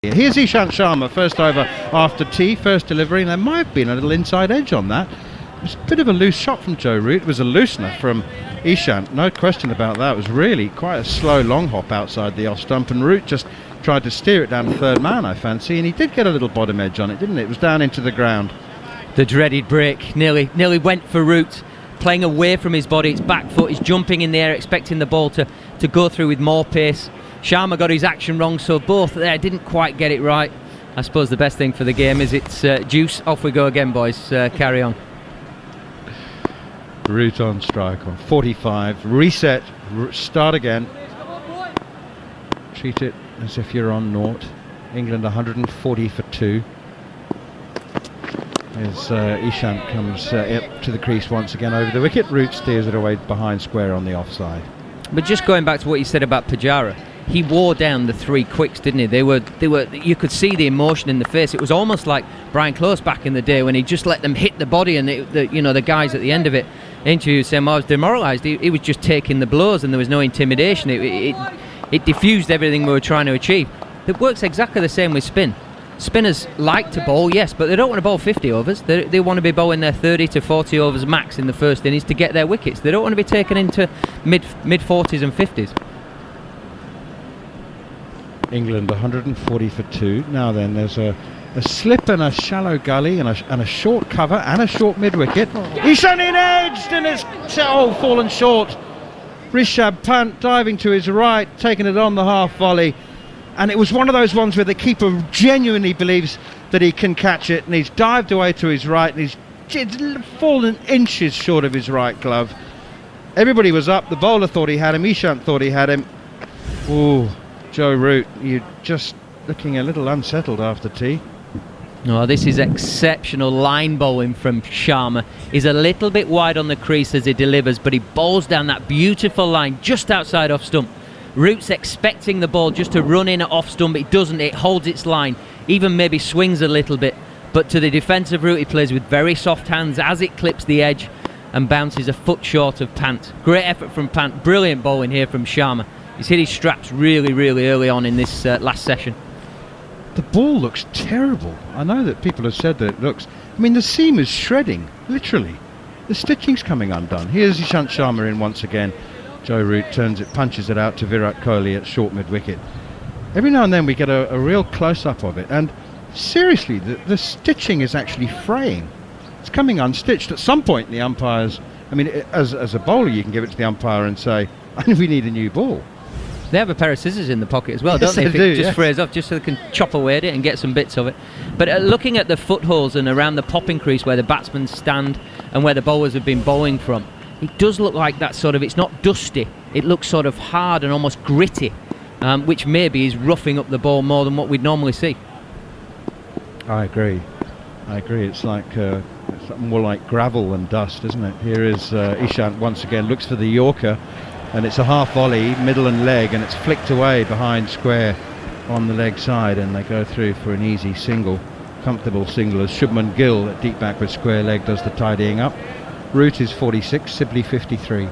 Here's Ishant Sharma, first over after tee, first delivery, and there might have been a little inside edge on that. It was a bit of a loose shot from Joe Root. It was a loosener from Ishant, no question about that. It was really quite a slow long hop outside the off stump, and Root just tried to steer it down to third man, I fancy, and he did get a little bottom edge on it, didn't it? It was down into the ground. The dreaded break nearly went for Root, playing away from his body. His back foot is jumping in the air, expecting the ball to go through with more pace. Sharma got his action wrong, so both there didn't quite get it right. I suppose the best thing for the game is it's juice. Off we go again, boys. Carry on. Root on strike on 45. Reset. Start again. Treat it as if you're on naught. England 140 for 2. As Ishant comes up to the crease once again over the wicket. Root steers it away behind square on the offside. But just going back to what you said about Pujara, he wore down the 3 quicks, didn't he? They were. You could see the emotion in the face. It was almost like Brian Close back in the day when he just let them hit the body, and the guys at the end of it, interview saying, "I was demoralised." He was just taking the blows, and there was no intimidation. It diffused everything we were trying to achieve. It works exactly the same with spin. Spinners like to bowl, yes, but they don't want to bowl 50 overs. They want to be bowling their 30 to 40 overs max in the first innings to get their wickets. They don't want to be taken into mid 40s and 50s. England 140 for 2. Now then, there's a slip and a shallow gully and a short cover and a short mid-wicket. Ishant in edged and it's fallen short. Rishabh Pant diving to his right, taking it on the half volley. And it was one of those ones where the keeper genuinely believes that he can catch it, and he's dived away to his right, and he's fallen inches short of his right glove. Everybody was up. The bowler thought he had him. Ishant thought he had him. Ooh. Joe Root, you're just looking a little unsettled after tea. Oh, this is exceptional line bowling from Sharma. He's a little bit wide on the crease as he delivers, but he bowls down that beautiful line just outside off stump. Root's expecting the ball just to run in at off stump. It doesn't. It holds its line, even maybe swings a little bit. But to the defensive Root, he plays with very soft hands as it clips the edge and bounces a foot short of Pant. Great effort from Pant. Brilliant bowling here from Sharma. He's hit his straps really, really early on in this last session. The ball looks terrible. I know that people have said that it looks... I mean, the seam is shredding, literally. The stitching's coming undone. Here's Ishant Sharma in once again. Joe Root turns it, punches it out to Virat Kohli at short mid-wicket. Every now and then we get a real close-up of it, and seriously, the stitching is actually fraying. It's coming unstitched. At some point, the umpires... I mean, as a bowler, you can give it to the umpire and say, we need a new ball. They have a pair of scissors in the pocket as well, yes, don't they? If it just frays off, just so they can chop away at it and get some bits of it. But looking at the footholes and around the popping crease where the batsmen stand and where the bowlers have been bowling from, it does look like that sort of, it's not dusty, it looks sort of hard and almost gritty, which maybe is roughing up the ball more than what we'd normally see. I agree. It's like more like gravel than dust, isn't it? Here is Ishant once again, looks for the Yorker, and it's a half volley, middle and leg, and it's flicked away behind square on the leg side, and they go through for an easy single, comfortable single, as Shubman Gill at deep backward square leg does the tidying up. Root is 46, Sibley 53.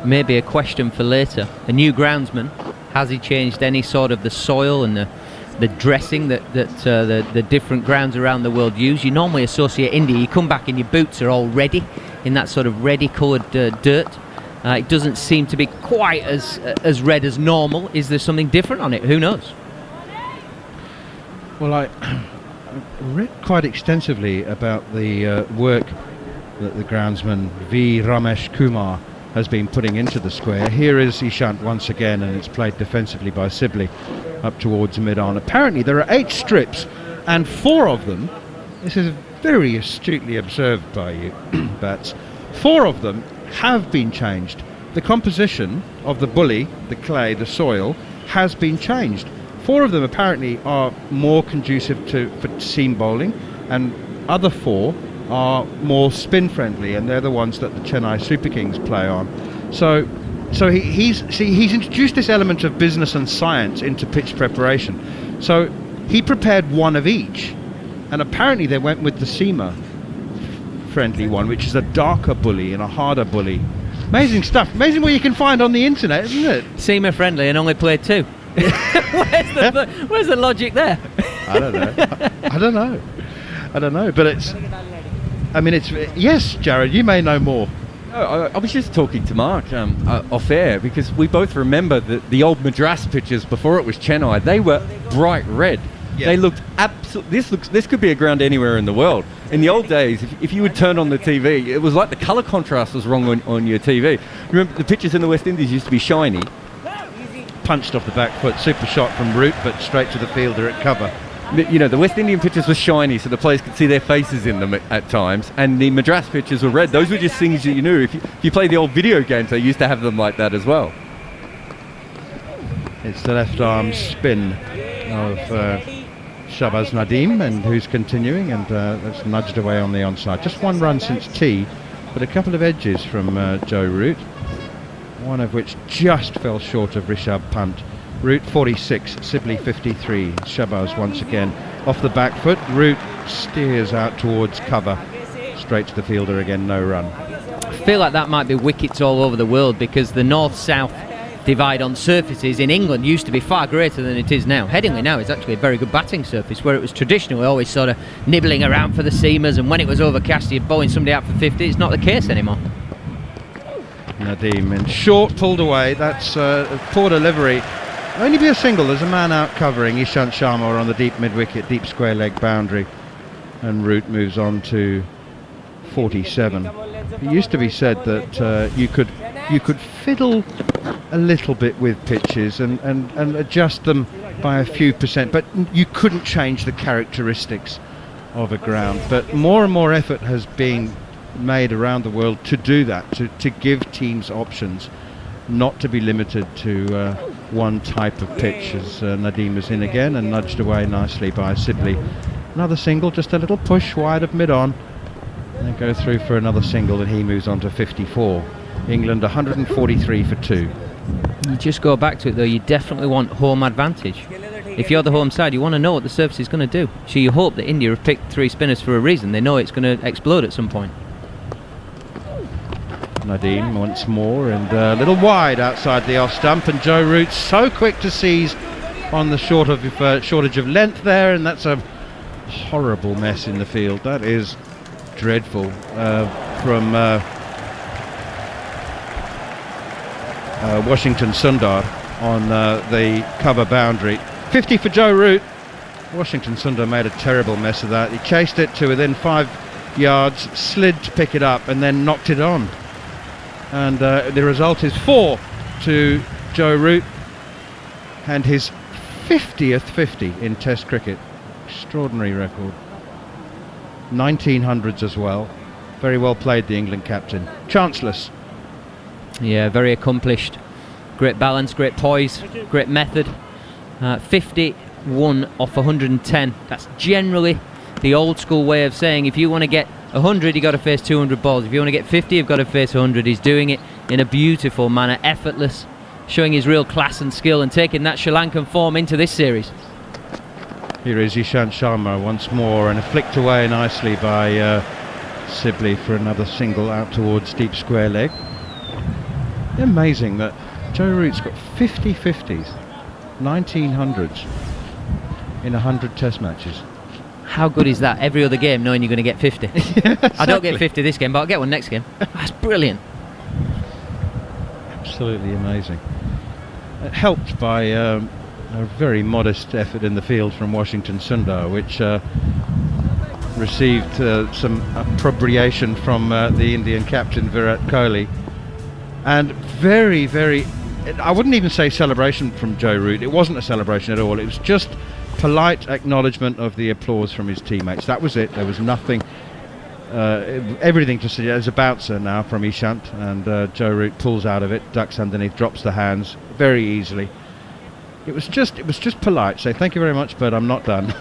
Maybe a question for later. A new groundsman, has he changed any sort of the soil and the dressing that the different grounds around the world use? You normally associate India, you come back and your boots are all ready, in that sort of ready coloured dirt. It doesn't seem to be quite as red as normal. Is there something different on it? Who knows? Well, I read quite extensively about the work that the groundsman V. Ramesh Kumar has been putting into the square. Here is Ishant once again, and it's played defensively by Sibley up towards mid-on. Apparently there are 8 strips, and 4 of them, this is very astutely observed by you, Bats, 4 of them have been changed. The composition of the bully, the clay, the soil, has been changed. 4 of them apparently are more conducive for seam bowling, and other 4 are more spin friendly, and they're the ones that the Chennai Super Kings play on. So he's introduced this element of business and science into pitch preparation. So he prepared 1 of each, and apparently they went with the seamer friendly one, which is a darker bully and a harder bully. Amazing stuff. Amazing what you can find on the internet, isn't it? Seamer friendly and only played 2. Where's the logic there? I don't know. I don't know. I don't know. But it's. I mean, it's. Yes, Jared, you may know more. I was just talking to Mark off air because we both remember the old Madras pitches before it was Chennai. They were bright red. Yeah. They looked this could be a ground anywhere in the world. In the old days, if you would turn on the TV, it was like the colour contrast was wrong on your TV. Remember, the pitches in the West Indies used to be shiny. Punched off the back foot, super shot from Root, but straight to the fielder at cover. The West Indian pitches were shiny, so the players could see their faces in them at times, and the Madras pitches were red. Those were just things that you knew. If you play the old video games, they used to have them like that as well. It's the left arm spin of Shahbaz Nadeem, and who's continuing, and that's nudged away on the onside. Just one run since tea, but a couple of edges from Joe Root, one of which just fell short of Rishabh Pant. Root 46, Sibley 53. Shahbaz once again off the back foot. Root steers out towards cover, straight to the fielder again, no run. I feel like that might be wickets all over the world because the north-south divide on surfaces in England used to be far greater than it is now. Headingley now is actually a very good batting surface, where it was traditionally always sort of nibbling around for the seamers, and when it was overcast you'd bowling somebody out for 50. It's not the case anymore. Nadeem in short, pulled away. That's poor delivery. Only be a single. There's a man out covering Ishant Sharma on the deep mid-wicket, deep square leg boundary, and Root moves on to 47. It used to be said that you could fiddle a little bit with pitches and adjust them by a few percent, but you couldn't change the characteristics of a ground. But more and more effort has been made around the world to do that, to give teams options, not to be limited to one type of pitch. As Nadeem is in again and nudged away nicely by Sibley. Another single, just a little push wide of mid-on, and then go through for another single, and he moves on to 54. England 143 for 2. You just go back to it though, you definitely want home advantage. If you're the home side, you want to know what the surface is going to do. So you hope that India have picked 3 spinners for a reason. They know it's going to explode at some point. Nadeem once more, and a little wide outside the off stump, and Joe Root so quick to seize on the shortage of length there, and that's a horrible mess in the field. That is dreadful from Washington Sundar on the cover boundary. 50 for Joe Root. Washington Sundar made a terrible mess of that. He chased it to within 5 yards, slid to pick it up, and then knocked it on. And the result is 4 to Joe Root, and his 50th 50 in Test cricket. Extraordinary record. 1900s as well. Very well played, the England captain. Chanceless. Yeah, very accomplished. Great balance, great poise, great method. 51 off 110. That's generally the old school way of saying if you want to get 100, you've got to face 200 balls. If you want to get 50, you've got to face 100. He's doing it in a beautiful manner, effortless, showing his real class and skill and taking that Sri Lankan form into this series. Here is Ishant Sharma once more, and flicked away nicely by Sibley for another single out towards deep square leg. Amazing that Joe Root's got 50 50s, 1900s in 100 Test matches. How good is that? Every other game knowing you're going to get 50. Yeah, exactly. I don't get 50 this game, but I'll get one next game. That's brilliant. Absolutely amazing. Helped by a very modest effort in the field from Washington Sundar, which received some appropriation from the Indian captain Virat Kohli, and very, very, I wouldn't even say celebration from Joe Root. It wasn't a celebration at all. It was just polite acknowledgement of the applause from his teammates. That was it. There was nothing, everything to see. There's a bouncer now from Ishant, and Joe Root pulls out of it, ducks underneath, drops the hands very easily. It was just polite. Say thank you very much, but I'm not done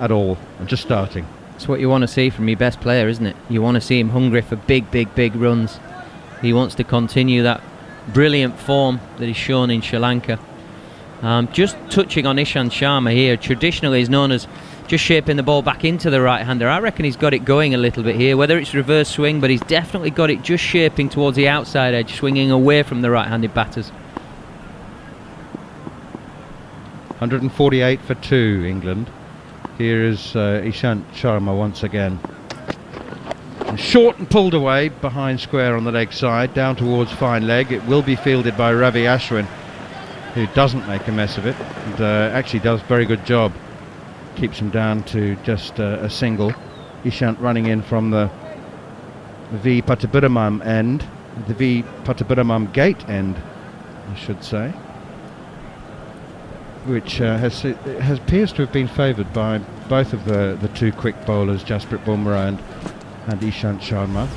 at all. I'm just starting. It's what you want to see from your best player, isn't it? You want to see him hungry for big, big, big runs. He wants to continue that brilliant form that he's shown in Sri Lanka. Just touching on Ishant Sharma here, traditionally he's known as just shaping the ball back into the right-hander. I reckon he's got it going a little bit here, whether it's reverse swing, but he's definitely got it just shaping towards the outside edge, swinging away from the right-handed batters. 148 for 2, England. Here is Ishant Sharma once again. Short and pulled away behind square on the leg side, down towards fine leg. It will be fielded by Ravi Ashwin, who doesn't make a mess of it and actually does a very good job. Keeps him down to just a single. Ishant running in from the V Pattabhiramam end, the V Pattabhiramam gate end, I should say, which has appears to have been favoured by both of the two quick bowlers, Jasprit Bumrah and Ishant Sharma.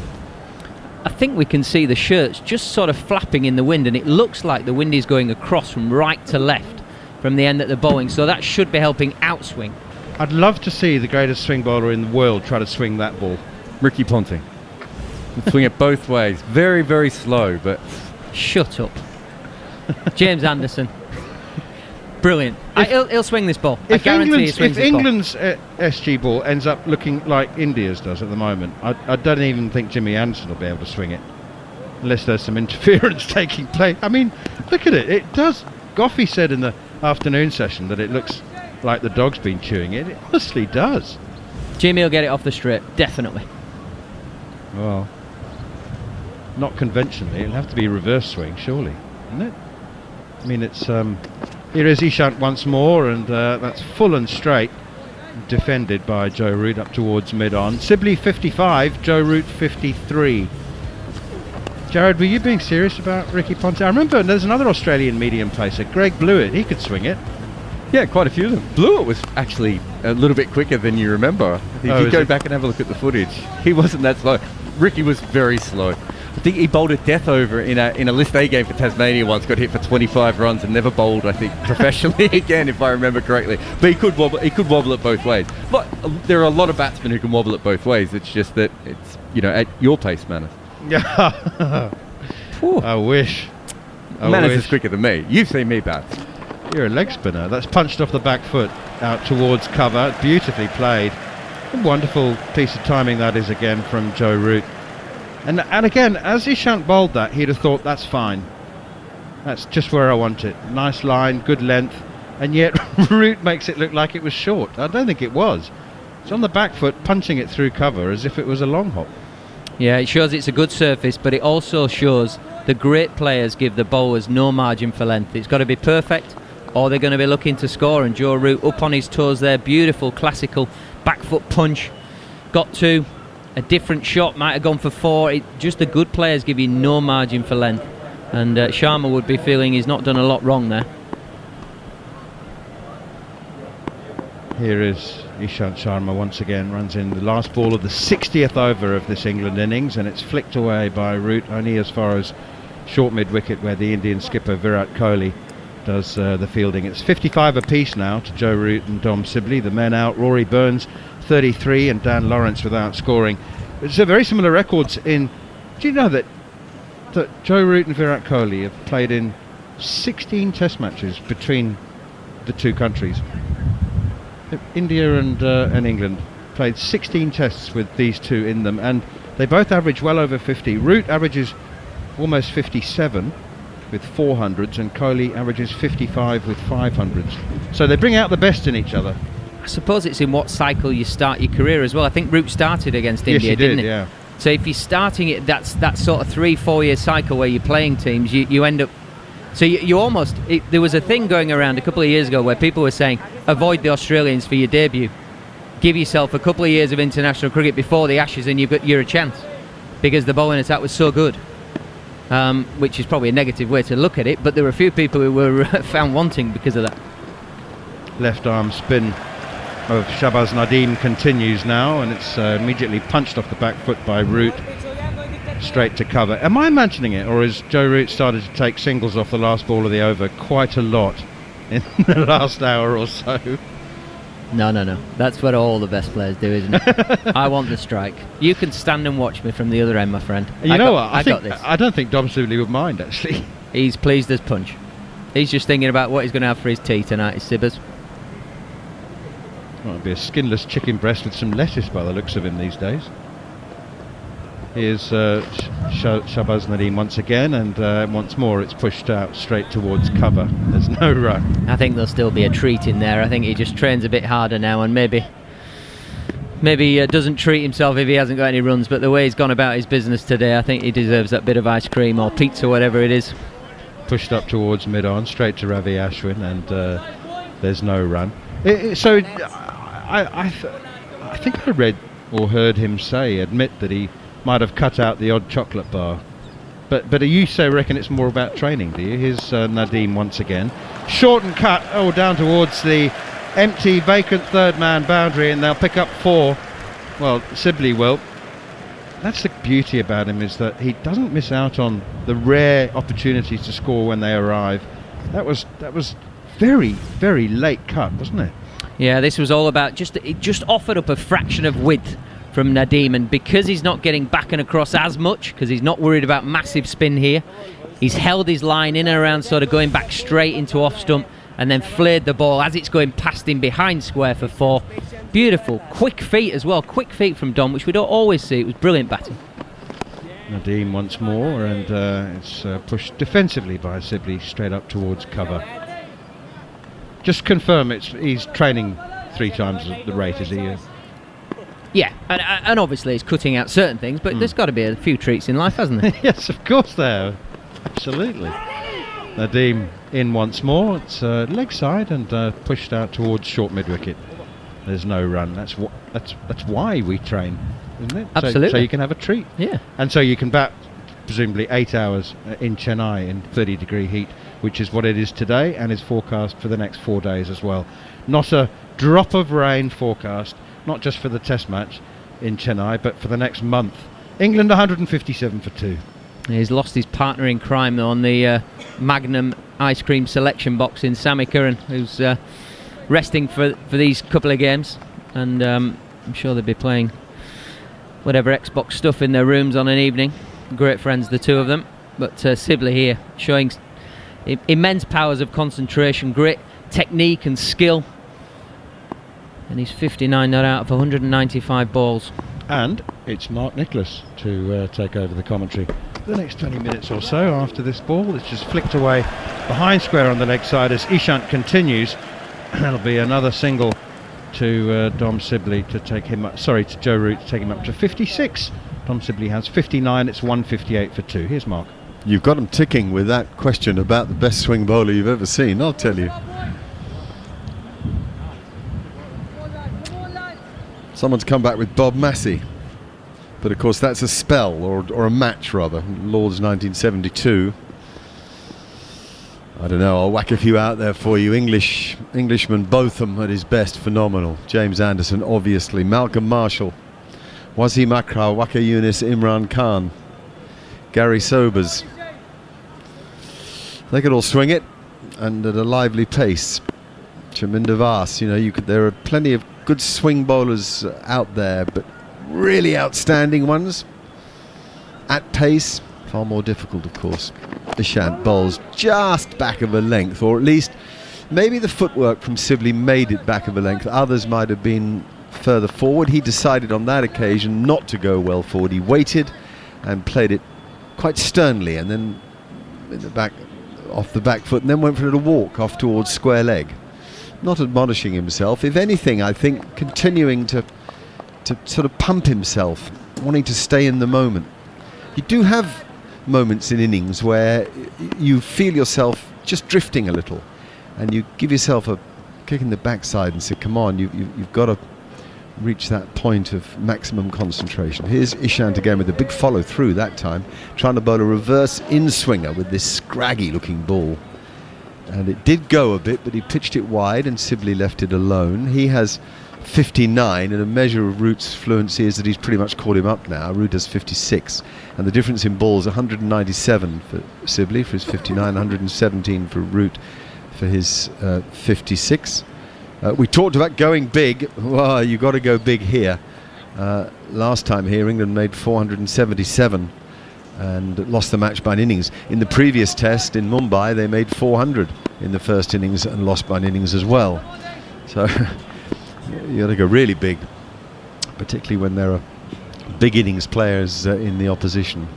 I think we can see the shirts just sort of flapping in the wind, and it looks like the wind is going across from right to left from the end that they're bowling, so that should be helping outswing. I'd love to see the greatest swing bowler in the world try to swing that ball. Ricky Ponting. Swing it both ways. Very, very slow, but... Shut up. James Anderson. Brilliant. He'll swing this ball. I guarantee he swings this ball. If England's SG ball ends up looking like India's does at the moment, I don't even think Jimmy Anderson will be able to swing it, unless there's some interference taking place. I mean, look at it. It does. Goffey said in the afternoon session that it looks like the dog's been chewing it. It honestly does. Jimmy will get it off the strip, definitely. Well, not conventionally. It'll have to be reverse swing, surely, isn't it? I mean, it's... Here is Ishant once more, and that's full and straight, defended by Joe Root up towards mid-on. Sibley 55, Joe Root 53. Jared, were you being serious about Ricky Ponting? I remember there's another Australian medium pacer, Greg Blewett. He could swing it. Yeah, quite a few of them. Blewett was actually a little bit quicker than you remember. If you go back and have a look at the footage, he wasn't that slow. Ricky was very slow. I think he bowled a death over in a List A game for Tasmania once, got hit for 25 runs and never bowled, I think, professionally again, if I remember correctly. But he could wobble it both ways. But there are a lot of batsmen who can wobble it both ways. It's just that it's, at your pace, Manners. Yeah. I wish. Manners is quicker than me. You've seen me bat. You're a leg spinner. That's punched off the back foot out towards cover. Beautifully played. A wonderful piece of timing that is again from Joe Root. And again, as Ishant bowled that, he'd have thought, that's fine. That's just where I want it. Nice line, good length. And yet Root makes it look like it was short. I don't think it was. It's on the back foot, punching it through cover as if it was a long hop. Yeah, it shows it's a good surface, but it also shows the great players give the bowlers no margin for length. It's got to be perfect, or they're going to be looking to score. And Joe Root up on his toes there. Beautiful, classical back foot punch. Got to... A different shot, might have gone for 4. Just the good players give you no margin for length. And Sharma would be feeling he's not done a lot wrong there. Here is Ishant Sharma once again, runs in the last ball of the 60th over of this England innings, and it's flicked away by Root only as far as short mid-wicket, where the Indian skipper Virat Kohli does the fielding. It's 55 apiece now to Joe Root and Dom Sibley. The men out, Rory Burns 33 and Dan Lawrence without scoring. It's a very similar records in... Do you know that Joe Root and Virat Kohli have played in 16 test matches between the two countries? India and England played 16 tests with these two in them, and they both average well over 50. Root averages almost 57 with 400s, and Kohli averages 55 with 500s. So they bring out the best in each other. I suppose it's in what cycle you start your career as well. I think Root started against India, didn't he? Yeah. So if you're starting it, that's that sort of 3-4 year cycle where you're playing teams, you end up... So you almost... there was a thing going around a couple of years ago where people were saying, avoid the Australians for your debut. Give yourself a couple of years of international cricket before the Ashes and you're a chance. Because the bowling attack was so good. Which is probably a negative way to look at it, but there were a few people who were found wanting because of that. Left arm spin of Shahbaz Nadeem continues now, and it's immediately punched off the back foot by Root straight to cover. Am I imagining it, or has Joe Root started to take singles off the last ball of the over quite a lot in the last hour or so? No. That's what all the best players do, isn't it? I want the strike. You can stand and watch me from the other end, my friend. You know what? I got this. I don't think Dom Sibley would mind, actually. He's pleased as punch. He's just thinking about what he's going to have for his tea tonight, his Sibbers. Well, it'd be a skinless chicken breast with some lettuce by the looks of him these days. Here's Shahbaz Nadeem once again, and once more it's pushed out straight towards cover. There's no run. I think there'll still be a treat in there. I think he just trains a bit harder now, and maybe doesn't treat himself if he hasn't got any runs, but the way he's gone about his business today, I think he deserves that bit of ice cream or pizza, whatever it is. Pushed up towards mid-on, straight to Ravi Ashwin, and there's no run. So I think I read or heard him admit that he might have cut out the odd chocolate bar. But you reckon it's more about training, do you? Here's Nadeem once again. Short and cut, down towards the empty, vacant third man boundary, and they'll pick up 4. Well, Sibley will. That's the beauty about him, is that he doesn't miss out on the rare opportunities to score when they arrive. That was very, very late cut, wasn't it? Yeah, this was all about it just offered up a fraction of width from Nadeem, and because he's not getting back and across as much, because he's not worried about massive spin here, he's held his line in and around, sort of going back straight into off stump, and then flared the ball as it's going past him behind square for 4. Beautiful, quick feet as well, quick feet from Dom, which we don't always see. It was brilliant batting. Nadeem once more, and it's pushed defensively by Sibley straight up towards cover. Just confirm he's training 3 times the rate, is he? Yeah, and obviously he's cutting out certain things, but there's got to be a few treats in life, hasn't there? Yes, of course there. Absolutely. Nadeem in once more. It's leg side and pushed out towards short mid-wicket. There's no run. That's why we train, isn't it? Absolutely. So you can have a treat. Yeah. And so you can bat presumably 8 hours in Chennai in 30-degree heat, which is what it is today and is forecast for the next 4 days as well. Not a drop of rain forecast, not just for the test match in Chennai, but for the next month. England 157 for 2. He's lost his partner in crime though on the Magnum ice cream selection box in Sammy Curran, who's resting for these couple of games, and I'm sure they'll be playing whatever Xbox stuff in their rooms on an evening. Great friends, the two of them. But Sibley here showing immense powers of concentration, grit, technique and skill. And he's 59 not out of 195 balls. And it's Mark Nicholas to take over the commentary the next 20 minutes or so after this ball. It's just flicked away behind square on the leg side as Ishant continues. That'll be another single to Dom Sibley to take him up, to Joe Root to take him up to 56. Dom Sibley has 59, it's 158 for 2. Here's Mark. You've got him ticking with that question about the best swing bowler you've ever seen, I'll tell you. Someone's come back with Bob Massey, but of course that's a spell, or a match rather. Lord's 1972. I don't know, I'll whack a few out there for you. Englishman Botham at his best, phenomenal. James Anderson, obviously. Malcolm Marshall, Wasim Akram, Waka Yunis, Imran Khan, Gary Sobers. They could all swing it, and at a lively pace. Chaminda Vas, there are plenty of good swing bowlers out there, but really outstanding ones at pace, far more difficult, of course. Ishant bowls just back of a length, or at least maybe the footwork from Sibley made it back of a length. Others might have been further forward. He decided on that occasion not to go well forward. He waited and played it quite sternly, and then in the back, off the back foot, and then went for a little walk off towards square leg. Not admonishing himself, if anything, I think continuing to sort of pump himself, wanting to stay in the moment. You do have moments in innings where you feel yourself just drifting a little, and you give yourself a kick in the backside and say, come on, you've got to reach that point of maximum concentration. Here's Ishant again with a big follow through that time, trying to bowl a reverse in-swinger with this scraggy looking ball. And it did go a bit, but he pitched it wide and Sibley left it alone. He has 59, and a measure of Root's fluency is that he's pretty much caught him up now. Root has 56, and the difference in balls 197 for Sibley for his 59, 117 for Root for his 56. We talked about going big. Well, you got to go big here. Last time here, England made 477 and lost the match by an innings. In the previous test in Mumbai, they made 400 in the first innings and lost by an innings as well. So you got to go really big, particularly when there are big innings players in the opposition.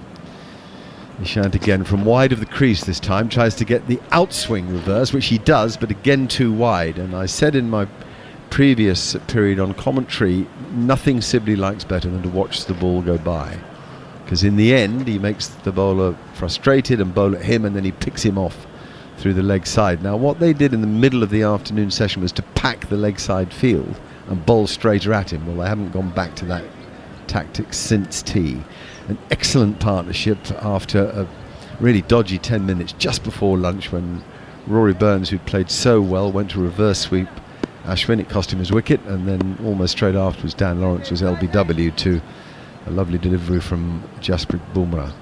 Ishant again from wide of the crease this time, tries to get the outswing reverse, which he does, but again too wide. And I said in my previous period on commentary, nothing Sibley likes better than to watch the ball go by, because in the end he makes the bowler frustrated and bowl at him, and then he picks him off through the leg side. Now what they did in the middle of the afternoon session was to pack the leg side field and bowl straighter at him. Well, they haven't gone back to that tactic since tea. An excellent partnership after a really dodgy 10 minutes just before lunch, when Rory Burns, who'd played so well, went to reverse sweep Ashwin. It cost him his wicket, and then almost straight afterwards Dan Lawrence was LBW to a lovely delivery from Jasprit Bumrah.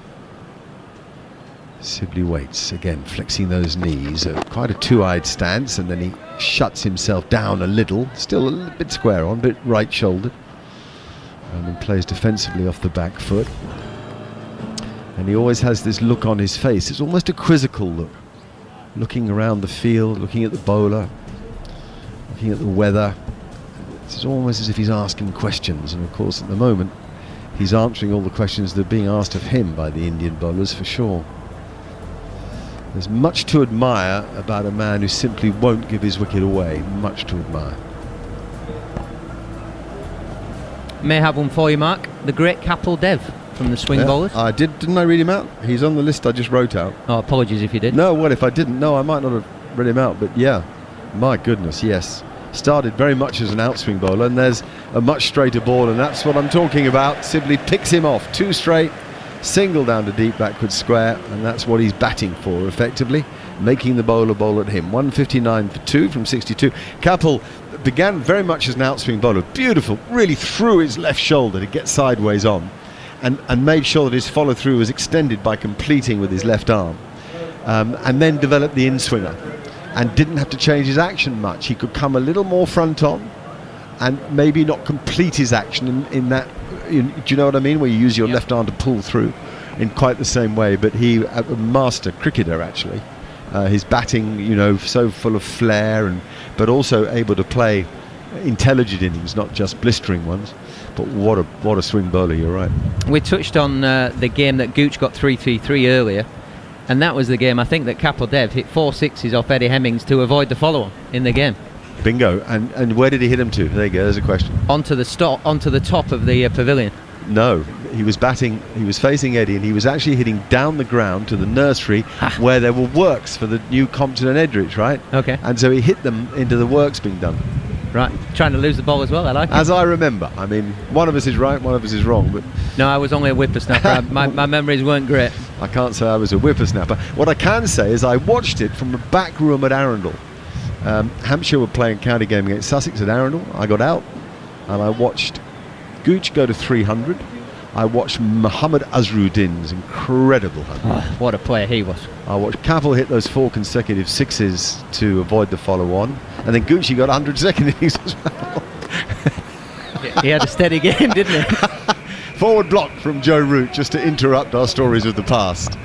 Sibley waits again, flexing those knees, quite a two-eyed stance, and then he shuts himself down a little, still a bit square on, bit right-shouldered, and then plays defensively off the back foot. And he always has this look on his face. It's almost a quizzical look, looking around the field, looking at the bowler, looking at the weather. It's almost as if he's asking questions, and of course at the moment he's answering all the questions that are being asked of him by the Indian bowlers, for sure. There's much to admire about a man who simply won't give his wicket away. Much to admire. May have one for you, Mark. The great Kapil Dev from the swing bowlers. I didn't I read him out? He's on the list I just wrote out. Oh, apologies if you did. No, well, if I didn't, no, I might not have read him out, but yeah, my goodness, yes. Started very much as an outswing bowler, and there's a much straighter ball, and that's what I'm talking about. Sibley picks him off, two straight, single down to deep backward square, and that's what he's batting for, effectively, making the bowler bowl at him. 159 for 2 from 62. Kapil began very much as an outswing bowler, beautiful, really threw his left shoulder to get sideways on, and made sure that his follow through was extended by completing with his left arm, and then developed the in-swinger, and didn't have to change his action much. He could come a little more front on and maybe not complete his action in that, do you know what I mean, where you use your left arm to pull through in quite the same way. But he, a master cricketer actually, his batting, you know, so full of flair, but also able to play intelligent innings, not just blistering ones. But what a swing bowler, you're right. We touched on the game that Gooch got 3-3 earlier, and that was the game, I think, that Kapil Dev hit 4 sixes off Eddie Hemmings to avoid the follow-on in the game. Bingo. And where did he hit him to? There you go, there's a question. Onto the top of the pavilion. No, he was batting, he was facing Eddie, and he was actually hitting down the ground to the nursery where there were works for the new Compton and Edrich, right? Okay. And so he hit them into the works being done. Right, trying to lose the ball as well, I like it. As I remember. I mean, one of us is right, one of us is wrong, but... No, I was only a whippersnapper. my memories weren't great. I can't say I was a whippersnapper. What I can say is I watched it from the back room at Arundel. Hampshire were playing a county game against Sussex at Arundel. I got out and I watched Gooch go to 300. I watched Muhammad Azharuddin's incredible 100. Oh, what a player he was. I watched Kapil hit those 4 consecutive sixes to avoid the follow-on, and then Gucci got 100 second innings as well. He had a steady game, didn't he? Forward block from Joe Root just to interrupt our stories of the past.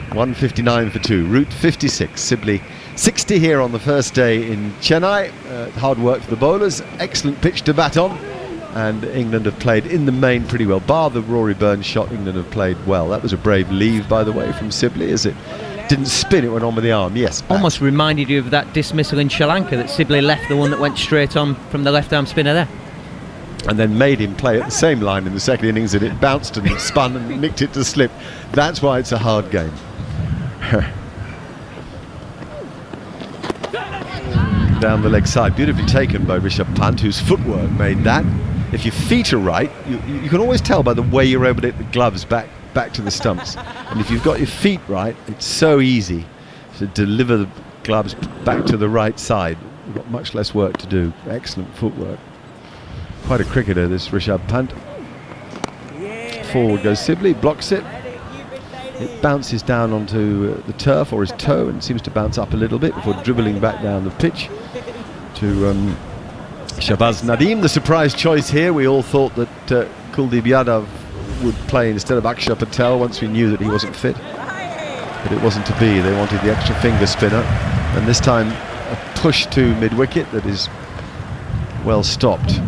159 for 2. Root 56. Sibley 60 here on the first day in Chennai. Hard work for the bowlers. Excellent pitch to bat on. And England have played in the main pretty well. Bar the Rory Burns shot, England have played well. That was a brave leave, by the way, from Sibley, as it didn't spin, it went on with the arm. Yes, back. Almost reminded you of that dismissal in Sri Lanka that Sibley left, the one that went straight on from the left arm spinner there. And then made him play at the same line in the second innings, and it bounced and spun and nicked it to slip. That's why it's a hard game. Down the leg side, beautifully taken by Rishabh Pant, whose footwork made that. If your feet are right, you can always tell by the way you're able to get the gloves back to the stumps. And if you've got your feet right, it's so easy to deliver the gloves back to the right side. You've got much less work to do. Excellent footwork. Quite a cricketer, this Rishabh Pant. Forward goes Sibley, blocks it. It bounces down onto the turf or his toe and seems to bounce up a little bit before dribbling back down the pitch to Shahbaz Nadeem, the surprise choice here. We all thought that Kuldeep Yadav would play instead of Akshar Patel once we knew that he wasn't fit. But it wasn't to be. They wanted the extra finger spinner. And this time a push to mid-wicket that is well stopped.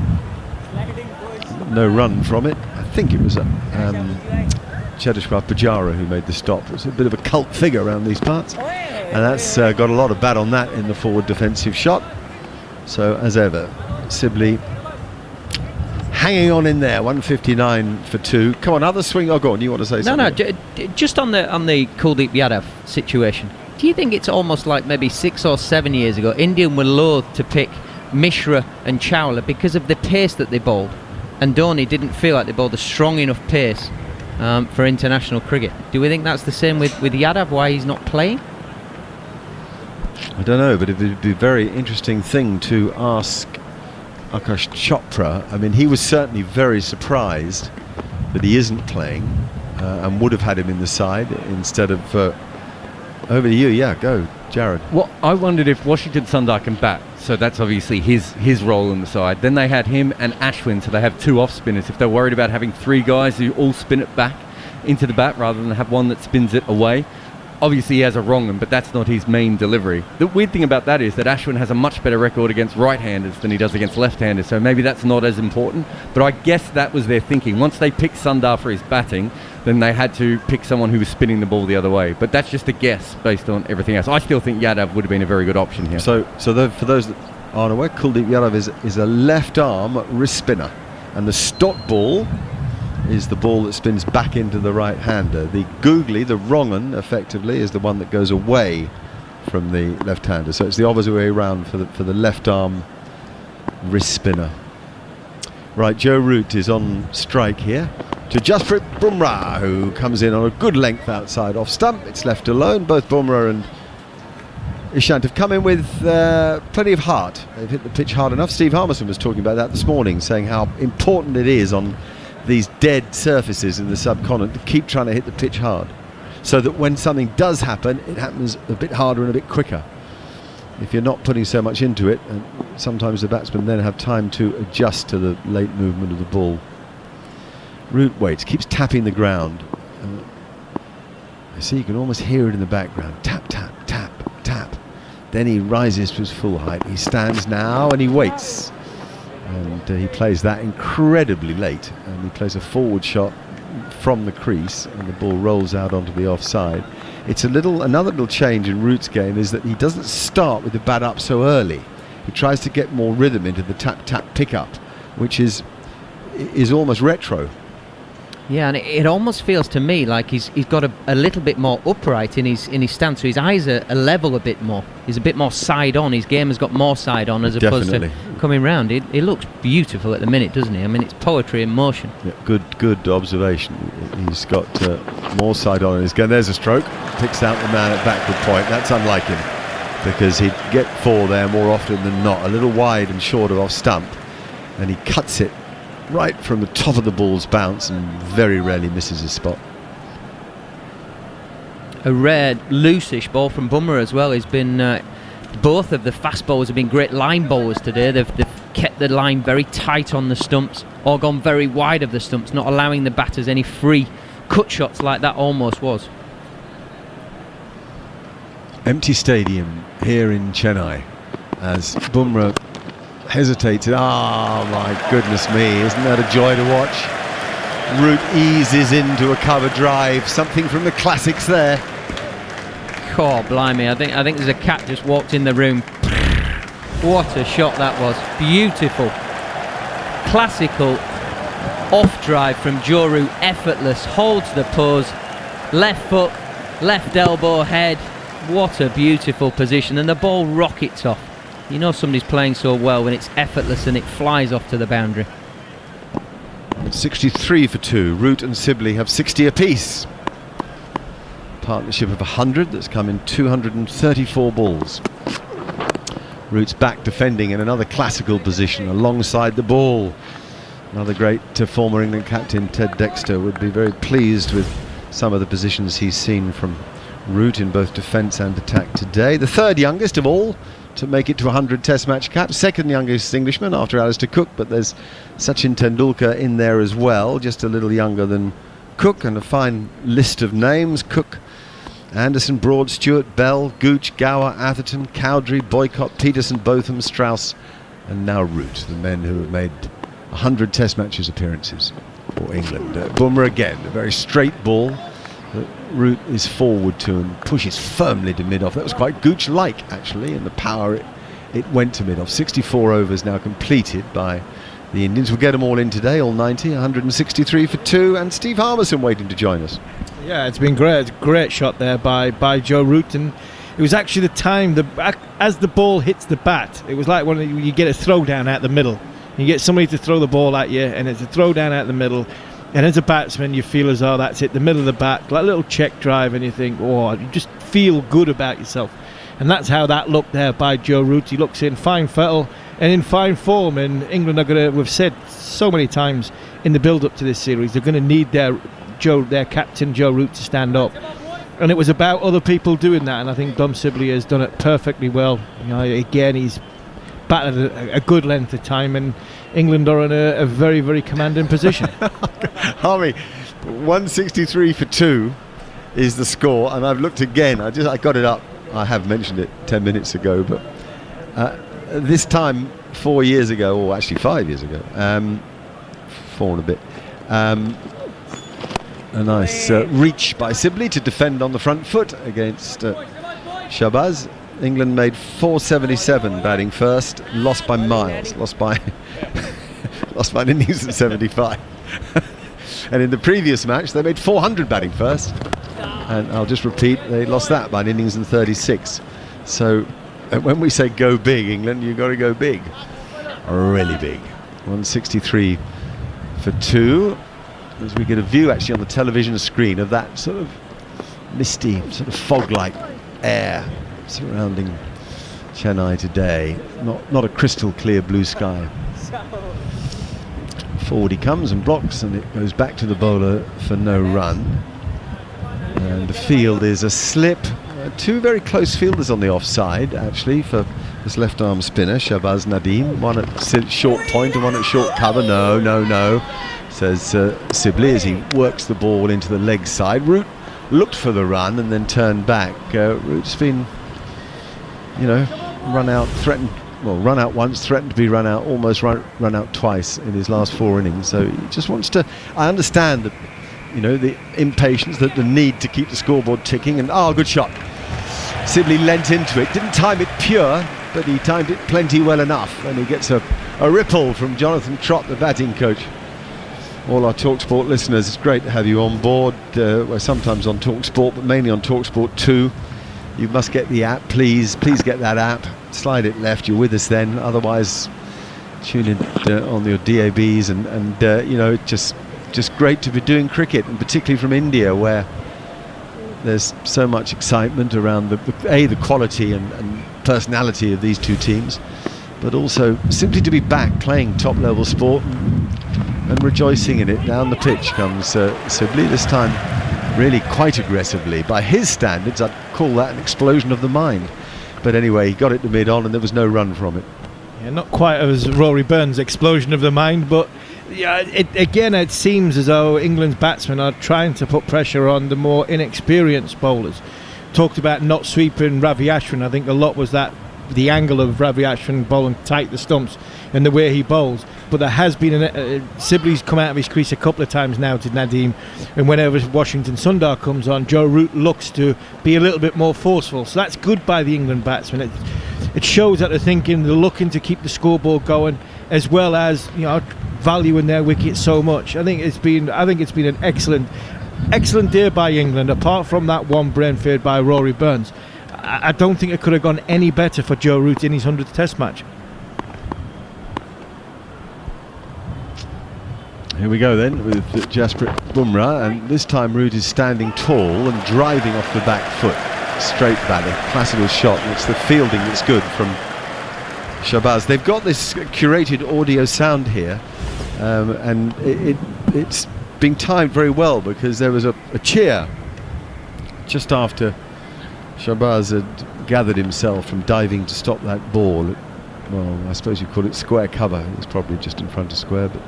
No run from it. I think it was Cheteshwar Pujara who made the stop. It's a bit of a cult figure around these parts, and that's got a lot of bat on that in the forward defensive shot. So as ever, Sibley hanging on in there, 159 for 2. Come on, other swing. Oh, go on, you want to say something? Just on the Kuldeep Yadav situation, do you think it's almost like maybe 6 or 7 years ago, India were loath to pick Mishra and Chawla because of the pace that they bowled, and Dhoni didn't feel like they bowled a strong enough pace for international cricket? Do we think that's the same with Yadav, why he's not playing? I don't know, but it would be a very interesting thing to ask Akash Chopra. I mean, he was certainly very surprised that he isn't playing, and would have had him in the side instead of... over to you, yeah, go, Jared. Well, I wondered if Washington Sundar can bat, so that's obviously his role in the side. Then they had him and Ashwin, so they have 2 off spinners. If they're worried about having 3 guys who all spin it back into the bat rather than have one that spins it away, obviously he has a wrong one, but that's not his main delivery. The weird thing about that is that Ashwin has a much better record against right-handers than he does against left-handers, so maybe that's not as important. But I guess that was their thinking. Once they picked Sundar for his batting, then they had to pick someone who was spinning the ball the other way. But that's just a guess based on everything else. I still think Yadav would have been a very good option here. So for those that aren't aware, Kuldeep Yadav is a left-arm wrist spinner, and the Stott ball is the ball that spins back into the right-hander. The googly, the wrong one, effectively, is the one that goes away from the left-hander. So it's the opposite way around for the left-arm wrist spinner. Right, Joe Root is on strike here to Jasprit Bumrah, who comes in on a good length outside off stump. It's left alone. Both Bumrah and Ishant have come in with plenty of heart. They've hit the pitch hard enough. Steve Harmison was talking about that this morning, saying how important it is on these dead surfaces in the subcontinent to keep trying to hit the pitch hard, so that when something does happen, it happens a bit harder and a bit quicker. If you're not putting so much into it, and sometimes the batsmen then have time to adjust to the late movement of the ball. Root waits, keeps tapping the ground. I see, you can almost hear it in the background. Tap, tap, tap, tap. Then he rises to his full height. He stands now and he waits. And he plays that incredibly late, and he plays a forward shot from the crease, and the ball rolls out onto the offside. It's another little change in Root's game is that he doesn't start with the bat up so early. He tries to get more rhythm into the tap-tap pickup, which is almost retro. Yeah, and it almost feels to me like he's got a little bit more upright in his stance, so his eyes are level a bit more. He's a bit more side on. His game has got more side on as opposed to coming round. It looks beautiful at the minute, doesn't he? I mean, it's poetry in motion. Yeah, good observation. He's got more side on in his game. There's a stroke. Picks out the man at backward point. That's unlike him, because he'd get 4 there more often than not. A little wide and short of off stump, and he cuts it right from the top of the ball's bounce and very rarely misses his spot. A rare loosish ball from Bumrah as well. He's been both of the fast bowlers have been great line bowlers today. They've kept the line very tight on the stumps, or gone very wide of the stumps, not allowing the batters any free cut shots like that almost was. Empty stadium here in Chennai as Bumrah hesitated. Oh my goodness me, isn't that a joy to watch? Root eases into a cover drive, something from the classics there. Oh blimey, I think there's a cat just walked in the room. What a shot that was. Beautiful. Classical off drive from Joe Root, effortless, holds the pose, left foot, left elbow, head. What a beautiful position, and the ball rockets off. You know somebody's playing so well when it's effortless and it flies off to the boundary. 63 for 2. Root and Sibley have 60 apiece. Partnership of 100 that's come in 234 balls. Root's back defending in another classical position alongside the ball. Another great former England captain, Ted Dexter, would be very pleased with some of the positions he's seen from Root in both defence and attack today. The third youngest of all to make it to 100 Test match caps. Second youngest Englishman after Alistair Cook, but there's Sachin Tendulkar in there as well, just a little younger than Cook, and a fine list of names. Cook, Anderson, Broad, Stewart, Bell, Gooch, Gower, Atherton, Cowdrey, Boycott, Peterson, Botham, Strauss, and now Root, the men who have made 100 Test matches appearances. for England. Bumrah again, a very straight ball that Root is forward to and pushes firmly to mid-off. That was quite Gooch-like actually, and the power it went to mid-off. 64 overs now completed by the Indians. We'll get them all in today, all 90, 163 for 2, and Steve Harmison waiting to join us. Yeah, it's been great. It's a great shot there by Joe Root, and it was actually the time as the ball hits the bat. It was like when you get a throw down out the middle. You get somebody to throw the ball at you, and it's a throw down out the middle. And as a batsman, you feel as though that's it, the middle of the bat, like a little check drive, and you think, oh, you just feel good about yourself. And that's how that looked there by Joe Root. He looks in fine fettle and in fine form. And England are going to, we've said so many times in the build-up to this series, they're going to need their captain Joe Root to stand up. And it was about other people doing that, and I think Dom Sibley has done it perfectly well. You know, again, he's batted a good length of time, and England are in a very, very commanding position. Harmy, 163 for 2 is the score, and I've looked again. I got it up. I have mentioned it 10 minutes ago, but this time 4 years ago, or actually 5 years ago, 4 and a bit. A nice reach by Sibley to defend on the front foot against Shahbaz. England made 477 batting first, lost by miles, lost by an innings at 75. And in the previous match they made 400 batting first, and I'll just repeat, they lost that by an innings and 36. So when we say go big, England, you've got to go big, really big. 163 for 2, as we get a view actually on the television screen of that sort of misty, sort of fog-like air surrounding Chennai today. Not a crystal clear blue sky. Forward he comes and blocks, and it goes back to the bowler for no run. And the field is a slip. Two very close fielders on the offside actually for this left arm spinner, Shahbaz Nadeem. One at short point and one at short cover. No, says Sibley as he works the ball into the leg side. Root looked for the run and then turned back. Root's been, run out once, threatened to be run out, almost run out twice in his last 4 innings. So he just wants to. I understand that, the impatience, the need to keep the scoreboard ticking. And good shot. Sibley leant into it, didn't time it pure, but he timed it plenty well enough, and he gets a ripple from Jonathan Trott, the batting coach. All our TalkSport listeners, it's great to have you on board. We're sometimes on TalkSport, but mainly on TalkSport 2. You must get the app, please get that app. Slide it left, you're with us then. Otherwise, tune in on your DABs, and just great to be doing cricket, and particularly from India, where there's so much excitement around the quality and personality of these two teams, but also simply to be back playing top level sport and rejoicing in it. Down the pitch comes Sibley, this time really quite aggressively. By his standards, I'd call that an explosion of the mind. But anyway, he got it to mid-on and there was no run from it. Yeah, not quite as Rory Burns' explosion of the mind, but yeah, it seems as though England's batsmen are trying to put pressure on the more inexperienced bowlers. Talked about not sweeping Ravi Ashwin. I think a lot was that the angle of Ravi Ashwin bowling tight the stumps and the way he bowls. But there has been Sibley's come out of his crease a couple of times now to Nadeem, and whenever Washington Sundar comes on, Joe Root looks to be a little bit more forceful. So that's good by the England batsmen. It shows that they're looking to keep the scoreboard going, as well as valuing their wicket so much. I think it's been an excellent day by England. Apart from that one brain fade by Rory Burns, I don't think it could have gone any better for Joe Root in his 100th Test match. Here we go then with Jasprit Bumrah, and this time Root is standing tall and driving off the back foot. Straight batting, classical shot, and it's the fielding that's good from Shahbaz. They've got this curated audio sound here, and it's being timed very well, because there was a cheer just after Shahbaz had gathered himself from diving to stop that ball. Well, I suppose you call it square cover. It's probably just in front of square, but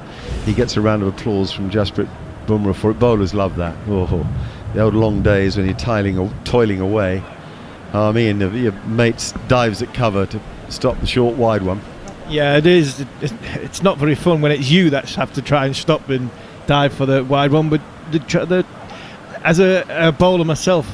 he gets a round of applause from Jasprit Bumrah for it. Bowlers love that. The old long days when you're toiling away. Me and your mates dives at cover to stop the short wide one. Yeah, it is. It's not very fun when it's you that have to try and stop and dive for the wide one, but as a bowler myself,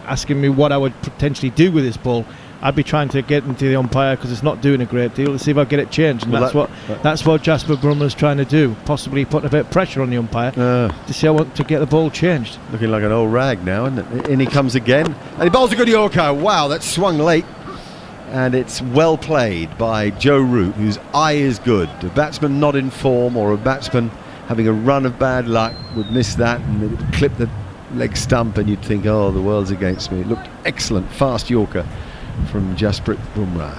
asking me what I would potentially do with this ball, I'd be trying to get into the umpire because it's not doing a great deal to see if I get it changed, and that's what Jasper Brummer's trying to do, possibly putting a bit of pressure on the umpire to see I want to get the ball changed. Looking like an old rag now, isn't it? In he comes again, and he bowls a good Yorker. Wow, that swung late, and it's well played by Joe Root, whose eye is good. A batsman not in form, or a batsman having a run of bad luck, would miss that and it would clip the leg stump, and you'd think, oh, the world's against me. It looked excellent, fast Yorker from Jasprit Bumrah.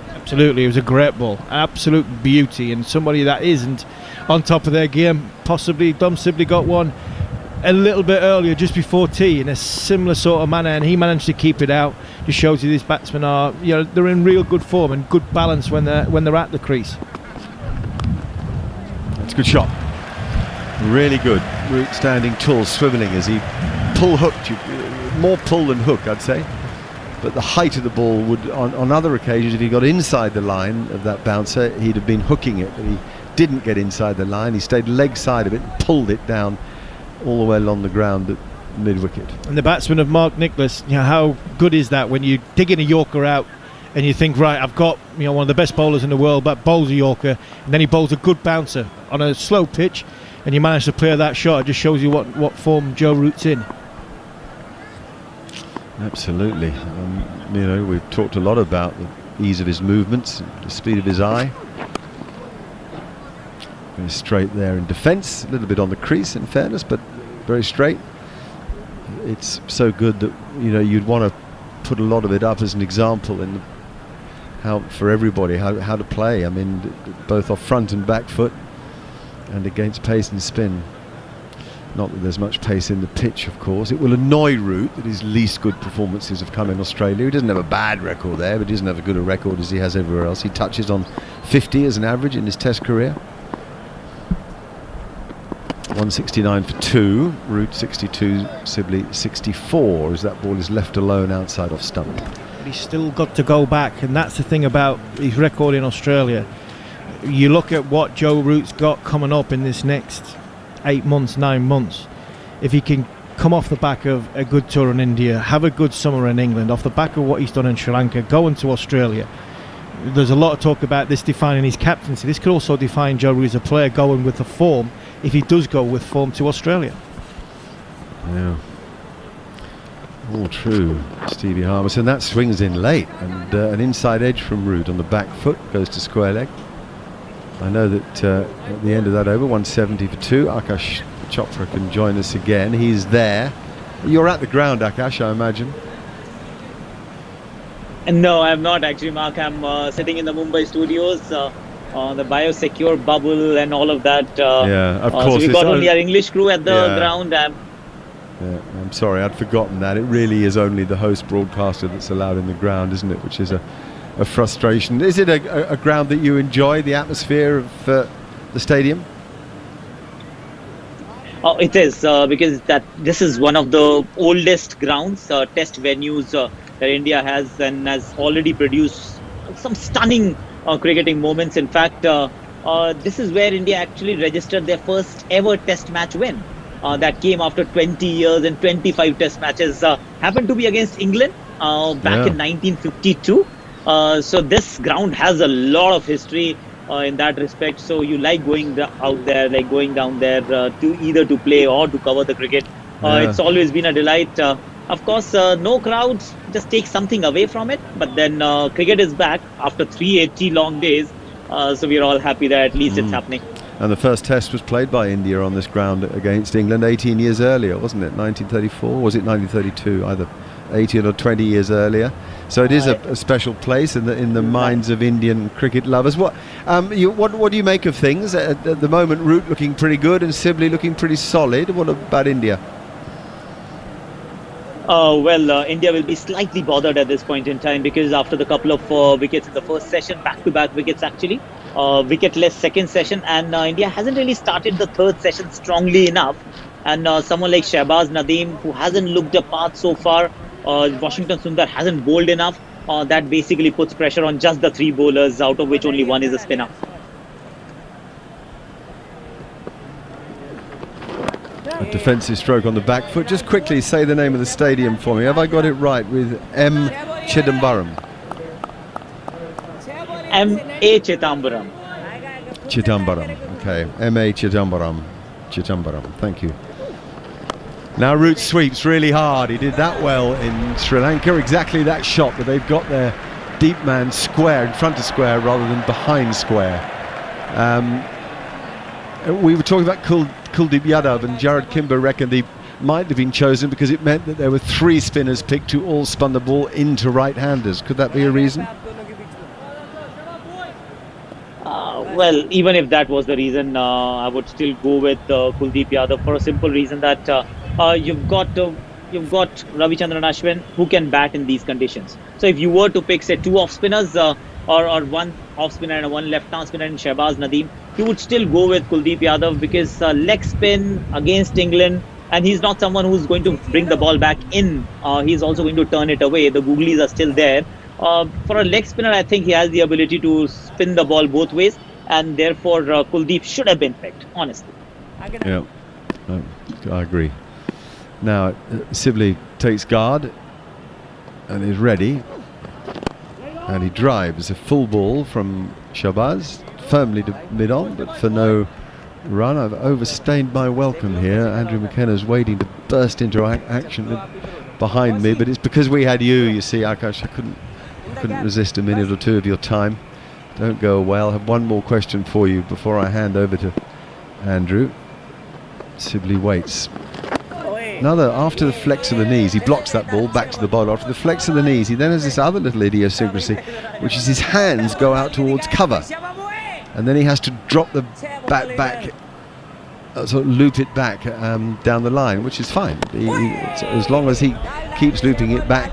Absolutely, it was a great ball, absolute beauty, and somebody that isn't on top of their game. Possibly Dom Sibley got one a little bit earlier, just before tea, in a similar sort of manner, and he managed to keep it out. Just shows you these batsmen are, they're in real good form and good balance when they're at the crease. That's a good shot, really good. Root standing tall, swivelling as he hooked, more pull than hook, I'd say. But the height of the ball would, on other occasions, if he got inside the line of that bouncer, he'd have been hooking it, but he didn't get inside the line. He stayed leg side of it and pulled it down all the way along the ground at mid-wicket. And the batsman of Mark Nicholas, how good is that when you dig in a Yorker out and you think, right, I've got one of the best bowlers in the world, but bowls a Yorker, and then he bowls a good bouncer on a slow pitch, and you manage to play that shot. It just shows you what form Joe Root's in. Absolutely. We've talked a lot about the ease of his movements, the speed of his eye. Very straight there in defence, a little bit on the crease in fairness, but very straight. It's so good that you'd want to put a lot of it up as an example in how for everybody how to play. I mean, both off front and back foot, and against pace and spin. Not that there's much pace in the pitch, of course. It will annoy Root that his least good performances have come in Australia. He doesn't have a bad record there, but he doesn't have as good a record as he has everywhere else. He touches on 50 as an average in his Test career. 169 for 2, Root 62, Sibley 64, as that ball is left alone outside off stump. But he's still got to go back, and that's the thing about his record in Australia. You look at what Joe Root's got coming up in this next 8 months, 9 months. If he can come off the back of a good tour in India, have a good summer in England, off the back of what he's done in Sri Lanka, go into Australia, there's a lot of talk about this defining his captaincy. This could also define Joe Root as a player going with the form, if he does go with form to Australia. Yeah, all true, Stevie Harmison. That swings in late, and an inside edge from Root on the back foot goes to square leg. I know that at the end of that over, 170 for 2, Akash Chopra can join us again. He's there. You're at the ground, Akash, I imagine. No, I'm not actually, Mark. I'm sitting in the Mumbai studios, the biosecure bubble and all of that. Yeah, of course. So we've got only our English crew at the ground. I'm sorry, I'd forgotten that. It really is only the host broadcaster that's allowed in the ground, isn't it? Which is a frustration. Is it a ground that you enjoy, the atmosphere of the stadium? It is, because this is one of the oldest grounds, test venues that India has, and has already produced some stunning cricketing moments. In fact, this is where India actually registered their first ever test match win. That came after 20 years and 25 test matches. Happened to be against England back in 1952. So this ground has a lot of history in that respect. So you like going out there, like going down there to either to play or to cover the cricket. It's always been a delight. Of course, no crowds just take something away from it. But then cricket is back after 380 long days. So we're all happy that at least it's happening. And the first test was played by India on this ground against England 18 years earlier, wasn't it? 1934, or was it 1932? Either 18 or 20 years earlier. So it is a special place in the minds of Indian cricket lovers. What do you make of things at the moment? Root looking pretty good and Sibley looking pretty solid. What about India? India will be slightly bothered at this point in time, because after the couple of wickets in the first session, back-to-back wickets actually, wicketless second session, and India hasn't really started the third session strongly enough. And someone like Shahbaz Nadeem, who hasn't looked a path so far, Washington Sundar hasn't bowled enough, that basically puts pressure on just the 3 bowlers, out of which only one is a spinner. defensive stroke on the back foot. Just quickly say the name of the stadium for me. Have I got it right with M. Chidambaram? M.A. Chidambaram. Chidambaram. Okay, M.A. Chidambaram. Chidambaram. Thank you. Now Root sweeps really hard. He did that well in Sri Lanka. Exactly that shot, but they've got their deep man square, in front of square rather than behind square. We were talking about Kuldeep Yadav, and Jared Kimber reckoned he might have been chosen because it meant that there were 3 spinners picked who all spun the ball into right-handers. Could that be a reason? Well, even if that was the reason, I would still go with Kuldeep Yadav for a simple reason that you've got Ravichandran Ashwin who can bat in these conditions. So if you were to pick, say, 2 off spinners or 1 off spinner and 1 left-arm spinner in Shahbaz Nadeem, you would still go with Kuldeep Yadav because leg spin against England, and he's not someone who's going to bring the ball back in. He's also going to turn it away. The googlies are still there. For a leg spinner, I think he has the ability to spin the ball both ways, and therefore Kuldeep should have been picked, honestly. Yeah, I agree. Now Sibley takes guard and is ready, and he drives a full ball from Shahbaz firmly to mid-on, but for no run. I've overstayed my welcome here. Andrew McKenna's waiting to burst into action behind me, but it's because we had you see, Akash. I couldn't resist a minute or 2 of your time. Don't go away. I'll have one more question for you before I hand over to Andrew. Sibley waits. Another, after the flex of the knees, he blocks that ball back to the bowler. After the flex of the knees, he then has this other little idiosyncrasy, which is his hands go out towards cover, and then he has to drop the bat back, sort of loop it back down the line, which is fine. As long as he keeps looping it back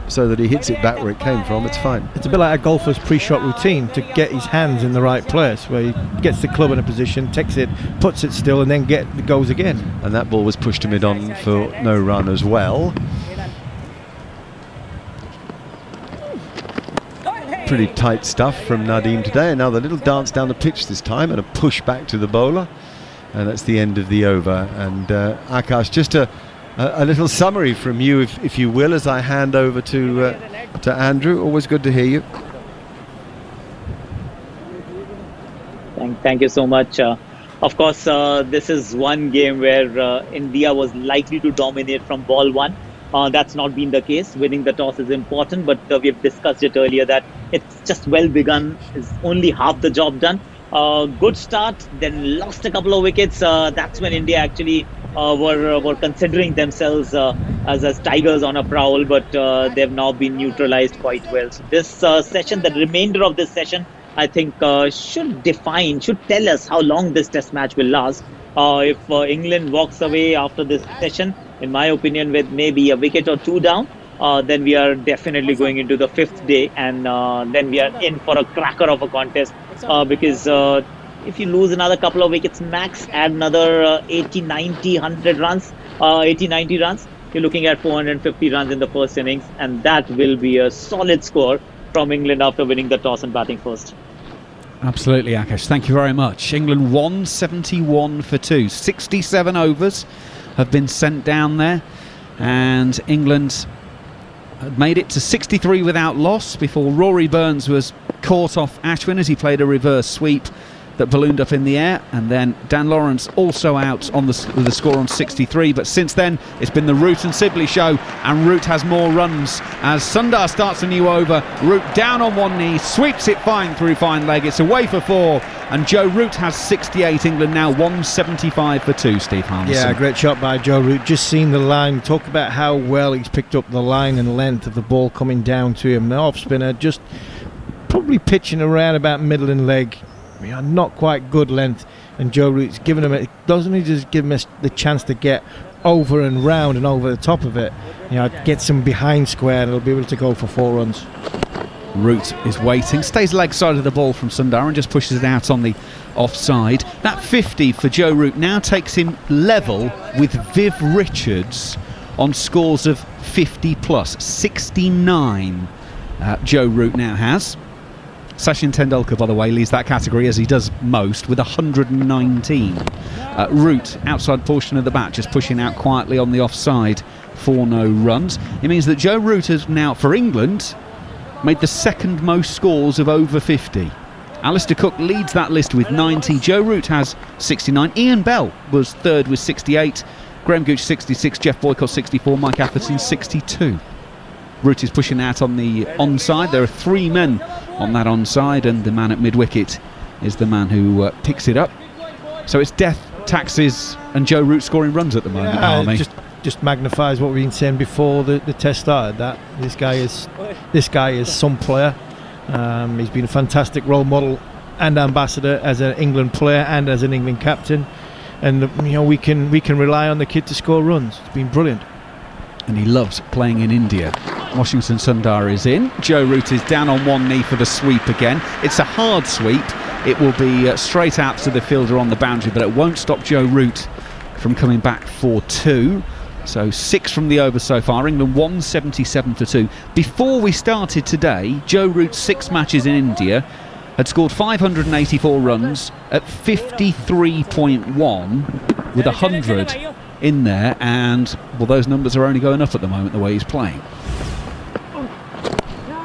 so that he hits it back where it came from, it's fine. It's a bit like a golfer's pre-shot routine to get his hands in the right place, where he gets the club in a position, takes it, puts it still, and then goes again. And that ball was pushed to mid-on for no run as well. Pretty tight stuff from Nadeem today. Another little dance down the pitch this time and a push back to the bowler, and that's the end of the over. And Akash, just a little summary from you, if you will, as I hand over to Andrew. Always good to hear you. Thank you so much. Of course, this is one game where India was likely to dominate from ball 1. That's not been the case. Winning the toss is important, but we've discussed it earlier that it's just well begun is only half the job done. Good start, then lost a couple of wickets. That's when India actually were considering themselves as tigers on a prowl, but they've now been neutralized quite well. So this session, the remainder of this session, I think should tell us how long this test match will last. If England walks away after this session, in my opinion, with maybe a wicket or 2 down, then we are definitely going into the 5th day, and then we are in for a cracker of a contest, because if you lose another couple of wickets max, add another 80, 90, 100 runs, 80, 90 runs, you're looking at 450 runs in the first innings, and that will be a solid score from England after winning the toss and batting first. Absolutely, Akash. Thank you very much. England won 71 for 2. 67 overs have been sent down there, and England had made it to 63 without loss before Rory Burns was caught off Ashwin as he played a reverse sweep that ballooned up in the air, and then Dan Lawrence also out on with the score on 63. But since then it's been the Root and Sibley show, and Root has more runs as Sundar starts a new over. Root down on one knee, sweeps it fine through fine leg, it's away for 4, and Joe Root has 68. England now 175 for 2. Steve Harmison. Yeah, great shot by Joe Root. Just seen the line, talk about how well he's picked up the line and length of the ball coming down to him. The off spinner just probably pitching around about middle and leg. Not quite good length, and Joe Root's given him doesn't he just give him the chance to get over and round and over the top of it, gets him behind square, and he'll be able to go for 4 runs. Root is waiting, stays leg side of the ball from Sundar and just pushes it out on the offside. That 50 for Joe Root now takes him level with Viv Richards on scores of 50 plus. 69 Joe Root now has. Sachin Tendulkar, by the way, leads that category, as he does most, with 119. Root, outside portion of the bat, just pushing out quietly on the offside for no runs. It means that Joe Root has now, for England, made the second most scores of over 50. Alistair Cook leads that list with 90. Joe Root has 69. Ian Bell was third with 68. Graham Gooch 66. Jeff Boycott 64. Mike Atherton 62. Root is pushing out on the onside. There are 3 men on that onside, and the man at mid-wicket is the man who picks it up. So it's death, taxes, and Joe Root scoring runs at the moment. Harmy. Just magnifies what we've been saying before the test started. That this guy is some player. He's been a fantastic role model and ambassador as an England player and as an England captain, and we can rely on the kid to score runs. It's been brilliant, and he loves playing in India. Washington Sundar is in. Joe Root is down on one knee for the sweep again. It's a hard sweep. It will be straight out to the fielder on the boundary, but it won't stop Joe Root from coming back for 2. So 6 from the over so far. England 177 for 2. Before we started today, Joe Root's 6 matches in India had scored 584 runs at 53.1 with 100 in there, and well, those numbers are only going up at the moment the way he's playing.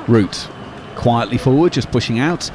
Root quietly forward, just pushing out,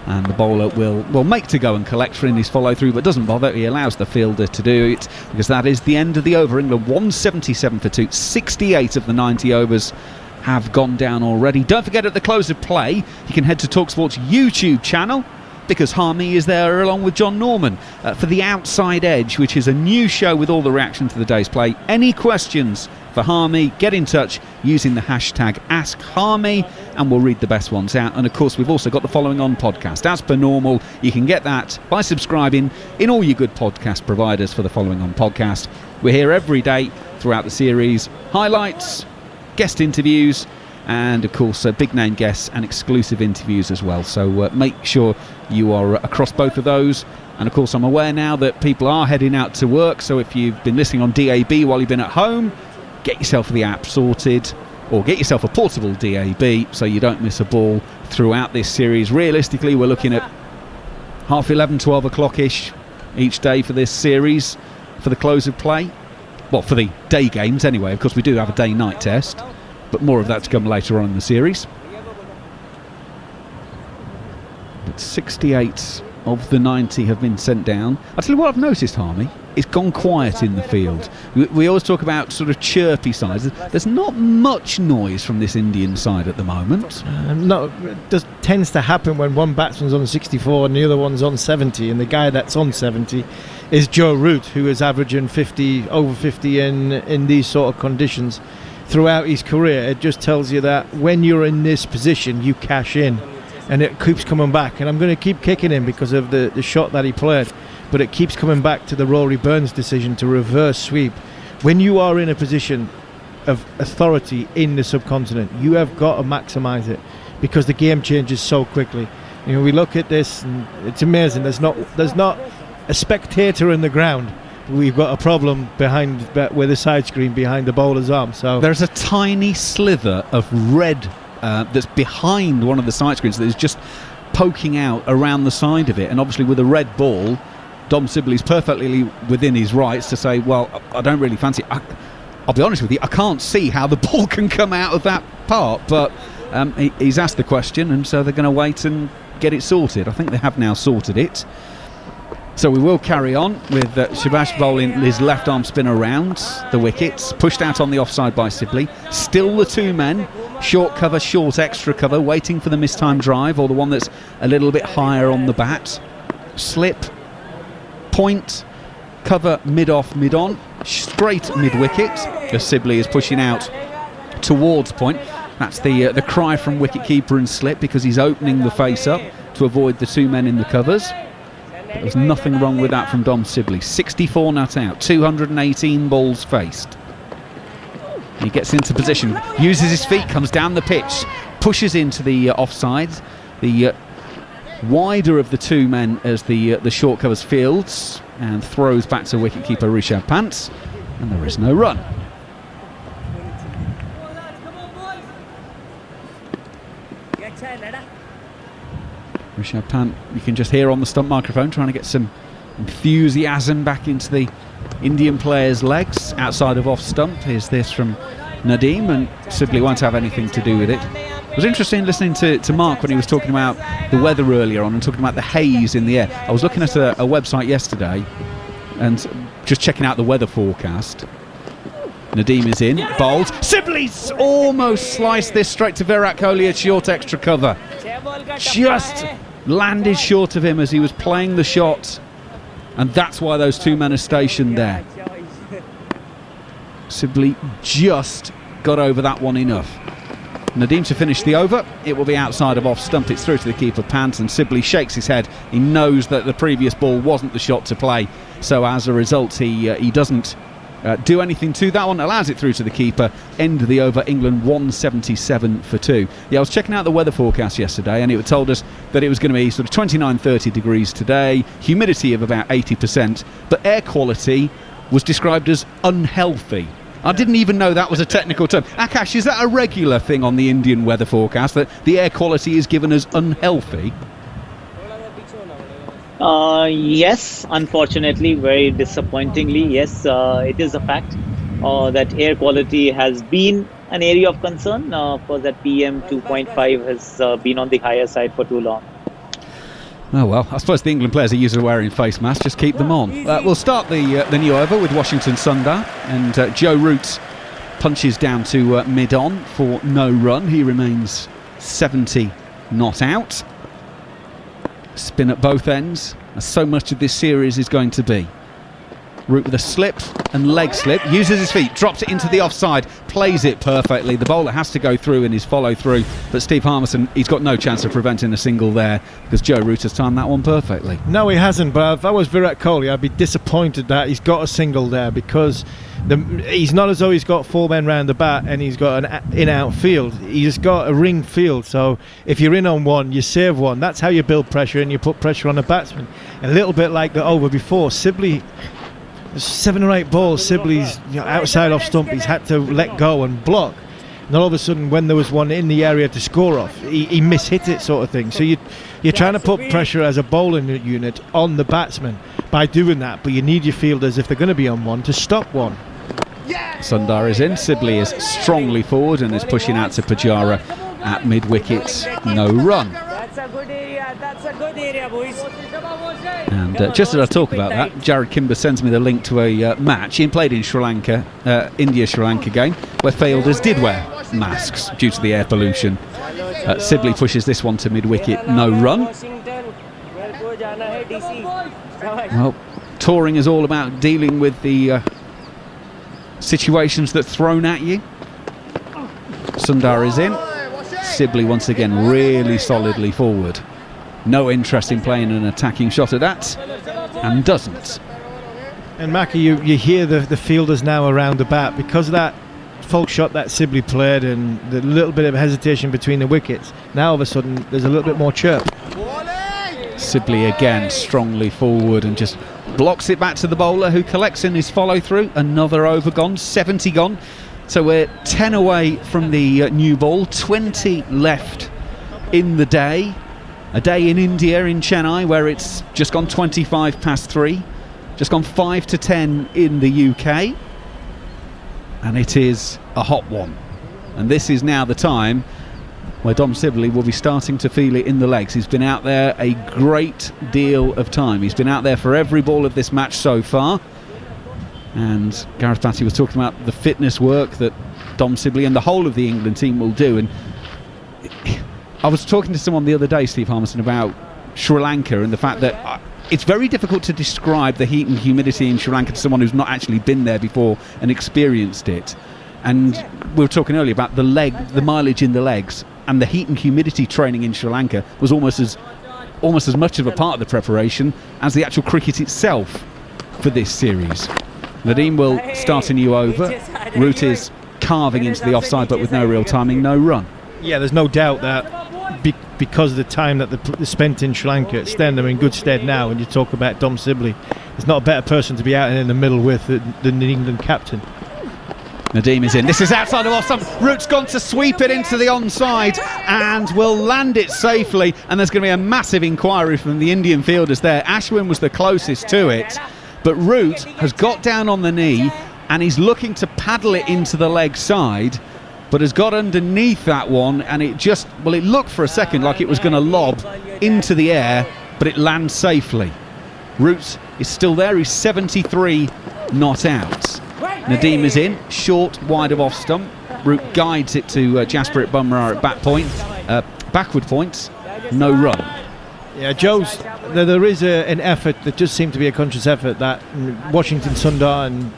and the bowler will make to go and collect for in his follow through, but doesn't bother. He allows the fielder to do it, because that is the end of the over. England 177 for 2. 68 of the 90 overs have gone down already. Don't forget, at the close of play, you can head to TalkSport's YouTube channel, because Harmy is there along with John Norman for The Outside Edge, which is a new show with all the reaction to the day's play. Any questions for Harmy, get in touch using the hashtag AskHarmy, and we'll read the best ones out. And of course, we've also got the Following On podcast. As per normal, you can get that by subscribing in all your good podcast providers for the Following On podcast. We're here every day throughout the series. Highlights, guest interviews, and of course big name guests and exclusive interviews as well. So make sure you are across both of those. And of course, I'm aware now that people are heading out to work, so if you've been listening on DAB while you've been at home, get yourself the app sorted, or get yourself a portable DAB so you don't miss a ball throughout this series. Realistically, we're looking at 11:30, 12 o'clock-ish each day for this series, for the close of play. Well, for the day games anyway. Of course, we do have a day-night test, but more of that to come later on in the series. But 68 of the 90 have been sent down. I'll tell you what I've noticed, Harmy. It's gone quiet in the field. We always talk about sort of chirpy sides. There's not much noise from this Indian side at the moment. No, it just tends to happen when one batsman's on 64 and the other one's on 70, and the guy that's on 70 is Joe Root, who is averaging over 50 in these sort of conditions throughout his career. It just tells you that when you're in this position, you cash in, and it keeps coming back. And I'm going to keep kicking him because of the shot that he played, but it keeps coming back to the Rory Burns decision to reverse sweep. When you are in a position of authority in the subcontinent, you have got to maximise it, because the game changes so quickly. We look at this and it's amazing. There's not a spectator in the ground. We've got a problem behind with the side screen behind the bowler's arm. So there's a tiny slither of red that's behind one of the side screens that is just poking out around the side of it, and obviously with a red ball, Dom Sibley's perfectly within his rights to say, well, I don't really fancy it. I'll be honest with you, I can't see how the ball can come out of that part, but he's asked the question, and so they're going to wait and get it sorted. I think they have now sorted it. So we will carry on with Shabazz bowling his left arm spin around the wickets, pushed out on the offside by Sibley. Still the 2 men, short cover, short extra cover, waiting for the mistimed drive, or the one that's a little bit higher on the bat. Slip, point, cover mid-off, mid-on, straight mid-wicket, as Sibley is pushing out towards point. That's the cry from wicket-keeper and slip, because he's opening the face up to avoid the 2 men in the covers. But there's nothing wrong with that from Dom Sibley. 64 not out, 218 balls faced. He gets into position, uses his feet, comes down the pitch, pushes into the offside. The wider of the 2 men as the short covers fields, and throws back to wicketkeeper Rishabh Pant, and there is no run. Rishabh Pant, you can just hear on the stump microphone, trying to get some enthusiasm back into the Indian players' legs outside of off stump. Here's this from Nadeem, and Sibley won't have anything to do with it. It was interesting listening to Mark when he was talking about the weather earlier on and talking about the haze in the air. I was looking at a website yesterday and just checking out the weather forecast. Nadeem is in, bowled. Sibley's almost sliced this straight to Virat Kohli at short extra cover. Just landed short of him as he was playing the shot, and that's why those two men are stationed there. Sibley just got over that one enough. Nadeem to finish the over. It will be outside of off stump. It's through to the keeper, Pant, and Sibley shakes his head. He knows that the previous ball wasn't the shot to play, so as a result he doesn't do anything to that one. Allows it through to the keeper. End of the over. England 177 for 2. Yeah, I was checking out the weather forecast yesterday, and it told us that it was going to be sort of 29-30 degrees today, humidity of about 80%, but air quality was described as unhealthy. I didn't even know that was a technical term. Akash, is that a regular thing on the Indian weather forecast, that the air quality is given as unhealthy? Yes, unfortunately, very disappointingly, yes, it is a fact that air quality has been an area of concern. Of course, that PM 2.5 has been on the higher side for too long. Oh well, I suppose the England players are used to wearing face masks, just keep them on. We'll start the new over with Washington Sundar, and Joe Root punches down to mid-on for no run. He remains 70 not out. Spin at both ends, as so much of this series is going to be. Root with a slip and leg slip, uses his feet, drops it into the offside, plays it perfectly. The bowler has to go through in his follow through, but Steve Harmison, he's got no chance of preventing a single there because Joe Root has timed that one perfectly. No, he hasn't, but if I was Virat Kohli, I'd be disappointed that he's got a single there, because he's not as though he's got 4 men round the bat and he's got an in-out field. He's got a ring field, so if you're in on one, you save one. That's how you build pressure, and you put pressure on the batsman. A little bit like the over before, Sibley, 7 or 8 balls, Sibley's outside off stump, he's had to let go and block. And all of a sudden, when there was one in the area to score off, he mishit it, sort of thing. So you're trying to put pressure as a bowling unit on the batsman by doing that, but you need your fielders, if they're going to be on one, to stop one. Sundar is in, Sibley is strongly forward and is pushing out to Pujara at mid-wicket, no run. That's a good area, boys. And just as I talk about that, Jared Kimber sends me the link to a match. He played in Sri Lanka, India-Sri Lanka game, where fielders did wear masks due to the air pollution. Sibley pushes this one to mid-wicket, no run. Well, touring is all about dealing with the situations that are thrown at you. Sundar is in. Sibley once again really solidly forward. No interest in playing an attacking shot at that, and doesn't. And Mackie, you hear the fielders now around the bat because of that folk shot that Sibley played and the little bit of hesitation between the wickets. Now all of a sudden there's a little bit more chirp. Sibley again strongly forward and just blocks it back to the bowler, who collects in his follow through. Another over gone, 70 gone. So we're 10 away from the new ball, 20 left in the day. A day in India, in Chennai, where it's just gone 25 past 3. Just gone 5 to 10 in the UK. And it is a hot one. And this is now the time where Dom Sibley will be starting to feel it in the legs. He's been out there a great deal of time. He's been out there for every ball of this match so far. And Gareth Batty was talking about the fitness work that Dom Sibley and the whole of the England team will do. And I was talking to someone the other day, Steve Harmison, about Sri Lanka and the fact that it's very difficult to describe the heat and humidity in Sri Lanka to someone who's not actually been there before and experienced it. And we were talking earlier about the mileage in the legs, and the heat and humidity training in Sri Lanka was almost as much of a part of the preparation as the actual cricket itself for this series. Nadeem will start a new over. Root is carving into the offside, but with no real timing, no run. Yeah, there's no doubt that because of the time that they spent in Sri Lanka, it stand them in good stead now. When you talk about Dom Sibley, there's not a better person to be out in the middle with than the England captain. Nadeem is in. This is outside of off stump. Root's gone to sweep it into the onside and will land it safely. And there's going to be a massive inquiry from the Indian fielders there. Ashwin was the closest to it, but Root has got down on the knee and he's looking to paddle it into the leg side, but has got underneath that one, and it just, well, it looked for a second like it was going to lob into the air, but it lands safely. Root is still there. He's 73 not out. Nadeem is in, short, wide of off stump. Root guides it to Jasprit Bumrah at backward points. No run. Yeah, Joe's. There is an effort that does seem to be a conscious effort that Washington Sundar and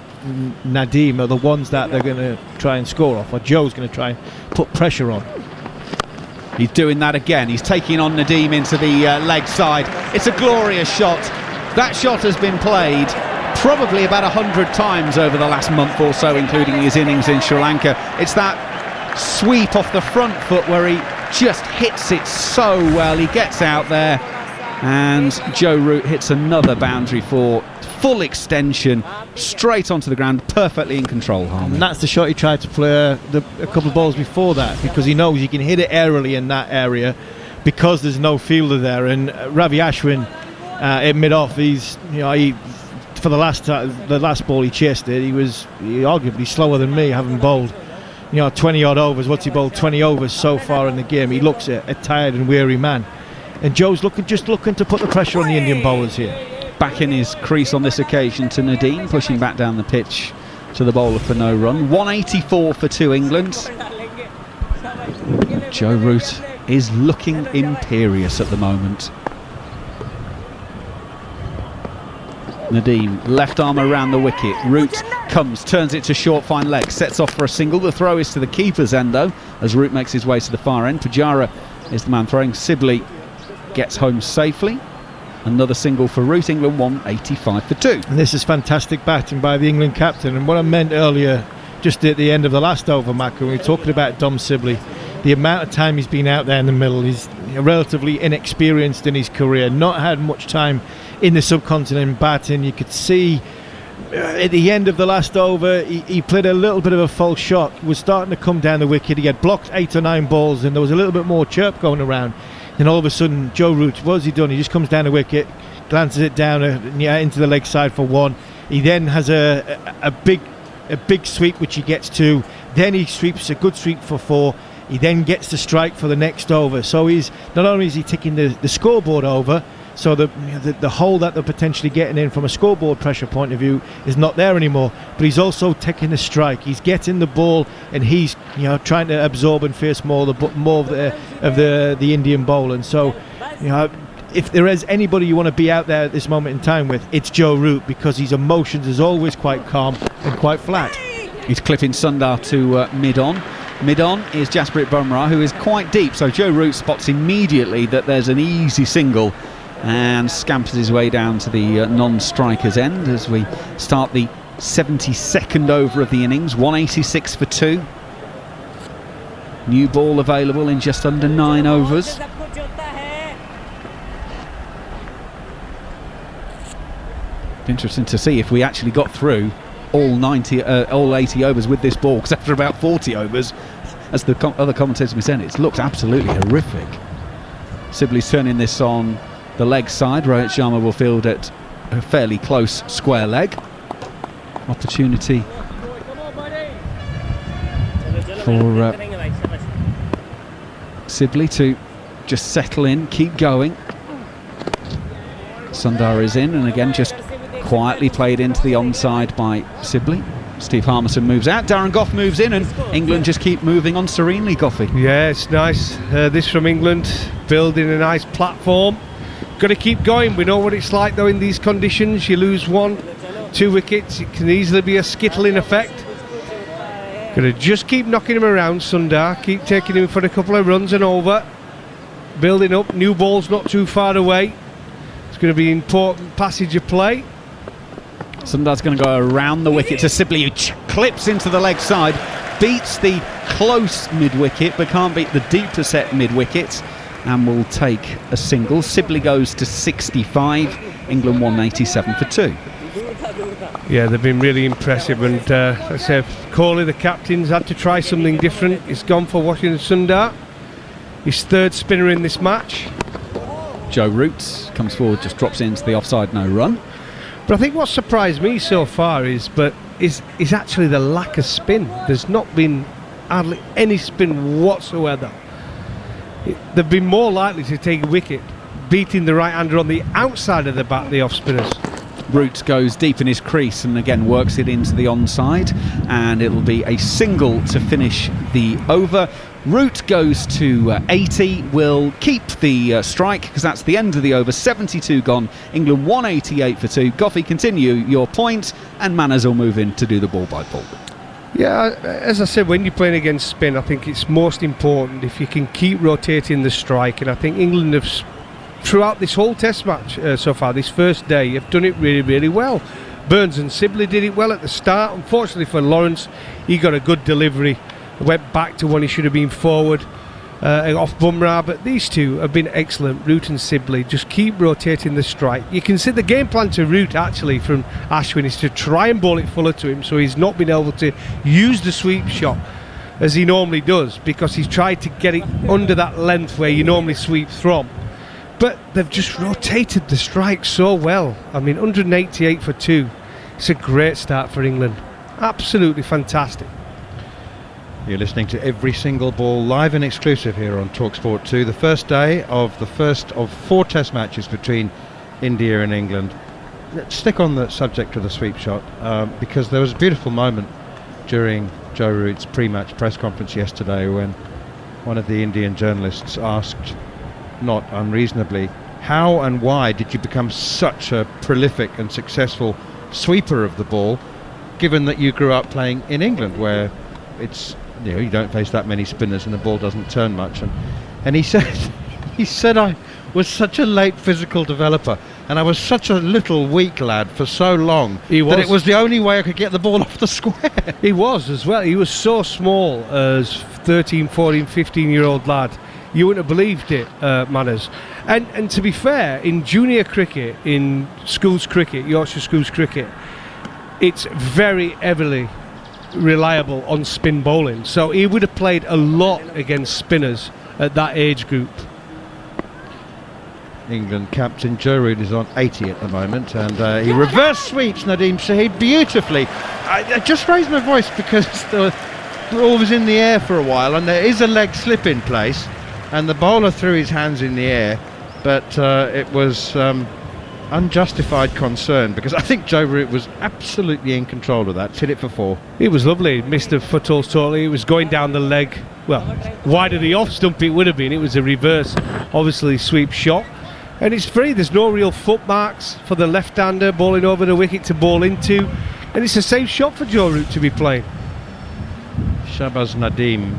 Nadeem are the ones that they're going to try and score off, or Joe's going to try and put pressure on. He's doing that again. He's taking on Nadeem into the leg side. It's a glorious shot. That shot has been played probably about 100 times over the last month or so, including his innings in Sri Lanka. It's that sweep off the front foot where he just hits it so well. He gets out there and Joe Root hits another boundary for full extension straight onto the ground, perfectly in control, Harmon. And that's the shot he tried to play a couple of balls before that, because he knows he can hit it aerially in that area because there's no fielder there. And Ravi Ashwin at mid-off, for the last ball he chased it, he was arguably slower than me, having bowled 20 odd overs. What's he bowled? 20 overs so far in the game. He looks a tired and weary man, and Joe's looking to put the pressure on the Indian bowlers here. Back in his crease on this occasion to Nadeem, pushing back down the pitch to the bowler for no run. 184 for 2 England. Joe Root is looking imperious at the moment. Nadeem, left arm around the wicket. Root comes, turns it to short, fine leg, sets off for a single. The throw is to the keeper's end though, as Root makes his way to the far end. Pujara is the man throwing. Sibley gets home safely. Another single for Root. England 185 for 2. And this is fantastic batting by the England captain. And what I meant earlier, just at the end of the last over, Mac, when we were talking about Dom Sibley, the amount of time he's been out there in the middle, he's relatively inexperienced in his career, not had much time in the subcontinent batting. You could see at the end of the last over he played a little bit of a false shot, was starting to come down the wicket. He had blocked 8 or 9 balls and there was a little bit more chirp going around. Then all of a sudden Joe Root, what's he done? He just comes down the wicket, glances it down into the leg side for 1. He then has a big sweep which he gets to. Then he sweeps a good sweep for 4. He then gets to strike for the next over. So he's not only is he ticking the scoreboard over, so the hole that they're potentially getting in from a scoreboard pressure point of view is not there anymore, but he's also taking the strike. He's getting the ball and he's trying to absorb and face more of the Indian bowl. And so if there is anybody you want to be out there at this moment in time with, it's Joe Root, because his emotions is always quite calm and quite flat. He's clipping Sundar to mid-on. Mid-on is Jasprit Bumrah, who is quite deep, so Joe Root spots immediately that there's an easy single and scampers his way down to the non-striker's end as we start the 72nd over of the innings. 186 for 2. New ball available in just under 9 overs. Interesting to see if we actually got through all 80 overs with this ball, because after about 40 overs, as the other commentators have said, it's looked absolutely horrific. Sibley's turning this on the leg side. Rohit Sharma will field at a fairly close square leg. Opportunity for Sibley to just settle in, keep going. Sundar is in, and again just quietly played into the onside by Sibley. Steve Harmison moves out, Darren Gough moves in, and England just keep moving on serenely, Goughy. Yeah, it's nice. This from England, building a nice platform. Got to keep going. We know what it's like though in these conditions. You lose 1, 2 wickets, it can easily be a skittling effect. Got to just keep knocking him around, Sundar. Keep taking him for a couple of runs and over. Building up, new ball's not too far away. It's going to be an important passage of play. Sundar's going to go around the wicket to Sibley, who clips into the leg side, beats the close mid-wicket but can't beat the deeper set mid-wicket, and will take a single. Sibley goes to 65, England 187 for 2. Yeah, they've been really impressive, and like I said, Kohli, the captain's had to try something different. He's gone for Washington Sundar, his third spinner in this match. Joe Root comes forward, just drops into the offside, no run. But I think what surprised me so far is actually the lack of spin. There's not been hardly any spin whatsoever. They've been more likely to take a wicket, beating the right-hander on the outside of the bat, the off-spinners. Root goes deep in his crease and again works it into the onside, and it will be a single to finish the over. Root goes to 80, will keep the strike because that's the end of the over. 72 gone, England 188 for 2. Goffey, continue your point, and Manners will move in to do the ball by ball. Yeah, as I said, when you're playing against spin, I think it's most important if you can keep rotating the strike, and I think England have, throughout this whole test match so far, this first day, have done it really, really well. Burns and Sibley did it well at the start. Unfortunately for Lawrence, he got a good delivery, went back to when he should have been forward off Bumrah, but these two have been excellent. Root and Sibley just keep rotating the strike. You can see the game plan to Root actually from Ashwin is to try and bowl it fuller to him, so he's not been able to use the sweep shot as he normally does, because he's tried to get it under that length where you normally sweep from. But they've just rotated the strike so well. I mean, 188 for 2. It's a great start for England. Absolutely fantastic. You're listening to Every Single Ball live and exclusive here on TalkSport 2. The first day of the first of 4 test matches between India and England. Let's stick on the subject of the sweep shot because there was a beautiful moment during Joe Root's pre-match press conference yesterday when one of the Indian journalists asked, not unreasonably, how and why did you become such a prolific and successful sweeper of the ball, given that you grew up playing in England where it's, you know, you don't face that many spinners and the ball doesn't turn much. And he said I was such a late physical developer and I was such a little weak lad for so long that it was the only way I could get the ball off the square. He was as well. He was so small as 13, 14, 15-year-old lad. You wouldn't have believed it, Manners. And to be fair, in junior cricket, in schools cricket, Yorkshire schools cricket, it's very heavily reliable on spin bowling. So he would have played a lot against spinners at that age group. England captain Joe Root is on 80 at the moment, and he reverse sweeps Nadeem Shahid beautifully. I just raised my voice because the ball was in the air for a while and there is a leg slip in place and the bowler threw his hands in the air, but it was unjustified concern because I think Joe Root was absolutely in control of that. Hit it for 4. It was lovely. Missed the footholds totally. It was going down the leg. Well, wider the off stump it would have been. It was a reverse, obviously, sweep shot. And it's free. There's no real foot marks for the left-hander bowling over the wicket to bowl into. And it's a safe shot for Joe Root to be playing. Shahbaz Nadeem.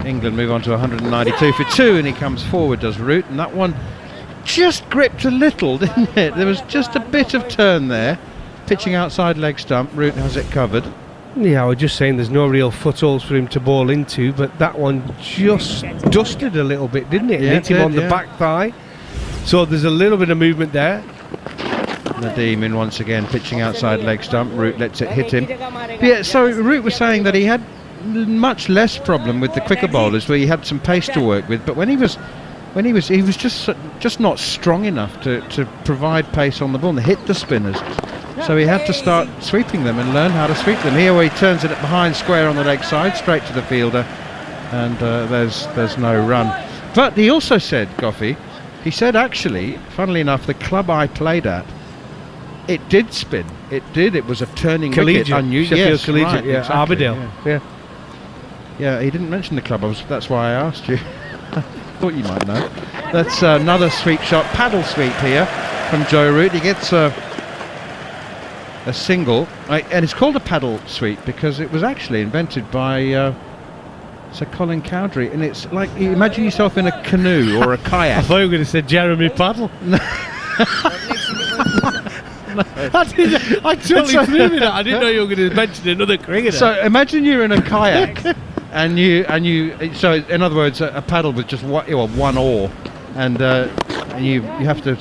England move on to 192 for 2, and he comes forward, does Root, and that one just gripped a little, didn't it? There was just a bit of turn there. Pitching outside leg stump, Root has it covered. Yeah, I was just saying there's no real footholds for him to bowl into, but that one just dusted a little bit, didn't it? Yeah, Hit him on the back thigh. So there's a little bit of movement there. Nadeem in once again, pitching outside leg stump. Root lets it hit him. Yeah, so Root was saying that he had much less problem with the quicker bowlers, where he had some pace to work with, but he was just not strong enough to provide pace on the ball and hit the spinners. So he had to start sweeping them and learn how to sweep them. Here where he turns it at behind square on the leg side, straight to the fielder, and there's no run. But he also said, Goffey, he said actually, funnily enough, the club I played at, it did spin. It did. It was a turning wicket. Sheffield yes, Collegiate, right, yeah, exactly, Aberdale. Yeah, he didn't mention the club. That's why I asked you. Thought you might know. That's another sweep shot, paddle sweep here from Joe Root. He gets a single, and it's called a paddle sweep because it was actually invented by Sir Colin Cowdrey, and it's like, you imagine yourself in a canoe or a kayak. I thought you were going to say Jeremy Paddle. I totally threw me that. I didn't know you were going to mention another cricketer. So imagine you're in a kayak, and you. So in other words, a paddle with just one oar, and you have to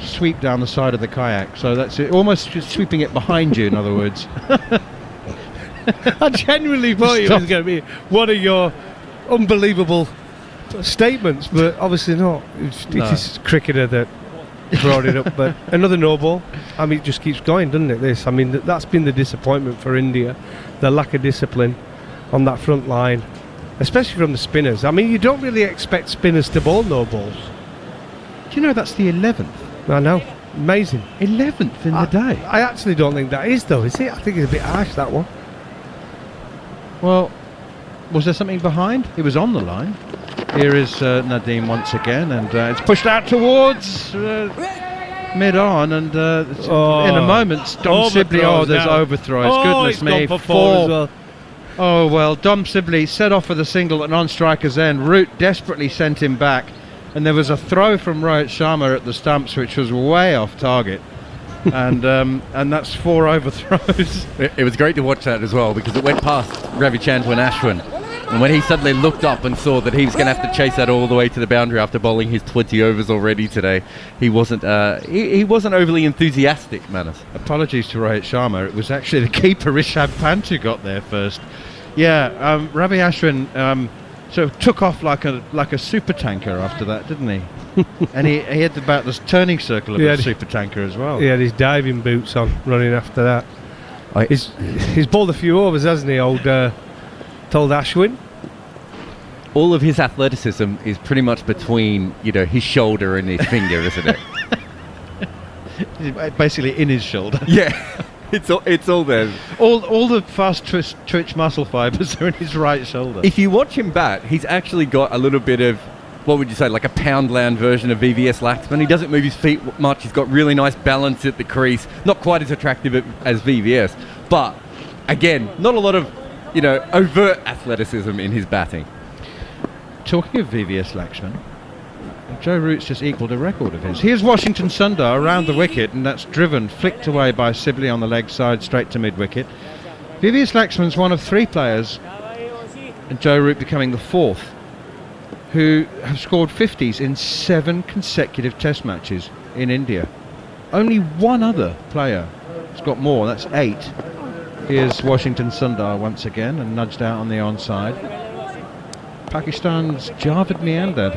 sweep down the side of the kayak. So that's it, almost just sweeping it behind you, in other words. I genuinely thought it was going to be one of your unbelievable statements, but obviously not. It's just cricketer that brought it up. But another no ball. I mean, it just keeps going, doesn't it? This. I mean, that's been the disappointment for India, the lack of discipline on that front line, especially from the spinners. I mean, you don't really expect spinners to bowl no balls. Do you know that's the 11th? I know. Amazing. 11th in the day. I actually don't think that is, though, is it? I think it's a bit harsh, that one. Well, was there something behind? It was on the line. Here is Nadeem once again, and it's pushed out towards mid-on, and in a moment, Dom Sibley. Oh, there's overthrows. Goodness me, gone for four as well. Oh well, Dom Sibley set off for the single at non-striker's end. Root desperately sent him back, and there was a throw from Rohit Sharma at the stumps, which was way off target. and that's 4 overthrows. It was great to watch that as well, because it went past Ravichandran Ashwin, and when he suddenly looked up and saw that he was going to have to chase that all the way to the boundary after bowling his 20 overs already today, he wasn't overly enthusiastic, Manas. Apologies to Rohit Sharma. It was actually the keeper Rishabh Pant who got there first. Yeah, Ravi Ashwin sort of took off like a super tanker after that, didn't he? And he had about this turning circle of a super tanker as well. He had his diving boots on running after that. He's bowled a few overs, hasn't he, told Ashwin? All of his athleticism is pretty much between, his shoulder and his finger, isn't it? Basically in his shoulder. Yeah, it's all there. All the fast twitch muscle fibres are in his right shoulder. If you watch him bat, he's actually got a little bit of, what would you say, like a Poundland version of VVS Laxman. He doesn't move his feet much. He's got really nice balance at the crease. Not quite as attractive as VVS, but again, not a lot of, overt athleticism in his batting. Talking of VVS Laxman, Joe Root's just equalled a record of his. Here's Washington Sundar around the wicket, and that's driven, flicked away by Sibley on the leg side, straight to mid-wicket. VVS Laxman's one of 3 players, and Joe Root becoming the 4th, who have scored 50s in 7 consecutive test matches in India. Only one other player has got more, that's 8. Here's Washington Sundar once again, and nudged out on the onside. Pakistan's Javed Miandad,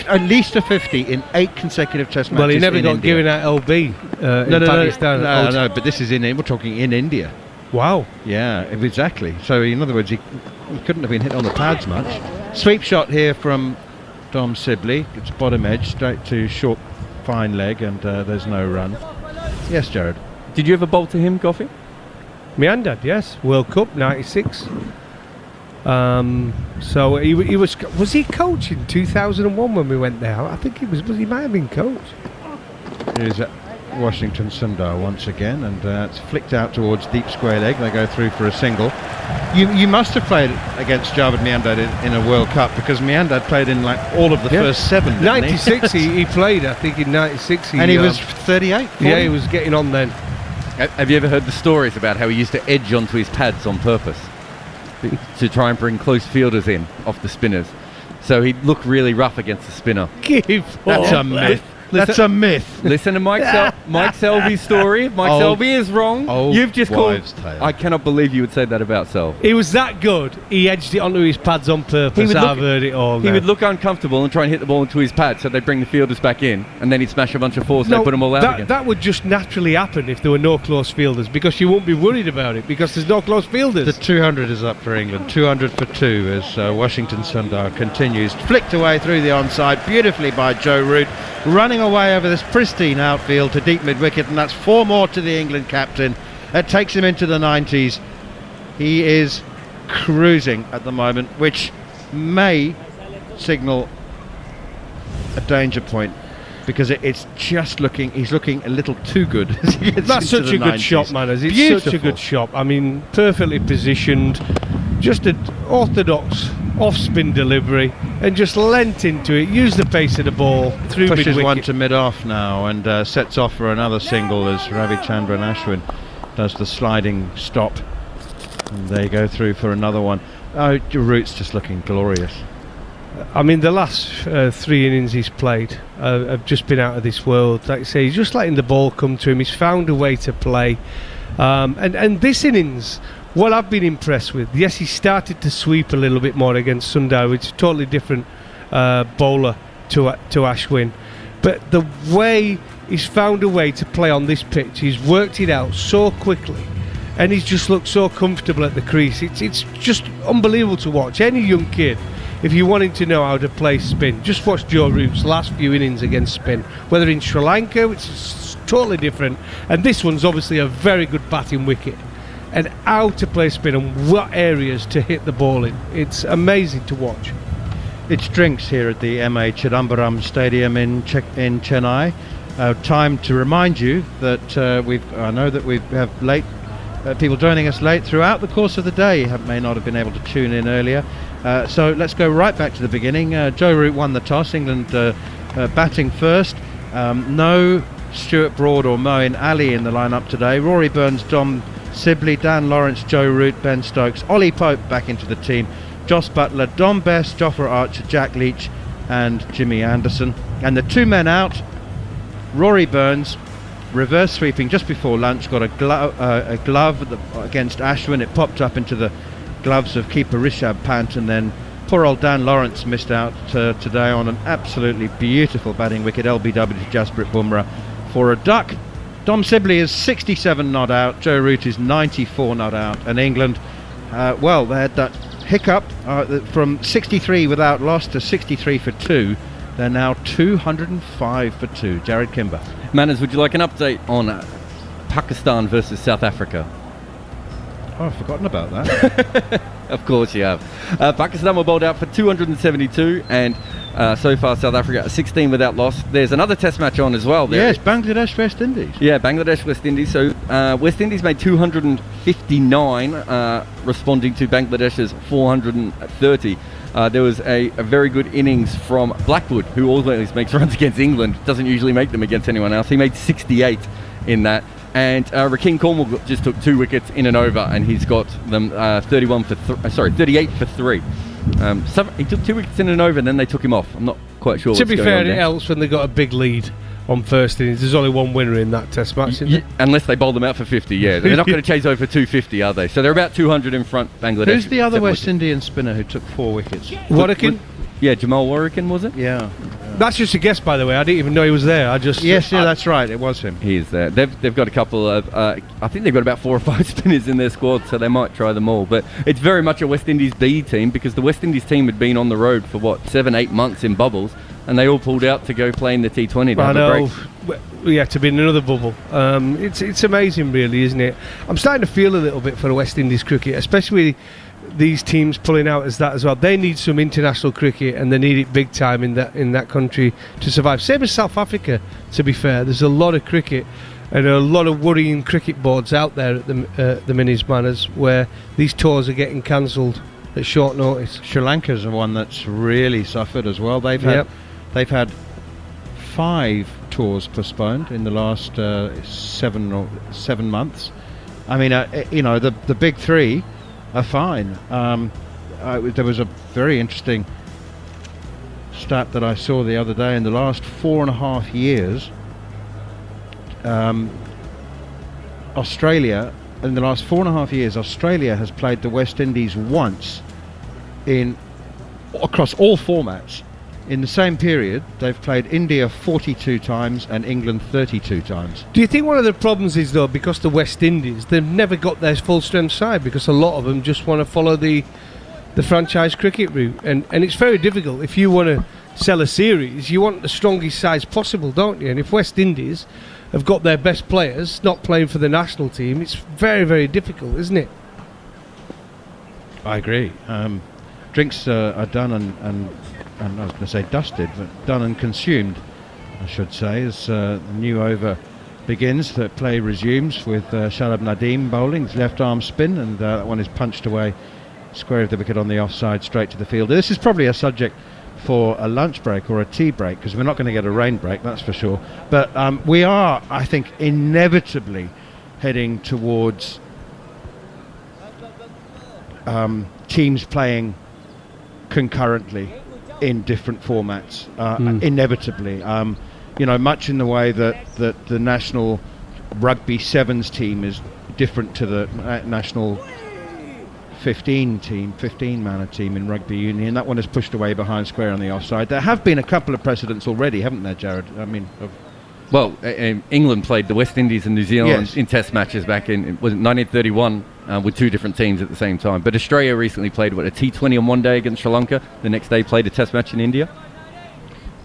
at least a 50 in 8 consecutive test matches. Well, he never in got India. given out LB in Pakistan. No, but this is we're talking in India. Wow. Yeah, exactly. So in other words, he couldn't have been hit on the pads much. Sweep shot here from Dom Sibley. It's bottom edge, straight to short, fine leg, and there's no run. Yes, Jared. Did you ever bowl to him, Goffey? Miandad, yes. World Cup, 96. So he was he coach in 2001 when we went there? I think he might have been coach. Here's Washington Sundar once again, and it's flicked out towards deep square leg. They go through for a single. You must have played against Javed Miandad in a World Cup, because Miandad played in like all of the first 7. 96 he played, I think, in 96. And he was 38. 40. Yeah, he was getting on then. Have you ever heard the stories about how he used to edge onto his pads on purpose to try and bring close fielders in off the spinners? So he'd look really rough against the spinner. That's a myth. That's a myth. Listen to Mike Selby's story. If Mike Selby is wrong, you've just called. Tale. I cannot believe you would say that about Selby. He was that good. He edged it onto his pads on purpose. I've heard it all. He would look uncomfortable and try and hit the ball into his pads, so they'd bring the fielders back in, and then he'd smash a bunch of fours and they'd put them all out again. That would just naturally happen if there were no close fielders, because you won't be worried about it, because there's no close fielders. The 200 is up for England. 200 for 2 as Washington Sundar continues. Flicked away through the onside beautifully by Joe Root, running away over this pristine outfield to deep mid-wicket, and that's 4 more to the England captain. That takes him into the 90s. He is cruising at the moment, which may signal a danger point, because it's just he's looking a little too good as he gets That's into such a the good 90s. shot, man. It's Beautiful. such a good shot. I mean, perfectly positioned, just an orthodox off-spin delivery, and just leant into it, used the pace of the ball through Pushes mid-wicket. one to mid-off now, and sets off for another single as Ravichandran Ashwin does the sliding stop, and they go through for another one. Oh, Root's just looking glorious. I mean, the last 3 innings he's played have just been out of this world. Like I say, he's just letting the ball come to him. He's found a way to play. And this innings, what I've been impressed with, yes, he started to sweep a little bit more against Sundar, which is a totally different bowler to Ashwin. But the way he's found a way to play on this pitch, he's worked it out so quickly, and he's just looked so comfortable at the crease. It's just unbelievable to watch. Any young kid, if you wanted to know how to play spin, just watch Joe Root's last few innings against spin, whether in Sri Lanka, which is totally different, and this one's obviously a very good batting wicket, and how to play spin and what areas to hit the ball in. It's amazing to watch. It's drinks here at the MA Chidambaram Stadium in Chennai. Time to remind you that I know that we have late people joining us late throughout the course of the day. May not have been able to tune in earlier. So let's go right back to the beginning. Joe Root won the toss. England batting first. No Stuart Broad or Moeen Ali in the lineup today. Rory Burns, Dom Sibley, Dan Lawrence, Joe Root, Ben Stokes, Ollie Pope back into the team. Jos Buttler, Dom Best, Jofra Archer, Jack Leach and Jimmy Anderson. And the 2 men out, Rory Burns, reverse sweeping just before lunch, got a glove against Ashwin. It popped up into the gloves of keeper Rishabh Pant, and then poor old Dan Lawrence missed out today on an absolutely beautiful batting wicket. LBW to Jasprit Bumrah for a duck. Dom Sibley is 67 not out, Joe Root is 94 not out, and England, they had that hiccup from 63 without loss to 63 for 2. They're now 205 for 2. Jared Kimber. Manners, would you like an update on Pakistan versus South Africa? Oh, I've forgotten about that. Of course you have. Pakistan were bowled out for 272, and so far South Africa 16 without loss. There's another test match on as well. Yes, Bangladesh, West Indies. Yeah, Bangladesh, West Indies. So West Indies made 259, responding to Bangladesh's 430. There was a very good innings from Blackwood, who always makes runs against England, doesn38 usually make them against anyone else. He made 68 in that. And Rakeem Cornwall just took 2 wickets in an over, and he's got them 38 for 3. He took 2 wickets in an over, and then they took him off. I'm not quite sure. To be fair, it helps when they got a big lead on first innings. There's only one winner in that test match, isn't it? Unless they bowl them out for 50, yeah. They're not going to chase over 250, are they? So they're about 200 in front, Bangladesh. Who's the other West Indian spinner who took 4 wickets? Warrican? Yeah, Jamal Warrican, was it? Yeah. That's just a guess, by the way. I didn't even know he was there. That's right. It was him. He is there. They've got a couple of. I think they've got about 4 or 5 spinners in their squad, so they might try them all. But it's very much a West Indies B team, because the West Indies team had been on the road for 7-8 months in bubbles, and they all pulled out to go play in the T20 to have a break. Yeah, to be in another bubble. It's amazing, really, isn't it? I'm starting to feel a little bit for the West Indies cricket, especially these teams pulling out as that as well. They need some international cricket, and they need it big time in that country to survive. Same as South Africa, to be fair. There's a lot of cricket and a lot of worrying cricket boards out there at the Minis, Manners, where these tours are getting cancelled at short notice. Sri Lanka's the one that's really suffered as well. They've had 5 tours postponed in the last 7 months. I mean, the big 3 are fine. There was a very interesting stat that I saw the other day. In the last 4.5 years, Australia has played the West Indies once across all formats. In the same period, they've played India 42 times and England 32 times. Do you think one of the problems is, though, because the West Indies, they've never got their full-strength side, because a lot of them just want to follow the franchise cricket route, and it's very difficult. If you want to sell a series, you want the strongest sides possible, don't you? And if West Indies have got their best players not playing for the national team, it's very, very difficult, isn't it? I agree. Drinks are done and I was going to say dusted, but done and consumed, I should say, as the new over begins. The play resumes with Shalab Nadeem bowling, his left arm spin, and that one is punched away square of the wicket on the offside, straight to the field. This is probably a subject for a lunch break or a tea break, because we're not going to get a rain break, that's for sure. But we are, I think, inevitably heading towards teams playing concurrently in different formats, inevitably. Much in the way that the national rugby sevens team is different to the national 15-manner team in rugby union. That one is pushed away behind square on the offside. There have been a couple of precedents already, haven't there, Jared? I mean, well, England played the West Indies and New Zealand Yes. in Test matches back in 1931 with two different teams at the same time. But Australia recently played a T20 on one day against Sri Lanka. The next day played a Test match in India.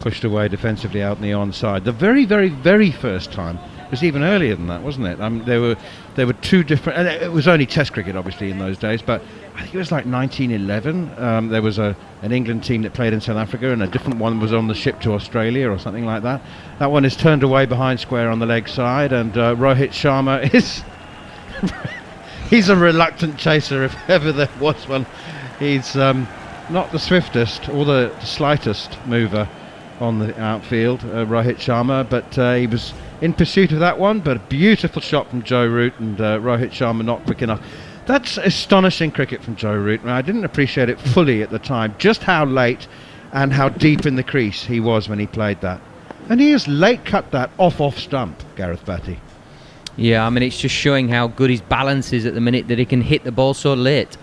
pushed away defensively out on the onside. The very, very, very first time was even earlier than that, wasn't it? There were two different, and it was only Test cricket obviously in those days, but I think it was like 1911. There was an England team that played in South Africa, and a different one was on the ship to Australia or something like that. That one is turned away behind square on the leg side, and Rohit Sharma is he's a reluctant chaser if ever there was one. He's not the swiftest or the slightest mover on the outfield, Rohit Sharma, but he was in pursuit of that one. But a beautiful shot from Joe Root, and Rohit Sharma not quick enough. That's astonishing cricket from Joe Root. I didn't appreciate it fully at the time, just how late and how deep in the crease he was when he played that. And he has late cut that off stump, Gareth Batty. Yeah, I mean, it's just showing how good his balance is at the minute, that he can hit the ball so late.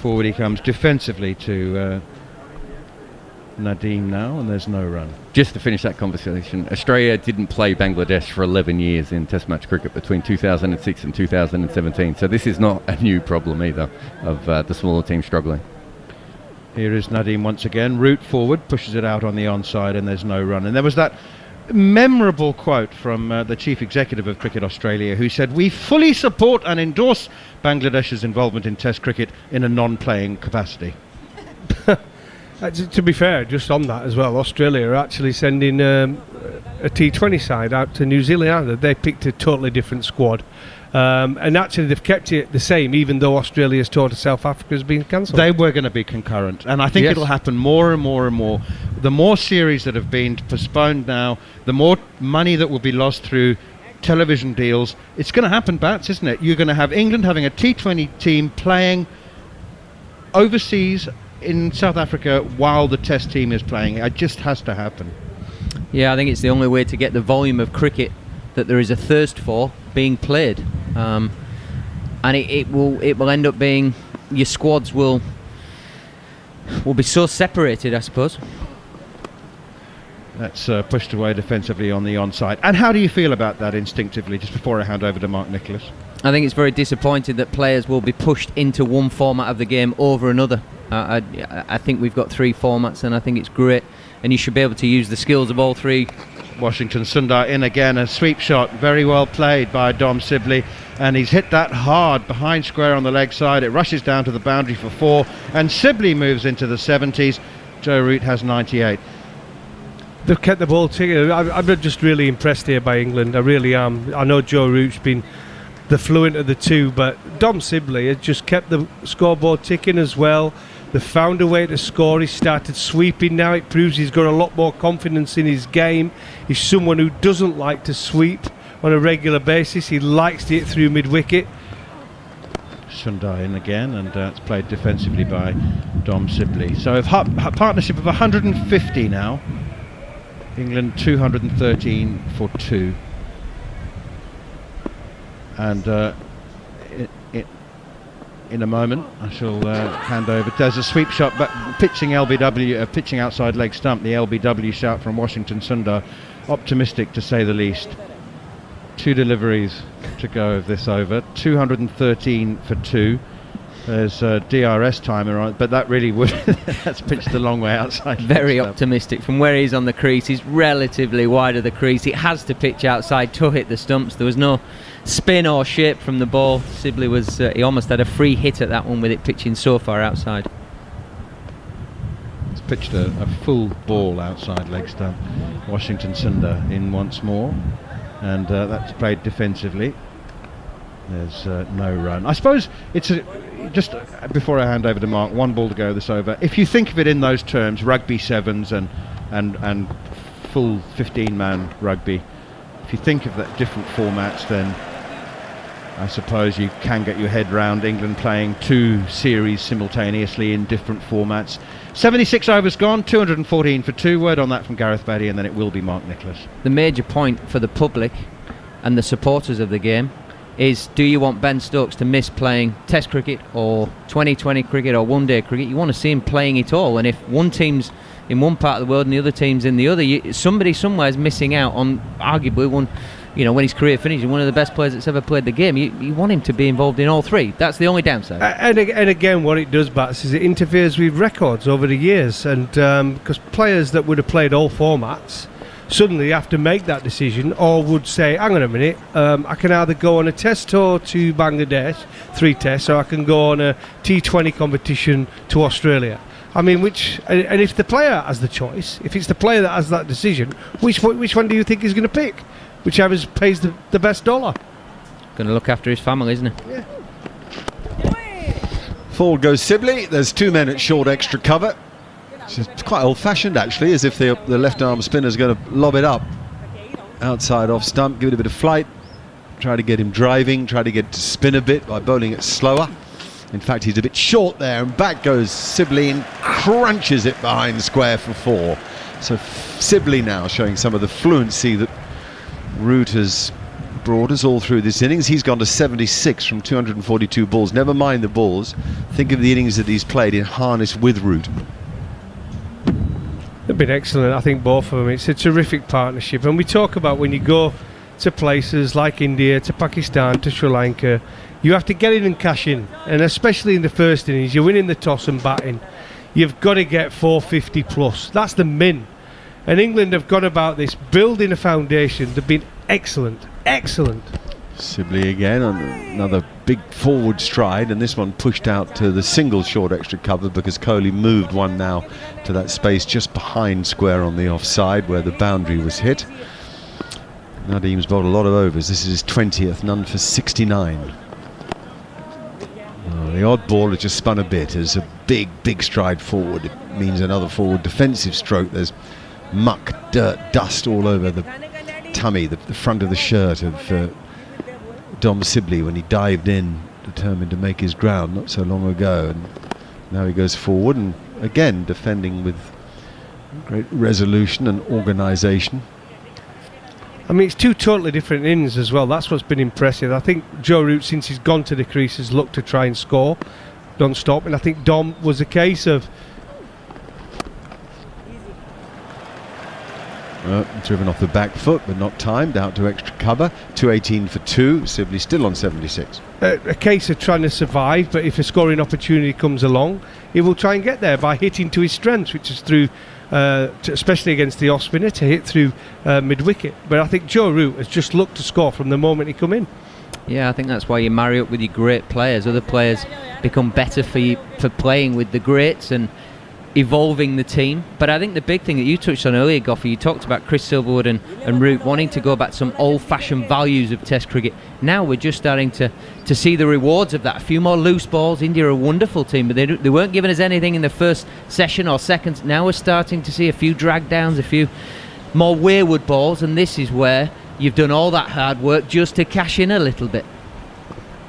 Forward he comes defensively to Nadeem now, and there's no run. Just to finish that conversation, Australia didn't play Bangladesh for 11 years in Test match cricket between 2006 and 2017, so this is not a new problem either of the smaller team struggling. Here is Nadeem once again. Root forward, pushes it out on the onside, and there's no run. And there was that memorable quote from the chief executive of Cricket Australia, who said, "We fully support and endorse Bangladesh's involvement in Test cricket in a non-playing capacity." To be fair, just on that as well, Australia are actually sending a T20 side out to New Zealand, aren't they? They picked a totally different squad. And actually they've kept it the same, even though Australia's tour to South Africa has been cancelled. They were going to be concurrent, and I think Yes. it'll happen more and more and more. The more series that have been postponed now, the more money that will be lost through television deals. It's going to happen, Bats, isn't it? You're going to have England having a T20 team playing overseas in South Africa while the Test team is playing. It just has to happen. Yeah, I think it's the only way to get the volume of cricket that there is a thirst for being played, and it will end up being, your squads will be so separated, I suppose. That's pushed away defensively on the onside. And how do you feel about that instinctively, just before I hand over to Mark Nicholas? I think it's very disappointing that players will be pushed into one format of the game over another. I think we've got three formats, and I think it's great, and you should be able to use the skills of all three. Washington Sundar in again, a sweep shot, very well played by Dom Sibley, and he's hit that hard behind square on the leg side. It rushes down to the boundary for 4, and Sibley moves into the 70s. Joe Root has 98. They've kept the ball ticking. I'm just really impressed here by England. I really am. I know Joe Root's been the fluent of the two, but Dom Sibley has just kept the scoreboard ticking as well. They found a way to score. He started sweeping now. It proves he's got a lot more confidence in his game. He's someone who doesn't like to sweep on a regular basis. He likes to hit through mid-wicket. Sundar in again, and it's played defensively by Dom Sibley. So a partnership of 150 now. England 213 for 2. And in a moment I shall hand over. There's a sweep shot, but pitching LBW, pitching outside leg stump. The LBW shout from Washington Sundar, optimistic to say the least. 2 deliveries to go of this over. 213 for 2. There's a DRS timer on it, but that really would that's pitched a long way outside. Very optimistic. From where he's on the crease, he's relatively wide of the crease. It has to pitch outside to hit the stumps. There was no spin or shape from the ball. Sibley was he almost had a free hit at that one with it pitching so far outside. It's pitched a full ball outside leg stump. Washington Sundar in once more, and that's played defensively. There's no run. I suppose it's just before I hand over to Mark, 1 ball to go this over. If you think of it in those terms, rugby sevens and full 15-man rugby, if you think of that different formats, then I suppose you can get your head round England playing 2 series simultaneously in different formats. 76 overs gone, 214 for 2. Word on that from Gareth Beattie, and then it will be Mark Nicholas. The major point for the public and the supporters of the game is, do you want Ben Stokes to miss playing Test cricket or 2020 cricket or one-day cricket? You want to see him playing it all, and if one team's in one part of the world and the other team's in the other, somebody somewhere is missing out on arguably one, you know, when his career finishes, one of the best players that's ever played the game. You want him to be involved in all 3. That's the only downside. And again, what it does, Bats, is it interferes with records over the years, and because players that would have played all formats suddenly have to make that decision, or would say, hang on a minute, I can either go on a test tour to Bangladesh, 3 tests, or I can go on a T20 competition to Australia. I mean, and if the player has the choice, if it's the player that has that decision, which one do you think he's going to pick? Whichever pays the best dollar. Going to look after his family, isn't he? Yeah. Forward goes Sibley. There's 2 men at short extra cover. It's quite old-fashioned, actually, as if the left-arm spinner's going to lob it up outside off stump, give it a bit of flight, try to get him driving, try to get it to spin a bit by bowling it slower. In fact, he's a bit short there, and back goes Sibley and crunches it behind square for 4. So Sibley now showing some of the fluency that Root has brought us all through this innings. He's gone to 76 from 242 balls. Never mind the balls. Think of the innings that he's played in harness with Root. They've been excellent, I think, both of them. It's a terrific partnership, and we talk about when you go to places like India, to Pakistan, to Sri Lanka, you have to get in and cash in, and especially in the first innings, you're winning the toss and batting, you've got to get 450 plus. That's the min. And England have gone about this, building a foundation. They've been excellent. Sibley again on another big forward stride, and this one pushed out to the single short extra cover because Kohli moved one now to that space just behind square on the offside where the boundary was hit. Nadeem's bowled a lot of overs. This is his 20th, none for 69. The odd ball has just spun a bit as a big stride forward. It means another forward defensive stroke. There's muck, dirt, dust all over the tummy, the front of the shirt of Dom Sibley when he dived in, determined to make his ground not so long ago. And now he goes forward and again defending with great resolution and organisation. I mean, it's 2 totally different innings as well. That's what's been impressive. I think Joe Root, since he's gone to the crease, has looked to try and score non-stop, and I think Dom was a case of driven off the back foot but not timed, out to extra cover. 218 for 2. Sibley still on 76. a case of trying to survive, but if a scoring opportunity comes along, he will try and get there by hitting to his strengths, which is through especially against the off spinner, to hit through mid-wicket. But I think Joe Root has just looked to score from the moment he come in. Yeah, I think that's why you marry up with your great players. Other players become better for playing with the greats and evolving the team. But I think the big thing that you touched on earlier, Goffey, you talked about Chris Silverwood and Root wanting to go back to some old-fashioned values of Test cricket. Now we're just starting to see the rewards of that. A few more loose balls. India are a wonderful team, but they weren't giving us anything in the first session or second. Now we're starting to see a few drag downs, a few more wayward balls, and this is where you've done all that hard work just to cash in a little bit.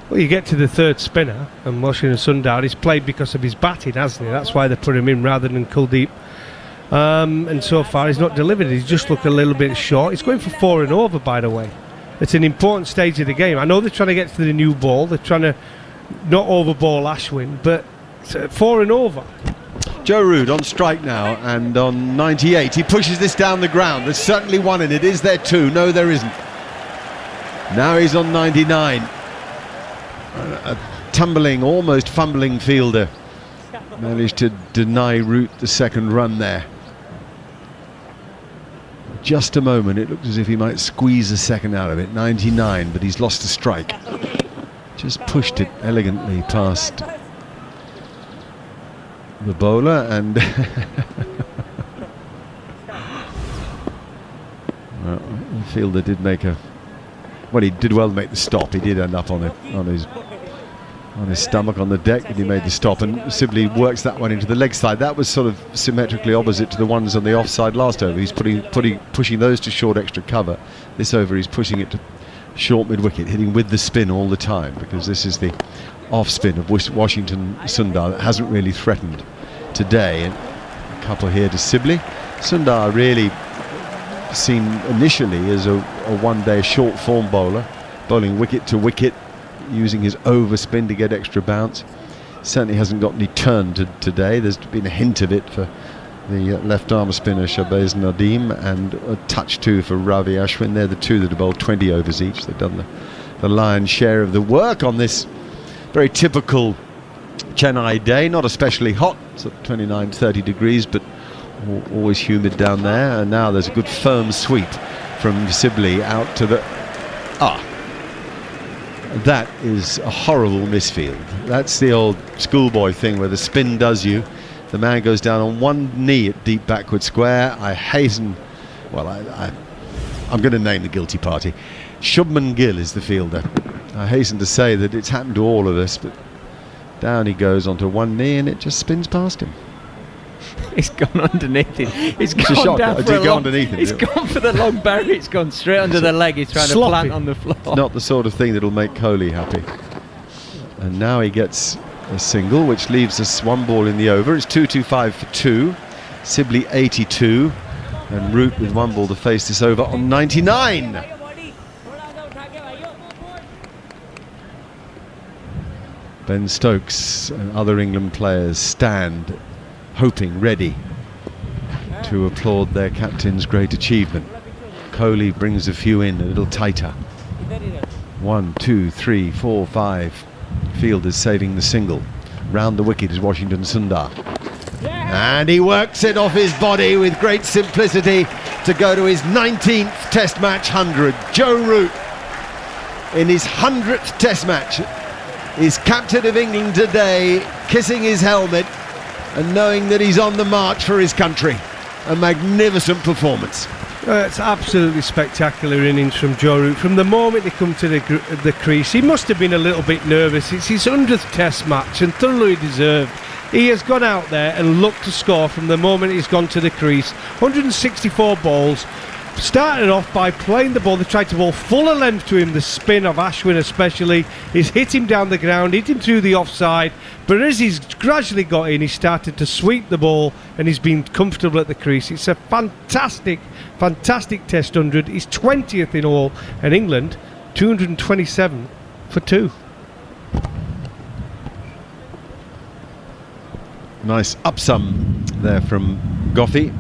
Well, you get to the third spinner, and Washington Sundar, he's played because of his batting, hasn't he? That's why they put him in rather than Kuldeep. And so far, he's not delivered. He's just looked a little bit short. He's going for 4 and over, by the way. It's an important stage of the game. I know they're trying to get to the new ball. They're trying to not overball Ashwin, but 4 and over. Joe Root on strike now, and on 98. He pushes this down the ground. There's certainly one in it. Is there 2? No, there isn't. Now he's on 99. A tumbling, almost fumbling fielder managed to deny Root the second run there. Just a moment, it looked as if he might squeeze a second out of it. 99, but he's lost a strike. Just pushed it elegantly past the bowler, and well, the fielder did make a... Well, he did well to make the stop. He did end up on his stomach on the deck, but he made the stop, and Sibley works that one into the leg side. That was sort of symmetrically opposite to the ones on the offside last over. He's pushing those to short extra cover. This over he's pushing it to short mid-wicket, hitting with the spin all the time, because this is the off-spin of Washington Sundar that hasn't really threatened today. And a couple here to Sibley. Sundar really seen initially as a one-day short form bowler, bowling wicket to wicket, using his overspin to get extra bounce. Certainly hasn't got any turn today. There's been a hint of it for the left arm spinner Shahbaz Nadeem, and a touch too for Ravi Ashwin. They're the two that have bowled 20 overs each. They've done the lion's share of the work on this very typical Chennai day. Not especially hot, it's at 29, 30 degrees, but always humid down there. And now there's a good firm sweep from Sibley out to the... That is a horrible misfield. That's the old schoolboy thing where the spin does you. The man goes down on one knee at deep backward square. I'm going to name the guilty party. Shubman Gill is the fielder. I hasten to say that it's happened to all of us, but down he goes onto one knee and it just spins past him. It's gone underneath it. It's It's a gone shot. down It for did a go long, underneath it, It's yeah. gone for the long barrier. It's gone straight under the leg. He's trying Sloppy. to plant on the floor. Not the sort of thing that'll make Kohli happy. And now he gets a single, which leaves us one ball in the over. It's 225 for 2. Sibley 82, and Root with one ball to face this over on 99. Ben Stokes and other England players stand hoping, ready to applaud their captain's great achievement. Kohli brings a few in a little tighter. 1, 2, 3, 4, 5 fielders saving the single. Round the wicket is Washington Sundar, and he works it off his body with great simplicity to go to his 19th Test match 100. Joe Root, in his 100th Test match, is captain of England today, kissing his helmet and knowing that he's on the march for his country. A magnificent performance. It's absolutely spectacular innings from Joe Root. From the moment he come to the crease, he must have been a little bit nervous. It's his 100th Test match and thoroughly deserved. He has gone out there and looked to score from the moment he's gone to the crease. 164 balls. Started off by playing the ball. They tried to bowl fuller length to him. The spin of Ashwin especially. He's hit him down the ground, hit him through the offside. But as he's gradually got in, he started to sweep the ball and he's been comfortable at the crease. It's a fantastic Test 100. He's 20th in all, and England 227 for 2. Nice upsum there from Goffey.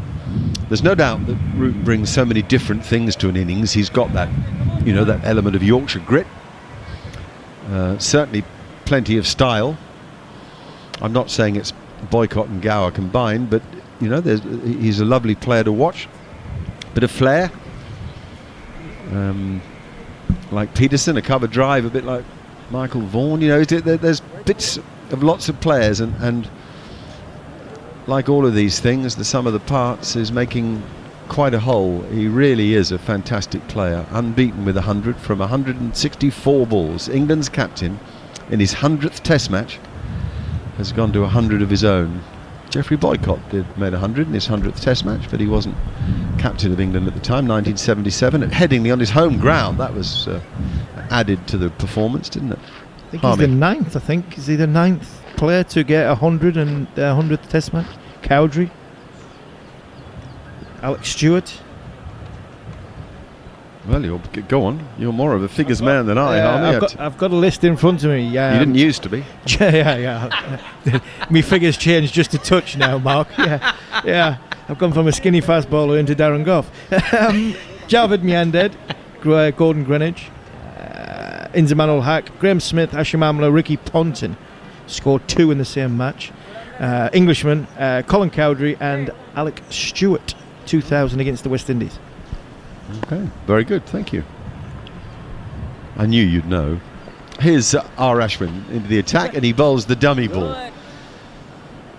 There's no doubt that Root brings so many different things to an innings. He's got that, that element of Yorkshire grit. Certainly plenty of style. I'm not saying it's Boycott and Gower combined, but he's a lovely player to watch. Bit of flair, like Peterson, a cover drive, a bit like Michael Vaughan. There's bits of lots of players, and like all of these things, the sum of the parts is making quite a whole. He really is a fantastic player, unbeaten with 100 from 164 balls. England's captain in his 100th Test match has gone to 100 of his own. Geoffrey Boycott made 100 in his 100th Test match, but he wasn't captain of England at the time. 1977 at Headingley on his home ground. That was added to the performance, didn't it? I think he's the 9th. I think is he the 9th player to get 100 in their 100th Test match? Cowdrey, Alex Stewart. Well, go on. You're more of a figures man than I, Harmy. I've got a list in front of me. You didn't used to be. Yeah. Me figures changed just a touch now, Mark. Yeah. I've gone from a skinny fast bowler into Darren Gough. Javed Mianded, Gordon Greenwich, Inzamam ul Haq, Graham Smith, Hashim Amla, Ricky Ponting scored 2 in the same match. Englishman, Colin Cowdrey and Alec Stewart, 2000 against the West Indies. Okay, very good, thank you. I knew you'd know. Here's R. Ashwin into the attack, and he bowls the dummy ball.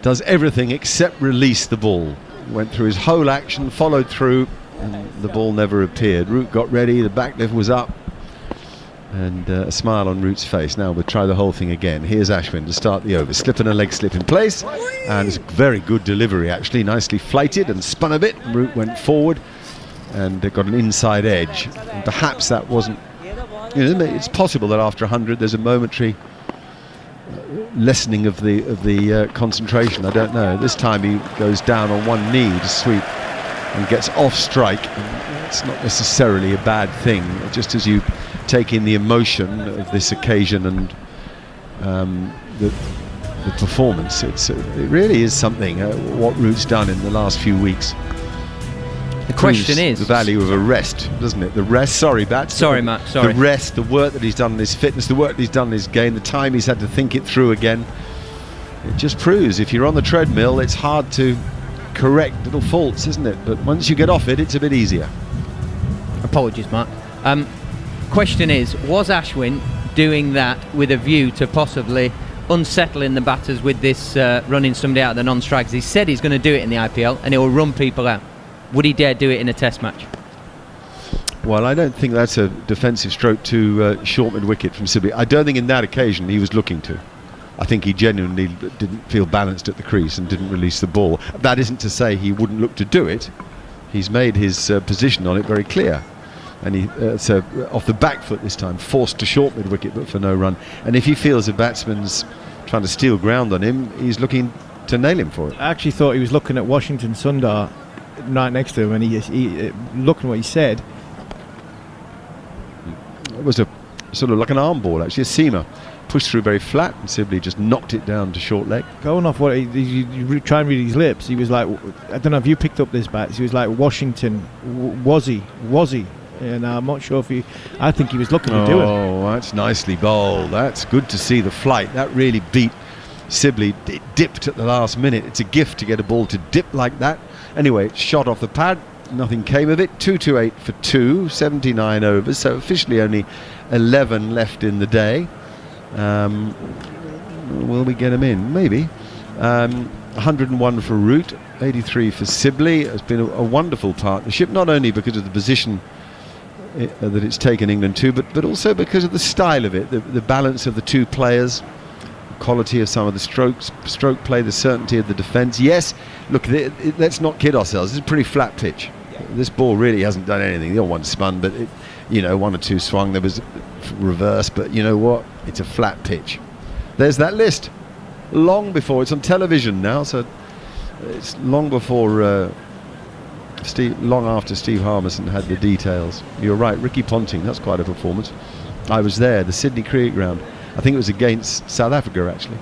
Does everything except release the ball. Went through his whole action, followed through, and the ball never appeared. Root got ready, the back lift was up, and a smile on Root's face. Now we'll try the whole thing again. Here's Ashwin to start the over. Slip and a leg slip in place, and it's a very good delivery actually. Nicely flighted and spun a bit. Root went forward and got an inside edge. And perhaps that wasn't It's possible that after 100 there's a momentary lessening of the concentration. I don't know. This time he goes down on one knee to sweep and gets off strike. It's not necessarily a bad thing, just as you take in the emotion of this occasion and the performance. It really is something, what Root's done in the last few weeks. The question is the value of a rest, doesn't it? The rest, sorry, Bats. Sorry, Matt, sorry. The rest, the work that he's done in his fitness, the work that he's done in his game, the time he's had to think it through again. It just proves if you're on the treadmill, it's hard to correct little faults, isn't it? But once you get off it, it's a bit easier. Apologies, Mark. Question is, was Ashwin doing that with a view to possibly unsettling the batters with this running somebody out of the non-strikers? He said he's going to do it in the IPL and it will run people out. Would he dare do it in a test match? Well, I don't think that's a defensive stroke to short mid-wicket from Sibley. I don't think in that occasion he was looking to. I think he genuinely didn't feel balanced at the crease and didn't release the ball. That isn't to say he wouldn't look to do it. He's made his position on it very clear. And he so off the back foot this time, forced to short mid-wicket but for no run. And if he feels a batsman's trying to steal ground on him, he's looking to nail him for it. I actually thought he was looking at Washington Sundar right next to him, and he looking at what he said. It was a sort of like an arm ball, actually, a seamer. Pushed through very flat, and Sibley just knocked it down to short leg. Going off what you try and read his lips, he was like, I don't know if you picked up this, Bats, he was like, Washington, was he? And I'm not sure if he, I think he was looking to do it. Oh, that's nicely bowled. That's good to see the flight. That really beat Sibley. It dipped at the last minute. It's a gift to get a ball to dip like that. Anyway, it shot off the pad. Nothing came of it. 228 for 2, 79 overs. So officially only 11 left in the day. Will we get him in? Maybe. 101 for Root, 83 for Sibley. It's been a wonderful partnership, not only because of the position that it's taken England to, but also because of the style of it, the balance of the two players, quality of some of the stroke play, the certainty of the defence. Yes, look, let's not kid ourselves. It's a pretty flat pitch. Yeah. This ball really hasn't done anything. The other one spun, but one or two swung. There was reverse, but you know what? It's a flat pitch. There's that list. Long before, it's on television now, so it's long before long after Steve Harmison had the details. You're right, Ricky Ponting, that's quite a performance. I was there, the Sydney Cricket Ground. I think it was against South Africa, actually.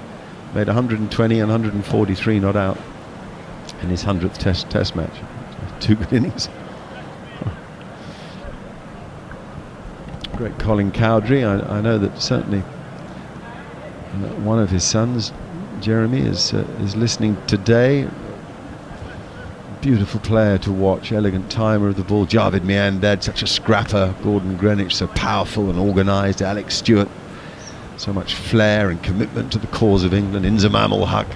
Made 120 and 143 not out in his 100th test match. 2 good innings. Great Colin Cowdrey. I know that certainly one of his sons, Jeremy, is listening today. Beautiful player to watch, elegant timer of the ball. Javed Miandad, such a scrapper. Gordon Greenwich, so powerful and organised. Alex Stewart, so much flair and commitment to the cause of England. Inzamam ul Haq,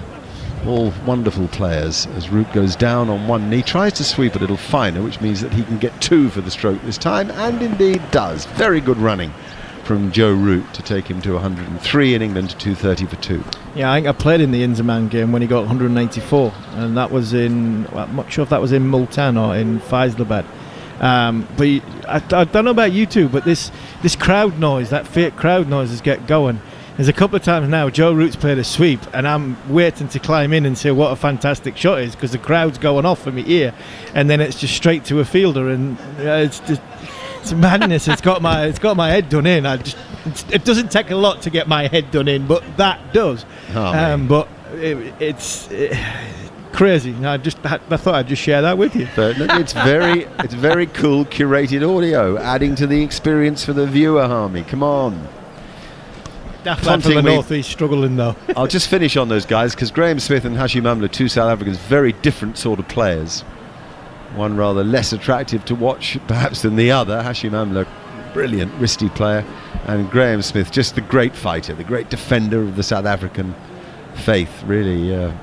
all wonderful players. As Root goes down on one knee, tries to sweep a little finer, which means that he can get 2 for the stroke this time, and indeed does. Very good running from Joe Root to take him to 103 in England to 230 for 2. Yeah, I think I played in the Inzamam game when he got 194, and that was I'm not sure if that was in Multan or in Faisalabad. But I don't know about you two, but this crowd noise, that fake crowd noise is get going. There's a couple of times now Joe Root's played a sweep and I'm waiting to climb in and say what a fantastic shot it is, because the crowd's going off from my ear, and then it's just straight to a fielder, and it's madness. It's got my head done in. It doesn't take a lot to get my head done in, but that does. But it's crazy. I thought I'd just share that with you. But look, it's very cool curated audio, adding to the experience for the viewer, Harmy. Come on. Daft lad from the North East struggling though. I'll just finish on those guys, because Graham Smith and Hashim Amla, 2 South Africans, very different sort of players. One rather less attractive to watch perhaps than the other. Hashim Amla, brilliant wristy player, and Graham Smith, just the great fighter, the great defender of the South African faith. Really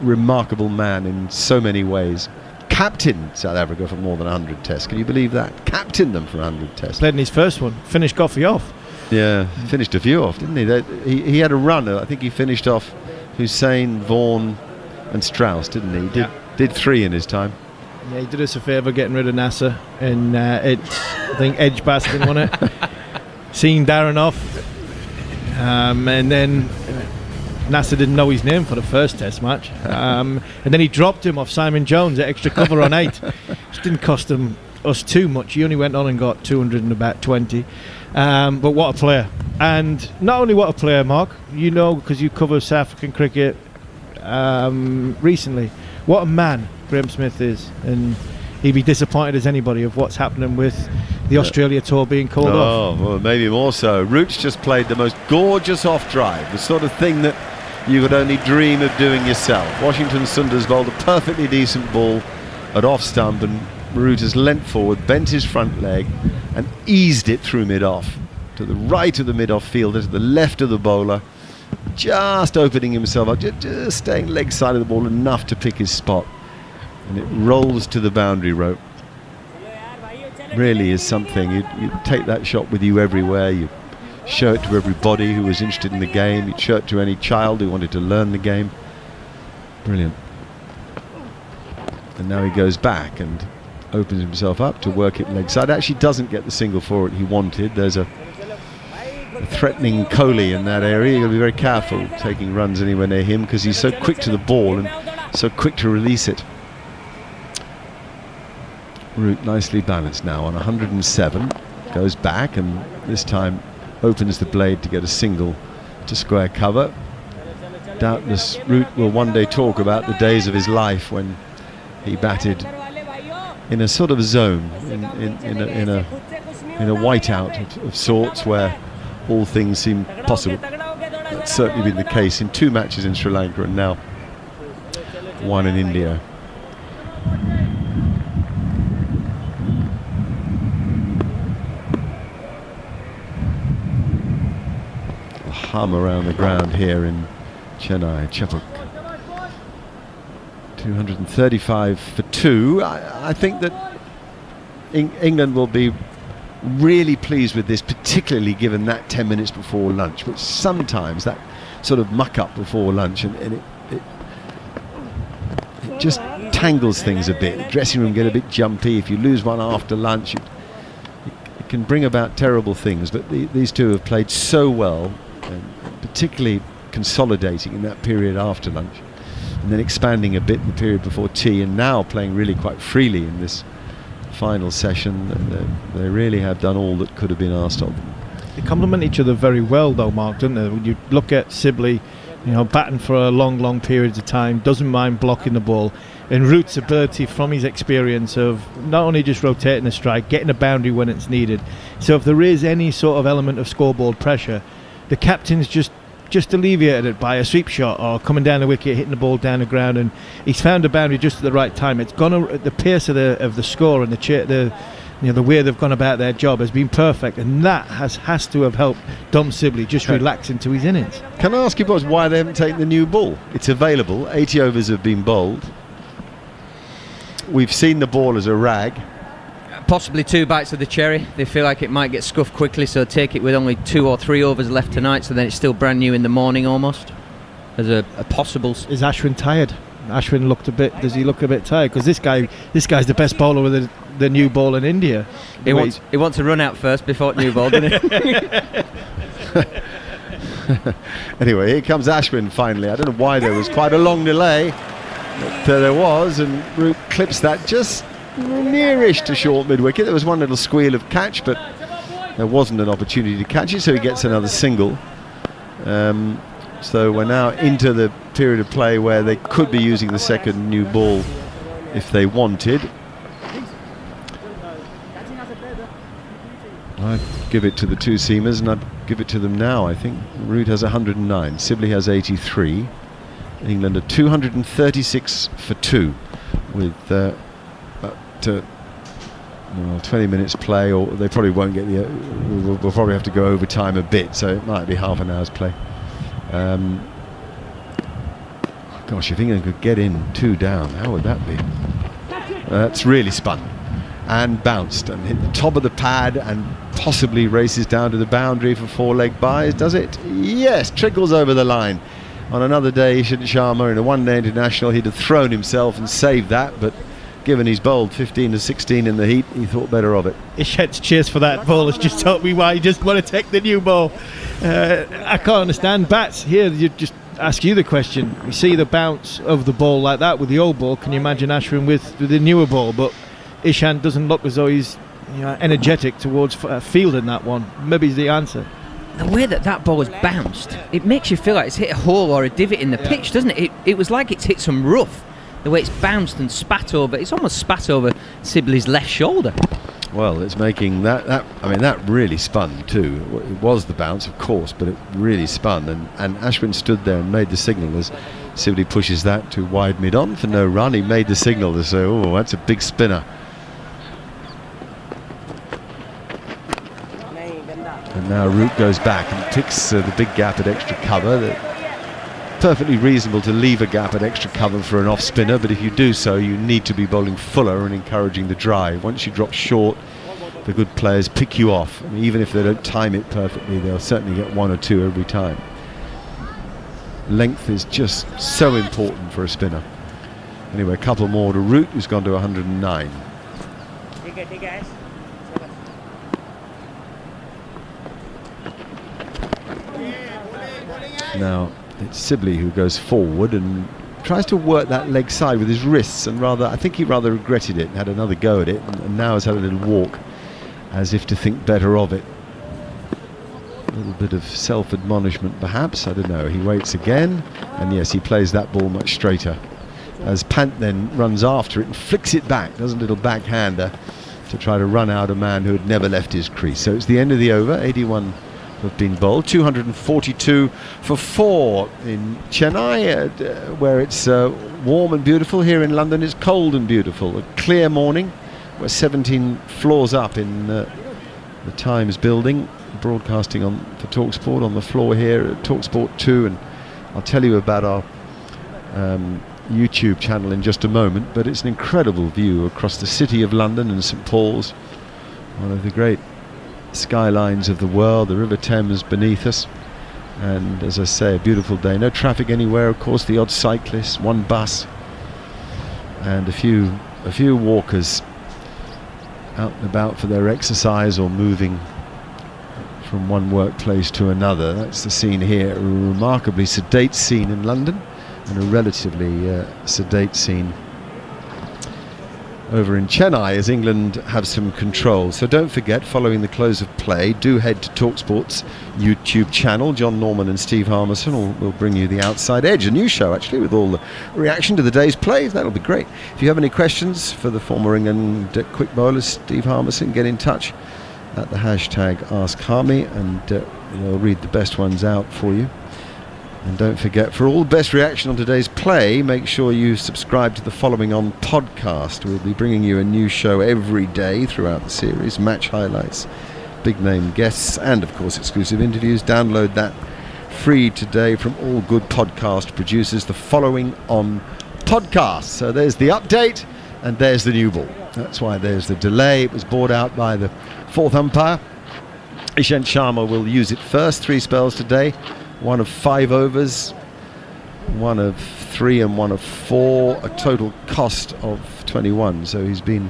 remarkable man in so many ways. Captained South Africa for more than 100 tests. Can you believe that? Captained them for 100 tests. Played in his first one, finished Goffey off. Yeah, finished a few off, didn't he? He had a run. I think he finished off Hussein, Vaughan and Strauss, didn't he? Did 3 in his time. Yeah, he did us a favour getting rid of Nasser, and I think Edgbaston won it. seeing Darren off, and then Nasser didn't know his name for the first test match, and then he dropped him off Simon Jones at extra cover on 8, which didn't cost us too much. He only went on and got 220, but what a player. And not only what a player, Mark, you know, because you cover South African cricket recently, what a man Graeme Smith is, and he'd be disappointed as anybody of what's happening with the Australia tour being called off. Oh, well, maybe more so. Root's just played the most gorgeous off drive, the sort of thing that you could only dream of doing yourself. Washington Sundars bowled a perfectly decent ball at off stump, and Root has leant forward, bent his front leg and eased it through mid-off to the right of the mid-off fielder, to the left of the bowler, just opening himself up, just staying leg side of the ball enough to pick his spot, and it rolls to the boundary rope. Really is something. You take that shot with you everywhere. You show it to everybody who was interested in the game. You'd show it to any child who wanted to learn the game. Brilliant. And now he goes back and opens himself up to work it leg side. Actually doesn't get the single for it he wanted. There's a threatening Kohli in that area. You've got to be very careful taking runs anywhere near him, because he's so quick to the ball and so quick to release it. Root nicely balanced now on 107, goes back and this time opens the blade to get a single to square cover. Doubtless Root will one day talk about the days of his life when he batted in a sort of zone, in a whiteout of sorts, where all things seem possible. That's certainly been the case in 2 matches in Sri Lanka and now 1 in India. Hum around the ground here in Chennai. Chepak 235 for 2. I think that England will be really pleased with this, particularly given that 10 minutes before lunch, which sometimes that sort of muck up before lunch and it just tangles things a bit. The dressing room get a bit jumpy. If you lose one after lunch, it can bring about terrible things, but these two have played so well, and particularly consolidating in that period after lunch and then expanding a bit in the period before tea, and now playing really quite freely in this final session. They really have done all that could have been asked of them. They complement each other very well though, Mark, don't they? When you look at Sibley, you know, batting for a long periods of time, doesn't mind blocking the ball, and Root's ability from his experience of not only just rotating the strike, getting a boundary when it's needed. So if there is any sort of element of scoreboard pressure, the captain's just alleviated it by a sweep shot or coming down the wicket, hitting the ball down the ground, and he's found a boundary just at the right time. It's gone at the pace of the score, and the way they've gone about their job has been perfect, and that has to have helped Dom Sibley just relax into his innings. Can I ask you boys why they haven't taken the new ball? It's available. 80 overs have been bowled. We've seen the ball as a rag. Possibly 2 bites of the cherry. They feel like it might get scuffed quickly, so take it with only 2 or 3 overs left tonight, so then it's still brand new in the morning almost. As a possible. Is Ashwin tired? Ashwin does he look a bit tired? Because this guy's the best bowler with the new ball in India. He wants to run out first before new ball, doesn't he? Anyway, here comes Ashwin finally. I don't know why there was quite a long delay, but there was, and Root clips that just nearish to short mid-wicket. There was one little squeal of catch, but there wasn't an opportunity to catch it, so he gets another single. So we're now into the period of play where they could be using the second new ball if they wanted. I'd give it to the 2 seamers, and I'd give it to them now. I think Root has 109, Sibley has 83. England are 236 for 2 with 20 minutes play, or they probably won't get we'll probably have to go overtime a bit, so it might be half an hour's play. Gosh, if England could get in 2 down, how would that be? That's really spun and bounced and hit the top of the pad and possibly races down to the boundary for 4-leg byes. Does it? Yes, trickles over the line. On another day, Ishant Sharma in a one-day international, he'd have thrown himself and saved that, but given he's bowled 15 to 16 in the heat, he thought better of it. Ishant's chase for that ball has just taught me why he just want to take the new ball. I can't understand. Bats, here, you just ask you the question. You see the bounce of the ball like that with the old ball. Can you imagine Ashwin with the newer ball? But Ishant doesn't look as though he's energetic towards fielding that one. Maybe he's the answer. The way that ball has bounced, it makes you feel like it's hit a hole or a divot in the pitch, doesn't it? It was like it's hit some rough. The way it's bounced and spat over, it's almost spat over Sibley's left shoulder. Well, it's making that really spun too. It was the bounce, of course, but it really spun. And Ashwin stood there and made the signal as Sibley pushes that to wide mid-on for no run. He made the signal to say, oh, that's a big spinner. And now Root goes back and picks the big gap at extra cover. Perfectly reasonable to leave a gap at extra cover for an off spinner, but if you do so, you need to be bowling fuller and encouraging the drive. Once you drop short, the good players pick you off. I mean, even if they don't time it perfectly, they'll certainly get 1 or 2 every time. Length is just so important for a spinner. Anyway, a couple more to Root, who's gone to 109. Now it's Sibley who goes forward and tries to work that leg side with his wrists, and I think he rather regretted it and had another go at it, and now has had a little walk as if to think better of it. A little bit of self-admonishment perhaps, I don't know. He waits again, and yes, he plays that ball much straighter as Pant then runs after it and flicks it back, does a little backhander to try to run out a man who had never left his crease. So it's the end of the over. 81 have been bowled, 242 for 4 in Chennai, where it's warm and beautiful. Here in London it's cold and beautiful. A clear morning. We're 17 floors up in the Times building, broadcasting for TalkSport on the floor here at TalkSport 2, and I'll tell you about our YouTube channel in just a moment, but it's an incredible view across the city of London and St Paul's, one of the great skylines of the world, the River Thames beneath us, and as I say, a beautiful day. No traffic anywhere, of course, the odd cyclist, one bus, and a few walkers out and about for their exercise or moving from one workplace to another. That's the scene here, a remarkably sedate scene in London, and a relatively sedate scene over in Chennai as England have some control. So don't forget, following the close of play, do head to TalkSport's YouTube channel. John Norman and Steve Harmison will bring you The Outside Edge, a new show actually with all the reaction to the day's plays. That'll be great. If you have any questions for the former England quick bowler Steve Harmison, get in touch at the hashtag AskHarmy, and they'll read the best ones out for you. And don't forget, for all the best reaction on today's play, make sure you subscribe to the Following On podcast. We'll be bringing you a new show every day throughout the series, match highlights, big name guests, and of course exclusive interviews. Download that free today from all good podcast producers, the Following On podcast. So there's the update, and there's the new ball. That's why there's the delay. It was brought out by the fourth umpire. Ishant Sharma will use it first. 3 spells today. 1 of 5 overs, 1 of 3 and 1 of 4, a total cost of 21. So he's been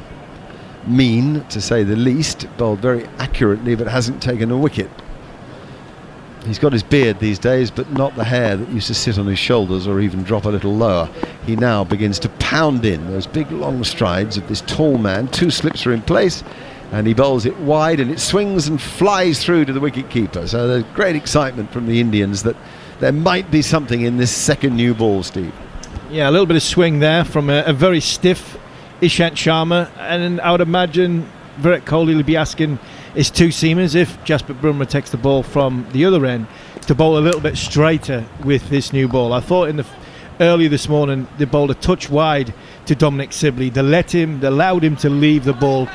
mean, to say the least, bowled very accurately, but hasn't taken a wicket. He's got his beard these days, but not the hair that used to sit on his shoulders or even drop a little lower. He now begins to pound in those big long strides of this tall man. 2 slips are in place, and he bowls it wide, and it swings and flies through to the wicket keeper. So there's great excitement from the Indians that there might be something in this second new ball, Steve. Yeah, a little bit of swing there from a very stiff Ishant Sharma, and I would imagine Virat Kohli will be asking his 2 seamers, if Jasprit Bumrah takes the ball from the other end, to bowl a little bit straighter with this new ball. I thought earlier this morning they bowled a touch wide to Dominic Sibley. They allowed him to leave the ball,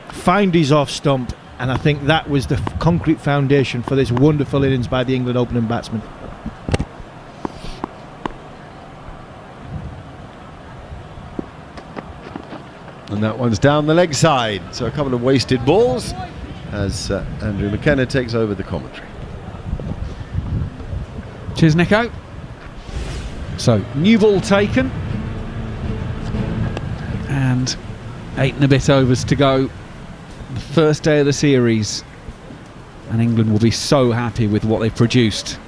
find his off stump, and I think that was the concrete foundation for this wonderful innings by the England opening batsman. And that one's down the leg side, so a couple of wasted balls as Andrew McKenna takes over the commentary. Cheers, Nico. So, new ball taken, And 8 and a bit overs to go. The first day of the series. And England will be so happy with what they've produced.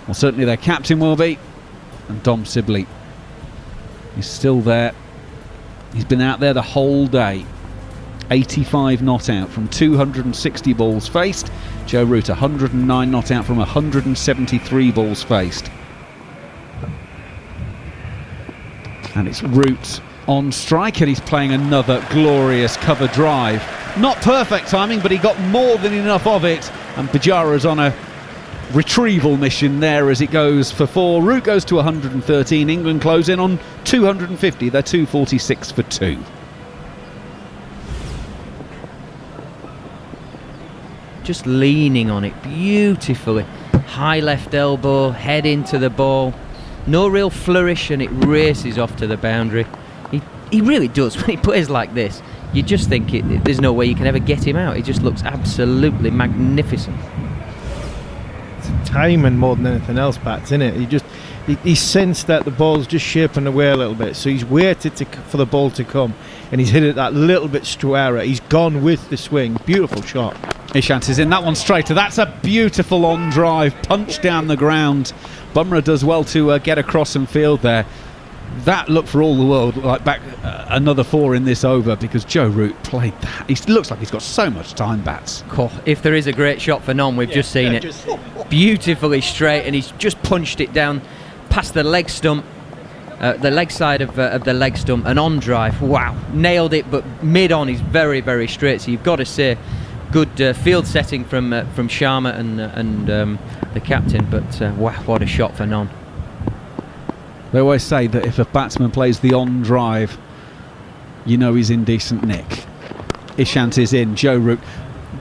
Well, certainly their captain will be. And Dom Sibley. He's still there. He's been out there the whole day. 85 not out from 260 balls faced. Joe Root 109 not out from 173 balls faced. And it's Root on strike, and he's playing another glorious cover drive. Not perfect timing, but he got more than enough of it. And Pujara's on a retrieval mission there as it goes for 4. Root goes to 113. England close in on 250. They're 246 for 2. Just leaning on it beautifully. High left elbow, head into the ball. No real flourish, and it races off to the boundary. He really does. When he plays like this, you just think there's no way you can ever get him out. He just looks absolutely magnificent. It's timing more than anything else, Bats, isn't it? He sensed that the ball's just shaping away a little bit, so he's waited for the ball to come, and he's hit it that little bit Struara. He's gone with the swing. Beautiful shot. Ishant is in that one straighter. That's a beautiful on drive punch down the ground. Bumrah does well to get across and field there. That looked for all the world like back another 4 in this over, because Joe Root played that. He looks like he's got so much time, Bats. If there is a great shot for Non, we've just seen it. Beautifully straight, and he's just punched it down past the leg stump, the leg side of the leg stump, and on drive. Wow, nailed it, but mid on is very, very straight. So you've got to say, good field setting from Sharma and the captain. But wow, what a shot for Non. They always say that if a batsman plays the on drive, you know he's in decent nick. Ishant is in. Joe Root.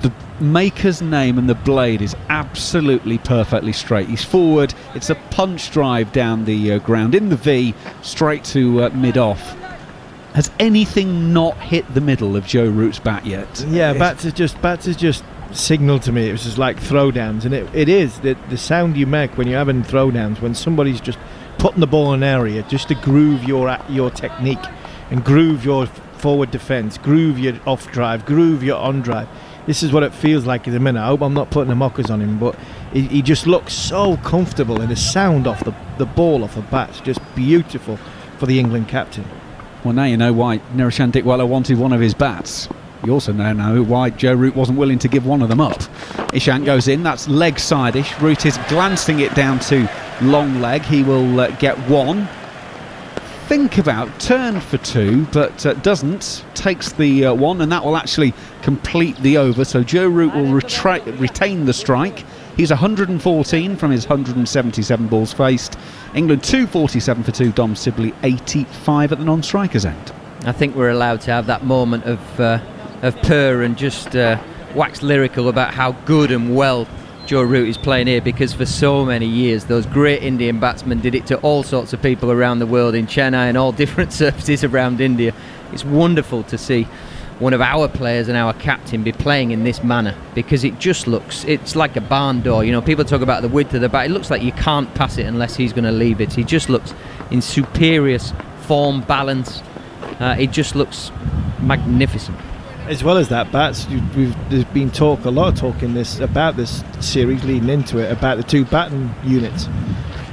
The maker's name and the blade is absolutely perfectly straight. He's forward. It's a punch drive down the ground in the V, straight to mid-off. Has anything not hit the middle of Joe Root's bat yet? Yeah, Bats has just signalled to me. It was just like throwdowns, and it is the sound you make when you're having throwdowns, when somebody's just putting the ball in an area just to groove your technique and groove your forward defence, groove your off drive, groove your on drive. This is what it feels like in a minute. I hope I'm not putting the mockers on him, but he just looks so comfortable, and the sound off the ball off the bat's just beautiful for the England captain. Well, now you know why Niroshan Dickwella wanted one of his bats. You also now know why Joe Root wasn't willing to give one of them up. Ishant goes in, that's leg side-ish. Root is glancing it down to long leg. He will get 1. Think about turn for 2, but doesn't. Takes the 1, and that will actually complete the over. So Joe Root will retain the strike. He's 114 from his 177 balls faced. England 247 for 2. Dom Sibley 85 at the non-strikers end. I think we're allowed to have that moment of purr and just wax lyrical about how good and well Joe Root is playing here, because for so many years those great Indian batsmen did it to all sorts of people around the world, in Chennai and all different surfaces around India. It's wonderful to see one of our players and our captain be playing in this manner, because it just looks, it's like a barn door. You know, people talk about the width of the bat. It looks like you can't pass it unless he's going to leave it. He just looks in superior form, balance. It just looks magnificent. As well as that, Bats, there's been a lot of talk in about this series leading into it, about the 2 batting units.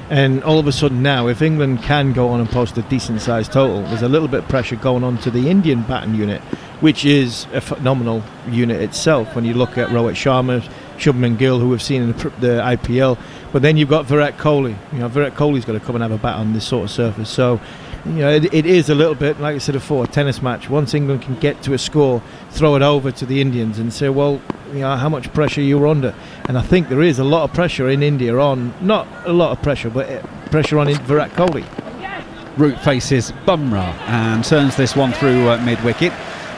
And all of a sudden now, if England can go on and post a decent sized total, there's a little bit of pressure going on to the Indian batting unit, which is a phenomenal unit itself when you look at Rohit Sharma, Shubman Gill, who we've seen in the IPL. But then you've got Virat Kohli. You know, Virat Kohli's got to come and have a bat on this sort of surface. So, you know, it is a little bit, like I said before, a tennis match. Once England can get to a score, throw it over to the Indians and say, well, you know, how much pressure you're under. And I think there is a lot of pressure in India on, not a lot of pressure, but pressure on Virat Kohli. Root faces Bumrah and turns this one through mid-wicket.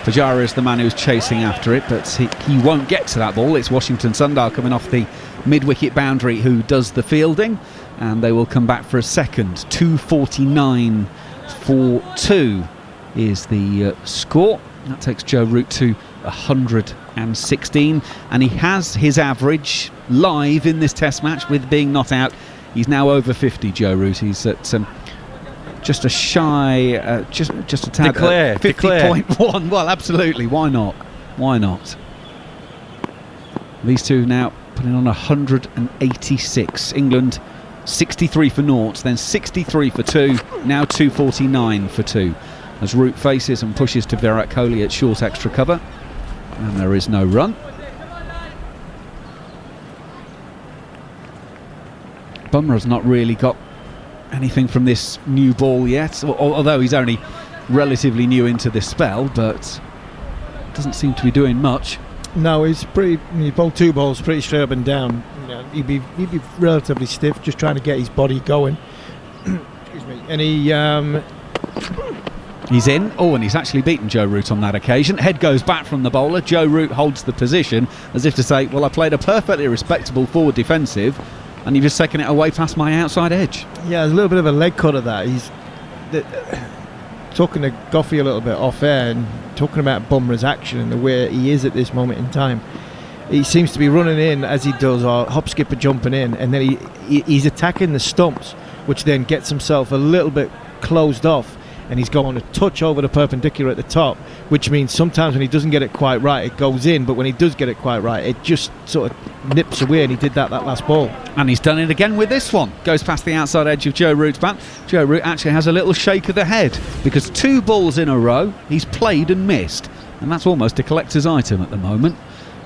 Pujara is the man who's chasing after it, but he won't get to that ball. It's Washington Sundar coming off the mid-wicket boundary who does the fielding, and they will come back for a second. 249 for 2 is the score. That takes Joe Root to 116, and he has his average live in this test match with being not out. He's now over 50, Joe Root. He's at just a shy, just a tad. Declare, 50.1. Well, absolutely. Why not? Why not? These two now putting on 186. England 63 for naught, then 63 for 2, now 249 for 2. As Root faces and pushes to Virat Kohli at short extra cover. And there is no run. Bumrah's not really got anything from this new ball yet, although he's only relatively new into this spell, but doesn't seem to be doing much. No, he bowled 2 balls pretty straight up and down. You know, he'd be relatively stiff, just trying to get his body going. Excuse me. And he's in. Oh, and he's actually beaten Joe Root on that occasion. Head goes back from the bowler. Joe Root holds the position as if to say, well, I played a perfectly respectable forward defensive and you've just taken it away past my outside edge. Yeah, there's a little bit of a leg cut of that. He's talking to Goffey a little bit off air and talking about Bumrah's action and the way he is at this moment in time. He seems to be running in as he does, or hop skipper jumping in, and then he's attacking the stumps, which then gets himself a little bit closed off, and he's going a touch over the perpendicular at the top, which means sometimes when he doesn't get it quite right, it goes in, but when he does get it quite right, it just sort of nips away, and he did that last ball. And he's done it again with this one. Goes past the outside edge of Joe Root's bat. Joe Root actually has a little shake of the head, because 2 balls in a row he's played and missed, and that's almost a collector's item at the moment.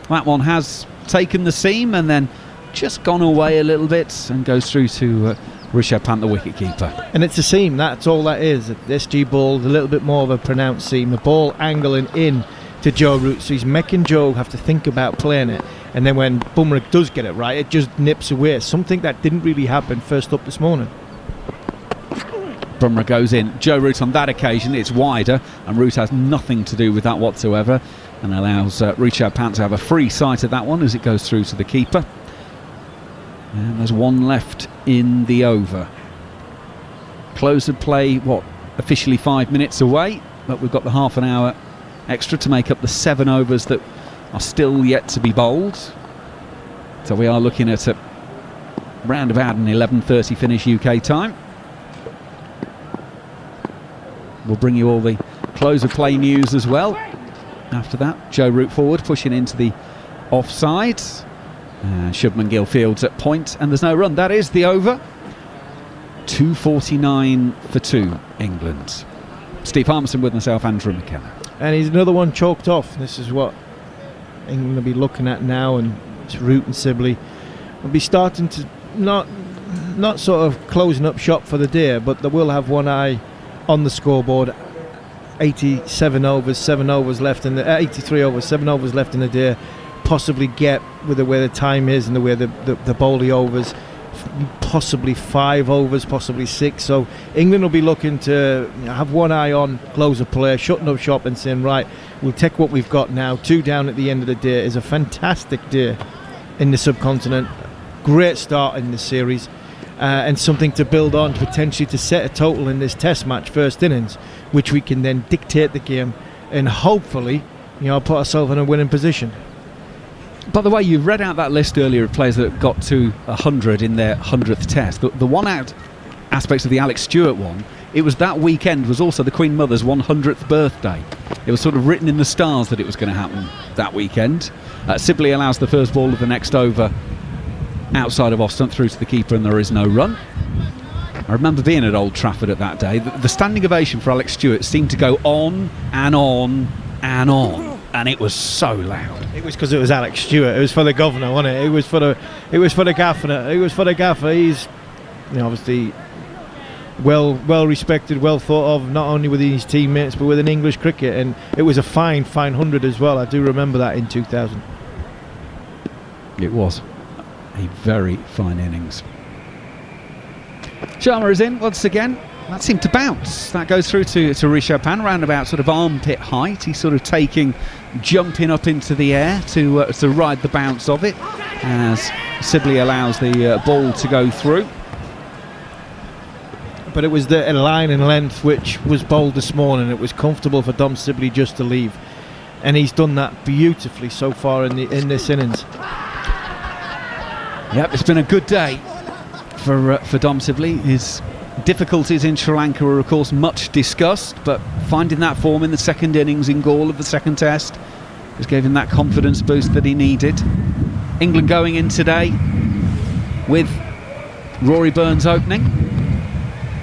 That one has taken the seam and then just gone away a little bit and goes through to Rishabh Pant, the wicketkeeper. And it's a seam, that's all that is. The SG ball, a little bit more of a pronounced seam. The ball angling in to Joe Root, so he's making Joe have to think about playing it. And then when Bumrah does get it right, it just nips away. Something that didn't really happen first up this morning. Bumrah goes in. Joe Root on that occasion, it's wider, and Root has nothing to do with that whatsoever, and allows Rishabh Pant to have a free sight of that one as it goes through to the keeper. And there's 1 left in the over. Close of play, officially 5 minutes away, but we've got the half an hour extra to make up the 7 overs that are still yet to be bowled. So we are looking at round about an 11:30 finish UK time. We'll bring you all the close of play news as well. After that, Joe Root forward, pushing into the offside. Shubman Gill fields at point, and there's no run. That is the over. 249 for 2, England. Steve Harmison with myself, Andrew McKenna. And he's another one choked off. This is what England will be looking at now, and it's Root and Sibley will be starting to not sort of closing up shop for the day, but they will have one eye on the scoreboard. 87 overs, 7 overs left in the 83 overs, 7 overs left in the day. Possibly get, with the way the time is and the way the bowley overs, possibly 5 overs, possibly 6. So England will be looking to have one eye on close of play, shutting up shop and saying, right, we'll take what we've got now. 2 down at the end of the day is a fantastic day in the subcontinent. Great start in this series. And something to build on, potentially to set a total in this test match first innings, which we can then dictate the game and hopefully put ourselves in a winning position. By the way, you read out that list earlier of players that got to 100 in their 100th test. The one out aspects of the Alex Stewart one, it was that weekend was also the Queen Mother's 100th birthday. It was sort of written in the stars that it was going to happen that weekend. Sibley allows the first ball of the next over outside of off stump through to the keeper, and there is no run. I remember being at Old Trafford at that day. The standing ovation for Alex Stewart seemed to go on and on and on, and it was so loud. It was because it was Alex Stewart. It was for the governor, wasn't it? It was for the gaffer. It was for the gaffer. He's obviously well respected, well thought of, not only with his teammates but within English cricket, and it was a fine 100 as well. I do remember that in 2000. It was a very fine innings. Sharma is in once again. That seemed to bounce. That goes through to Rishabh Pant, round about sort of armpit height. He's sort of jumping up into the air to ride the bounce of it as Sibley allows the ball to go through. But it was the line and length which was bowled this morning. It was comfortable for Dom Sibley just to leave, and he's done that beautifully so far in this innings. Yep, it's been a good day for Dom Sibley. His difficulties in Sri Lanka are of course much discussed, but finding that form in the second innings in Galle of the second test just gave him that confidence boost that he needed. England going in today with Rory Burns opening.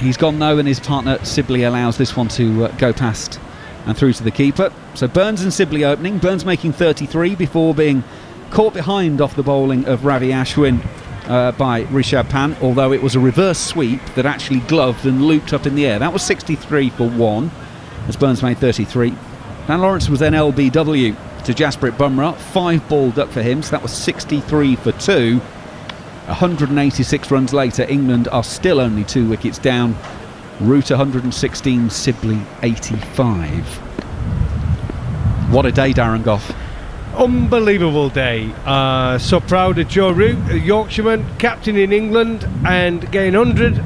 He's gone though, and his partner Sibley allows this one to go past and through to the keeper. So Burns and Sibley opening. Burns making 33 before being caught behind off the bowling of Ravi Ashwin by Rishabh Pant, although it was a reverse sweep that actually gloved and looped up in the air. That was 63 for 1 as Burns made 33. Dan Lawrence was then LBW to Jasprit Bumrah, 5 ball duck for him, so that was 63 for 2. 186 runs later, England are still only 2 wickets down. Root 116, Sibley 85. What a day, Darren Gough. Unbelievable day. So proud of Joe Root, a Yorkshireman, captain in England, and getting 100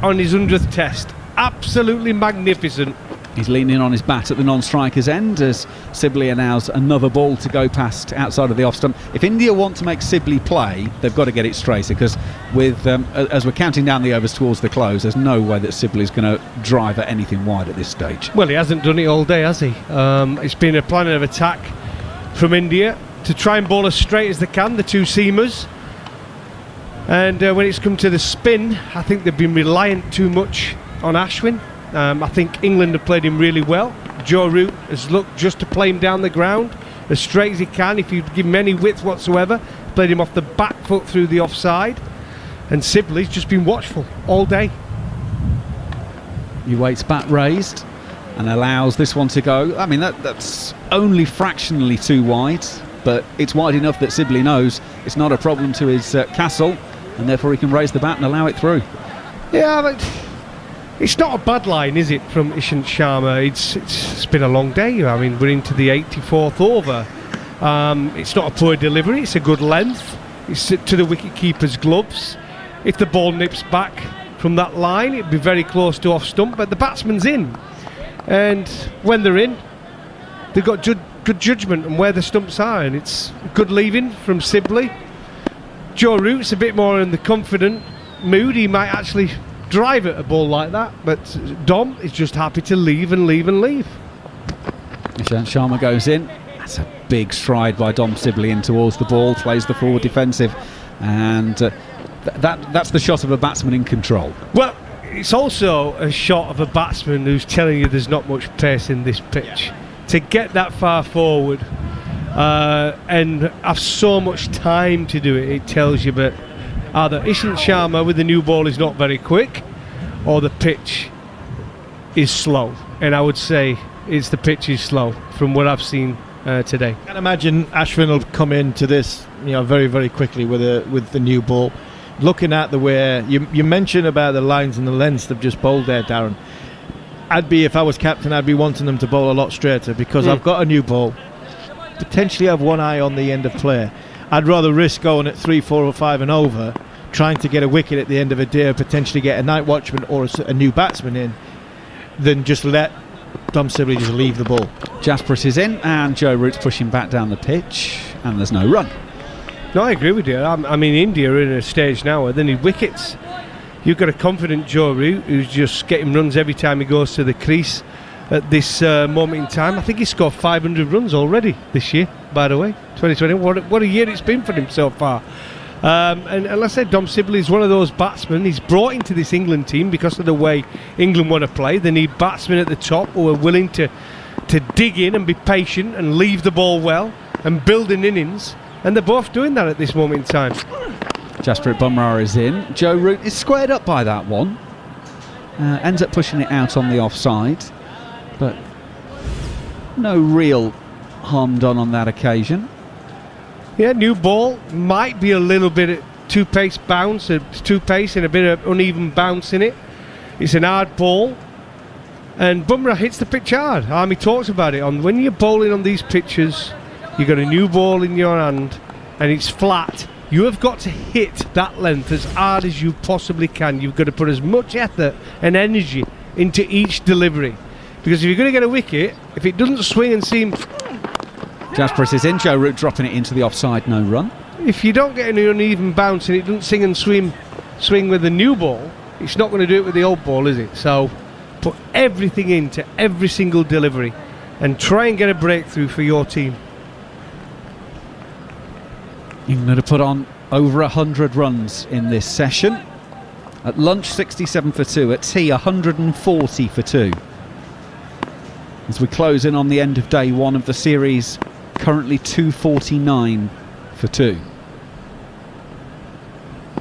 on his 100th test. Absolutely magnificent. He's leaning on his bat at the non-striker's end as Sibley allows another ball to go past outside of the off stump. If India want to make Sibley play, they've got to get it straighter, because with as we're counting down the overs towards the close, there's no way that Sibley's going to drive at anything wide at this stage. Well, he hasn't done it all day, has he? It's been a plan of attack from India to try and bowl as straight as they can, the two seamers. And when it's come to the spin, I think they've been reliant too much on Ashwin. I think England have played him really well. Joe Root has looked just to play him down the ground as straight as he can. If you give him any width whatsoever, played him off the back foot through the offside. And Sibley's just been watchful all day. He waits bat raised and allows this one to go. I mean, that's only fractionally too wide, but it's wide enough that Sibley knows it's not a problem to his castle, and therefore he can raise the bat and allow it through. Yeah, but it's not a bad line, is it, from Ishant Sharma? It's been a long day. I mean, we're into the 84th over. It's not a poor delivery. It's a good length. It's to the wicket-keeper's gloves. If the ball nips back from that line, it'd be very close to off stump, but the batsman's in. And when they're in, they've got good judgment on where the stumps are, and it's good leaving from Sibley. Joe Root's a bit more in the confident mood. He might actually drive at a ball like that, but Dom is just happy to leave and leave and leave. Ishant Sharma goes in. That's a big stride by Dom Sibley in towards the ball, plays the forward defensive, and that's the shot of a batsman in control. Well, it's also a shot of a batsman who's telling you there's not much pace in this pitch. To get that far forward and have so much time to do it, it tells you that either Ishant Sharma with the new ball is not very quick, or the pitch is slow. And I would say it's the pitch is slow from what I've seen today. I can imagine Ashwin will come into this, very, very quickly with the new ball. Looking at the way you mentioned about the lines and the lengths they've just bowled there, Darren. If I was captain, I'd be wanting them to bowl a lot straighter, because I've got a new ball. Potentially have one eye on the end of play. I'd rather risk going at 3, 4 or 5 and over, trying to get a wicket at the end of a day, or potentially get a night watchman or a new batsman in, than just let Dom Sibley just leave the ball. Jasprit is in, and Joe Root's pushing back down the pitch, and there's no run. No, I agree with you. I mean, India are in a stage now where they need wickets. You've got a confident Joe Root who's just getting runs every time he goes to the crease. At this moment in time, I think he scored 500 runs already this year, by the way, 2020. What a year it's been for him so far. And as I said, Dom Sibley is one of those batsmen he's brought into this England team because of the way England want to play. They need batsmen at the top who are willing to dig in and be patient and leave the ball well and build an innings, and they're both doing that at this moment in time. Jasprit Bumrah is in. Joe Root is squared up by that one. Ends up pushing it out on the offside, but no real harm done on that occasion. Yeah, new ball, might be a little bit of two-pace bounce, two-pace and a bit of uneven bounce in it. It's an hard ball, and Bumrah hits the pitch hard. Army talks about it. When you're bowling on these pitches, you've got a new ball in your hand, and it's flat. You have got to hit that length as hard as you possibly can. You've got to put as much effort and energy into each delivery. Because if you're going to get a wicket, if it doesn't swing and seem... Jasprit is in, Joe Root dropping it into the offside, no run. If you don't get an uneven bounce and it doesn't sing and swing with the new ball, It's not going to do it with the old ball, is it? So put everything into every single delivery and try and get a breakthrough for your team. England have put on over 100 runs in this session. At lunch, 67 for 2. At tea, 140 for 2. As we close in on the end of day one of the series, currently 249 for 2.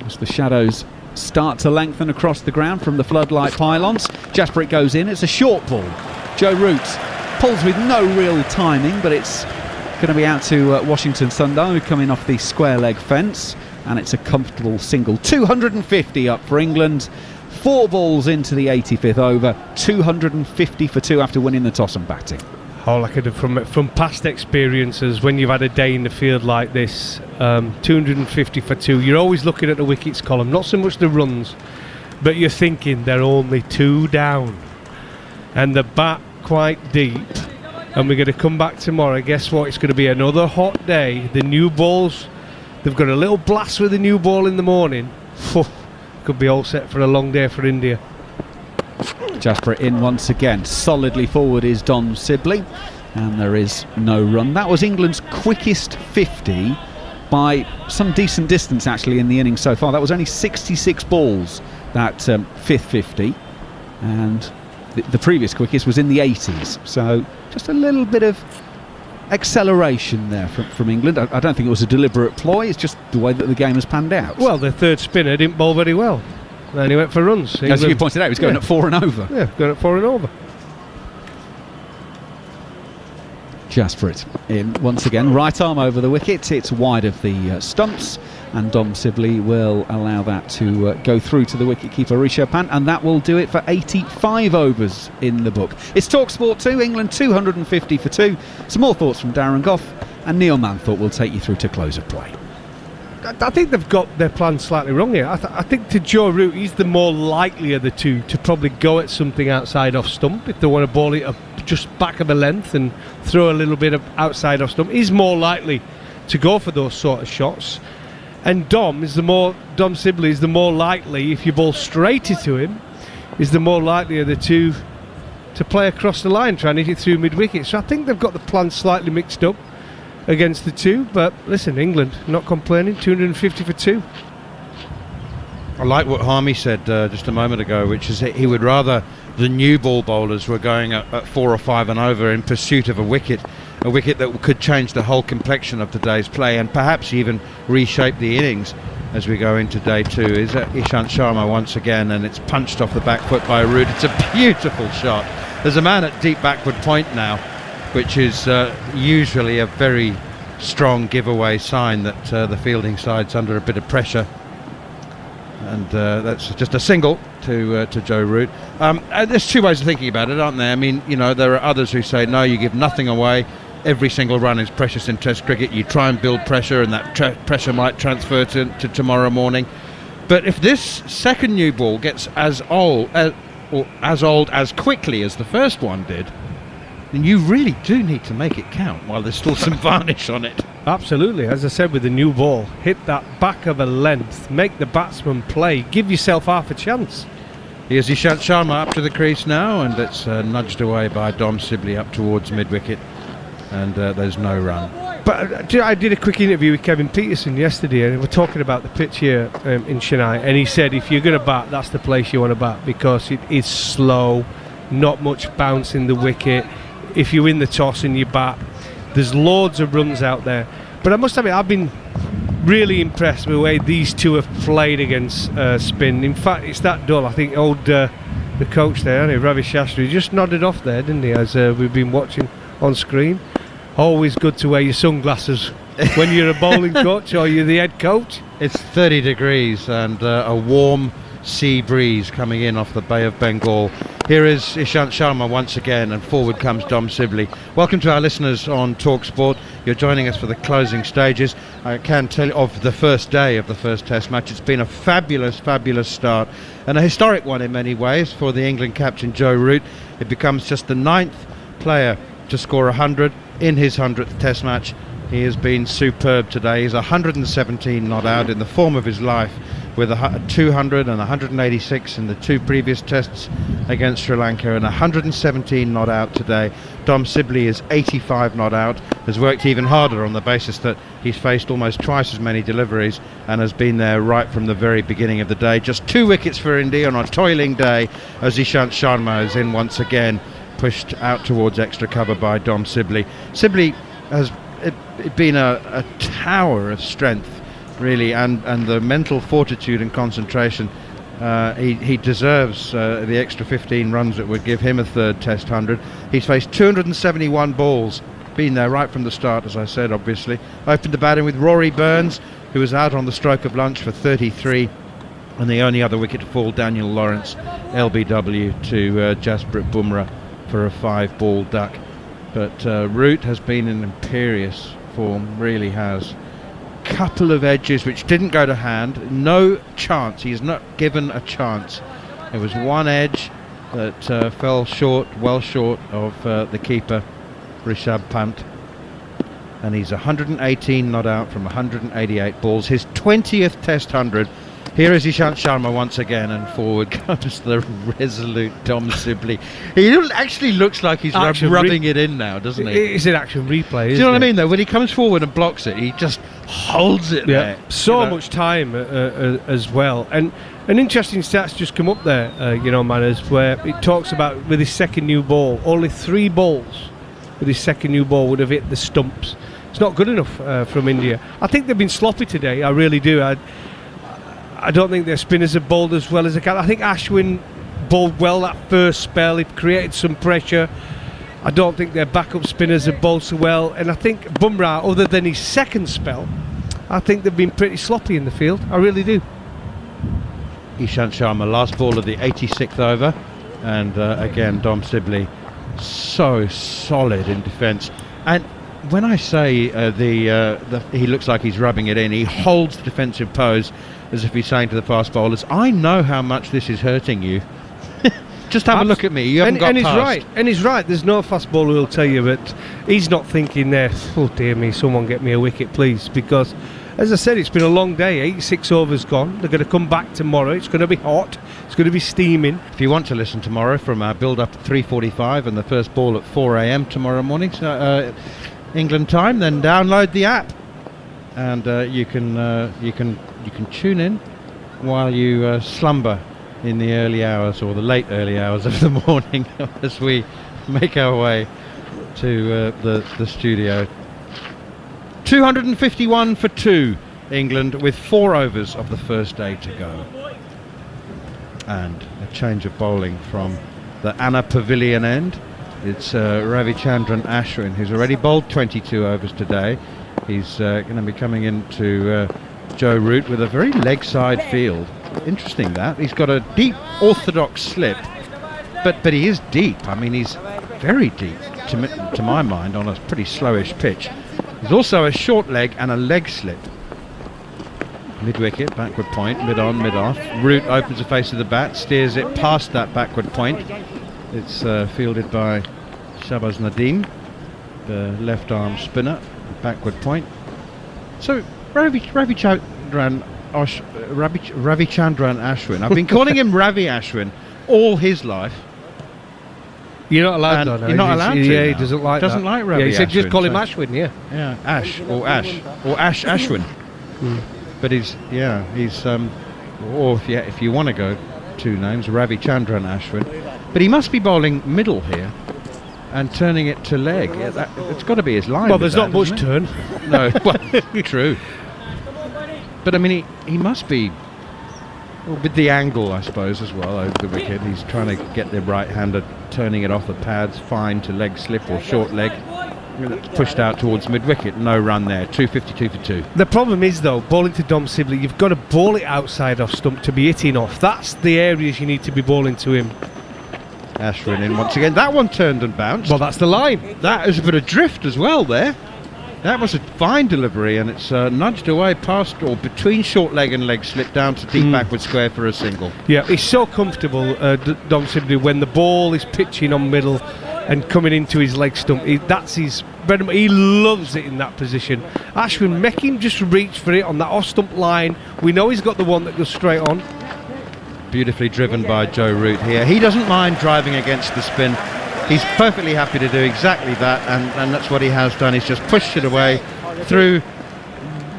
As the shadows start to lengthen across the ground from the floodlight pylons, Jasprit goes in. It's a short ball. Joe Root pulls with no real timing, but it's going to be out to Washington Sundar, coming off the square leg fence, and it's a comfortable single. 250 up for England. 4 balls into the 85th over. 250 for 2 after winning the toss and batting. All I could have from past experiences, when you've had a day in the field like this, 250 for 2, you're always looking at the wickets column, not so much the runs, but you're thinking they're only 2 down and the bat quite deep, and we're going to come back tomorrow. Guess what? It's going to be another hot day. The new balls, they've got a little blast with the new ball in the morning. Could be all set for a long day for India. Jasprit in once again. Solidly forward is Dom Sibley, and there is no run. That was England's quickest 50 by some decent distance actually in the innings so far. That was only 66 balls, that 5th 50, and the previous quickest was in the 80s. So just a little bit of acceleration there from England. I don't think it was a deliberate ploy, it's just the way that the game has panned out. Well, the third spinner didn't bowl very well, and he went for runs. As you pointed out, he was going at 4 and over. Yeah, going at 4 and over. Jasprit in once again, right arm over the wicket. It's wide of the stumps, and Dom Sibley will allow that to go through to the wicketkeeper Rishabh Pant, and that will do it for 85 overs in the book. It's TalkSport 2, England 250 for 2. Some more thoughts from Darren Gough, and Neil Manthorpe will take you through to close of play. I think they've got their plan slightly wrong here. I think to Joe Root, he's the more likely of the two to probably go at something outside off stump if they want to ball it up just back of a length and throw a little bit of outside off stump. He's more likely to go for those sort of shots. And Dom Sibley is the more likely, if you ball straight into him, is the more likely of the two to play across the line, trying to hit it through mid-wicket. So I think they've got the plan slightly mixed up against the two, but listen, England not complaining. 250 for 2. I like what Harmy said just a moment ago, which is that he would rather the new ball bowlers were going at 4 or 5 and over in pursuit of a wicket that could change the whole complexion of today's play and perhaps even reshape the innings as we go into day 2. Is Ishant Sharma once again, and it's punched off the back foot by Root. It's a beautiful shot. There's a man at deep backward point now, which is usually a very strong giveaway sign that the fielding side's under a bit of pressure. And that's just a single to Joe Root. There's 2 ways of thinking about it, aren't there? I mean, you know, there are others who say, no, you give nothing away. Every single run is precious in Test cricket. You try and build pressure, and that pressure might transfer to tomorrow morning. But if this second new ball gets as old as quickly as the first one did, then you really do need to make it count while there's still some varnish on it. Absolutely, as I said, with the new ball, hit that back of a length, make the batsman play, give yourself half a chance. Here's Ishant Sharma up to the crease now, and it's nudged away by Dom Sibley up towards mid-wicket, and there's no run. But I did a quick interview with Kevin Peterson yesterday, and we're talking about the pitch here in Chennai, and he said if you're going to bat, that's the place you want to bat, because it is slow, not much bounce in the wicket. If you win the toss and you bat, there's loads of runs out there. But I must admit, I've been really impressed with the way these two have played against spin. In fact, it's that dull. I think the coach there, Ravi Shastri, just nodded off there, didn't he, as we've been watching on screen. Always good to wear your sunglasses when you're a bowling coach or you're the head coach. It's 30 degrees and a warm sea breeze coming in off the Bay of Bengal. Here is Ishant Sharma once again, and forward comes Dom Sibley. Welcome to our listeners on TalkSport. You're joining us for the closing stages. I can tell you of the first day of the first Test match. It's been a fabulous start, and a historic one in many ways for the England captain Joe Root. It becomes just the 9th player to score 100 in his 100th Test match. He has been superb today. He's 117 not out, in the form of his life, with a 200 and 186 in the two previous tests against Sri Lanka, and 117 not out today. Dom Sibley is 85 not out, has worked even harder on the basis that he's faced almost twice as many deliveries and has been there right from the very beginning of the day. Just 2 wickets for India on a toiling day as Ishant Sharma is in once again, pushed out towards extra cover by Dom Sibley. Sibley has been a tower of strength, really, and the mental fortitude and concentration. He deserves the extra 15 runs that would give him a third Test 100. He's faced 271 balls, been there right from the start, as I said, obviously. Opened the batting with Rory Burns, who was out on the stroke of lunch for 33, and the only other wicket to fall, Daniel Lawrence, LBW, to Jasprit Bumrah for a 5-ball duck. But Root has been in imperious form, really has. Couple of edges which didn't go to hand, no chance, he's not given a chance. There was one edge that fell short, well short of the keeper, Rishabh Pant, and he's 118 not out from 188 balls, his 20th Test 100. Here is Ishant Sharma once again, and forward comes the resolute Dom Sibley. He actually looks like he's rubbing it in now, doesn't he? It's an action replay, Do you know what I mean, though? When he comes forward and blocks it, he just holds it there. So much time as well. And an interesting stats just come up there, Manners, where it talks about with his second new ball, only 3 balls with his second new ball would have hit the stumps. It's not good enough from India. I think they've been sloppy today, I really do. I don't think their spinners have bowled as well as they can. I think Ashwin bowled well that first spell. He created some pressure. I don't think their backup spinners have bowled so well. And I think Bumrah, other than his second spell, I think they've been pretty sloppy in the field. I really do. Ishant Sharma, last ball of the 86th over. And again, Dom Sibley, so solid in defence. And when I say he looks like he's rubbing it in, he holds the defensive pose as if he's saying to the fast bowlers, I know how much this is hurting you. Just have a look at me. You haven't got he's past. right. And he's right. There's no fast bowler who'll tell you, but he's not thinking there, oh dear me, someone get me a wicket, please. Because, as I said, it's been a long day. 86 overs gone. They're going to come back tomorrow. It's going to be hot. It's going to be steaming. If you want to listen tomorrow from our build-up at 3:45 and the first ball at 4 a.m. tomorrow morning, England time, then download the app, and you can tune in while you slumber in the early hours or the late early hours of the morning as we make our way to the studio. 251 for 2, England, with 4 overs of the first day to go. And a change of bowling from the Anna Pavilion end. It's Ravichandran Ashwin, who's already bowled 22 overs today. He's going to be coming into Joe Root with a very leg side field. Interesting that. He's got a deep orthodox slip, but he is deep. I mean, he's very deep to my mind on a pretty slowish pitch. There's also a short leg and a leg slip. Mid-wicket, backward point, mid-on, mid-off. Root opens the face of the bat, steers it past that backward point. It's fielded by Shahbaz Nadeem, the left-arm spinner, backward point. So Ravichandran Ashwin. I've been calling him Ravi Ashwin all his life. You're not allowed to. You're not allowed to. Yeah, he now. doesn't like Doesn't that. like Ravi Yeah, he said just Ashwin, call him so- Ashwin, yeah. Yeah, Ash or Ashwin. But he's or if you want to go 2 names, Ravichandran Ashwin. But he must be bowling middle here and turning it to leg. Yeah, it's got to be his line. Well, with there's not that, much isn't turn. it? No, well, true. But I mean, he must be with the angle, I suppose, as well over the wicket. He's trying to get the right-hander turning it off the pads, fine to leg slip or short leg. That's pushed out towards mid-wicket. No run there. 252 for 2. The problem is, though, bowling to Dom Sibley, you've got to bowl it outside off stump to be hitting off. That's the areas you need to be bowling to him. Ashwin in once again. That one turned and bounced. Well, that's the line. That is a bit of drift as well there. That was a fine delivery, and it's nudged away past or between short leg and leg slip down to deep backward square for a single. Yeah, he's so comfortable, Dom Sibley, when the ball is pitching on middle. and coming into his leg stump. That's his bread and butter. He loves it in that position. Ashwin, make him just reach for it on that off stump line. We know he's got the one that goes straight on. Beautifully driven by Joe Root here. He doesn't mind driving against the spin. He's perfectly happy to do exactly that, and that's what he has done. He's just pushed it away through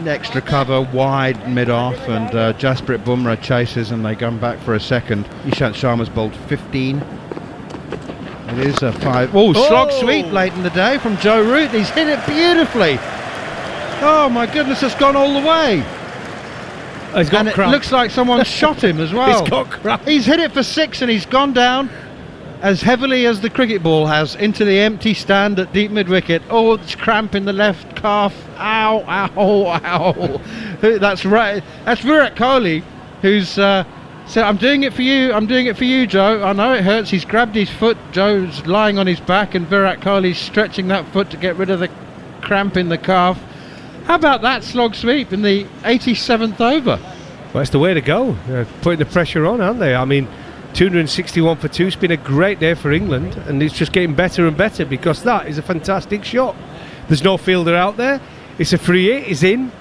extra cover, wide mid-off, and Jasprit Bumrah chases, and they come back for a second. Ishant Sharma's bowled 15. It is a 5. Oh, slog sweep late in the day from Joe Root. He's hit it beautifully. Oh my goodness, it's gone all the way. He's got And it looks like someone shot him as well. He's got cramp. He's hit it for 6 and he's gone down as heavily as the cricket ball has into the empty stand at deep mid-wicket. Oh, it's cramp in the left calf. Ow, ow, ow. That's right. That's Virat Kohli, who's said, I'm doing it for you, Joe. I know it hurts. He's grabbed his foot. Joe's lying on his back and Virat Kohli's stretching that foot to get rid of the cramp in the calf. How about that slog sweep in the 87th over? Well, it's the way to go. Putting the pressure on, aren't they? I mean, 261 for 2. It's been a great day for England, and it's just getting better and better because that is a fantastic shot. There's no fielder out there. It's a free hit. He's in.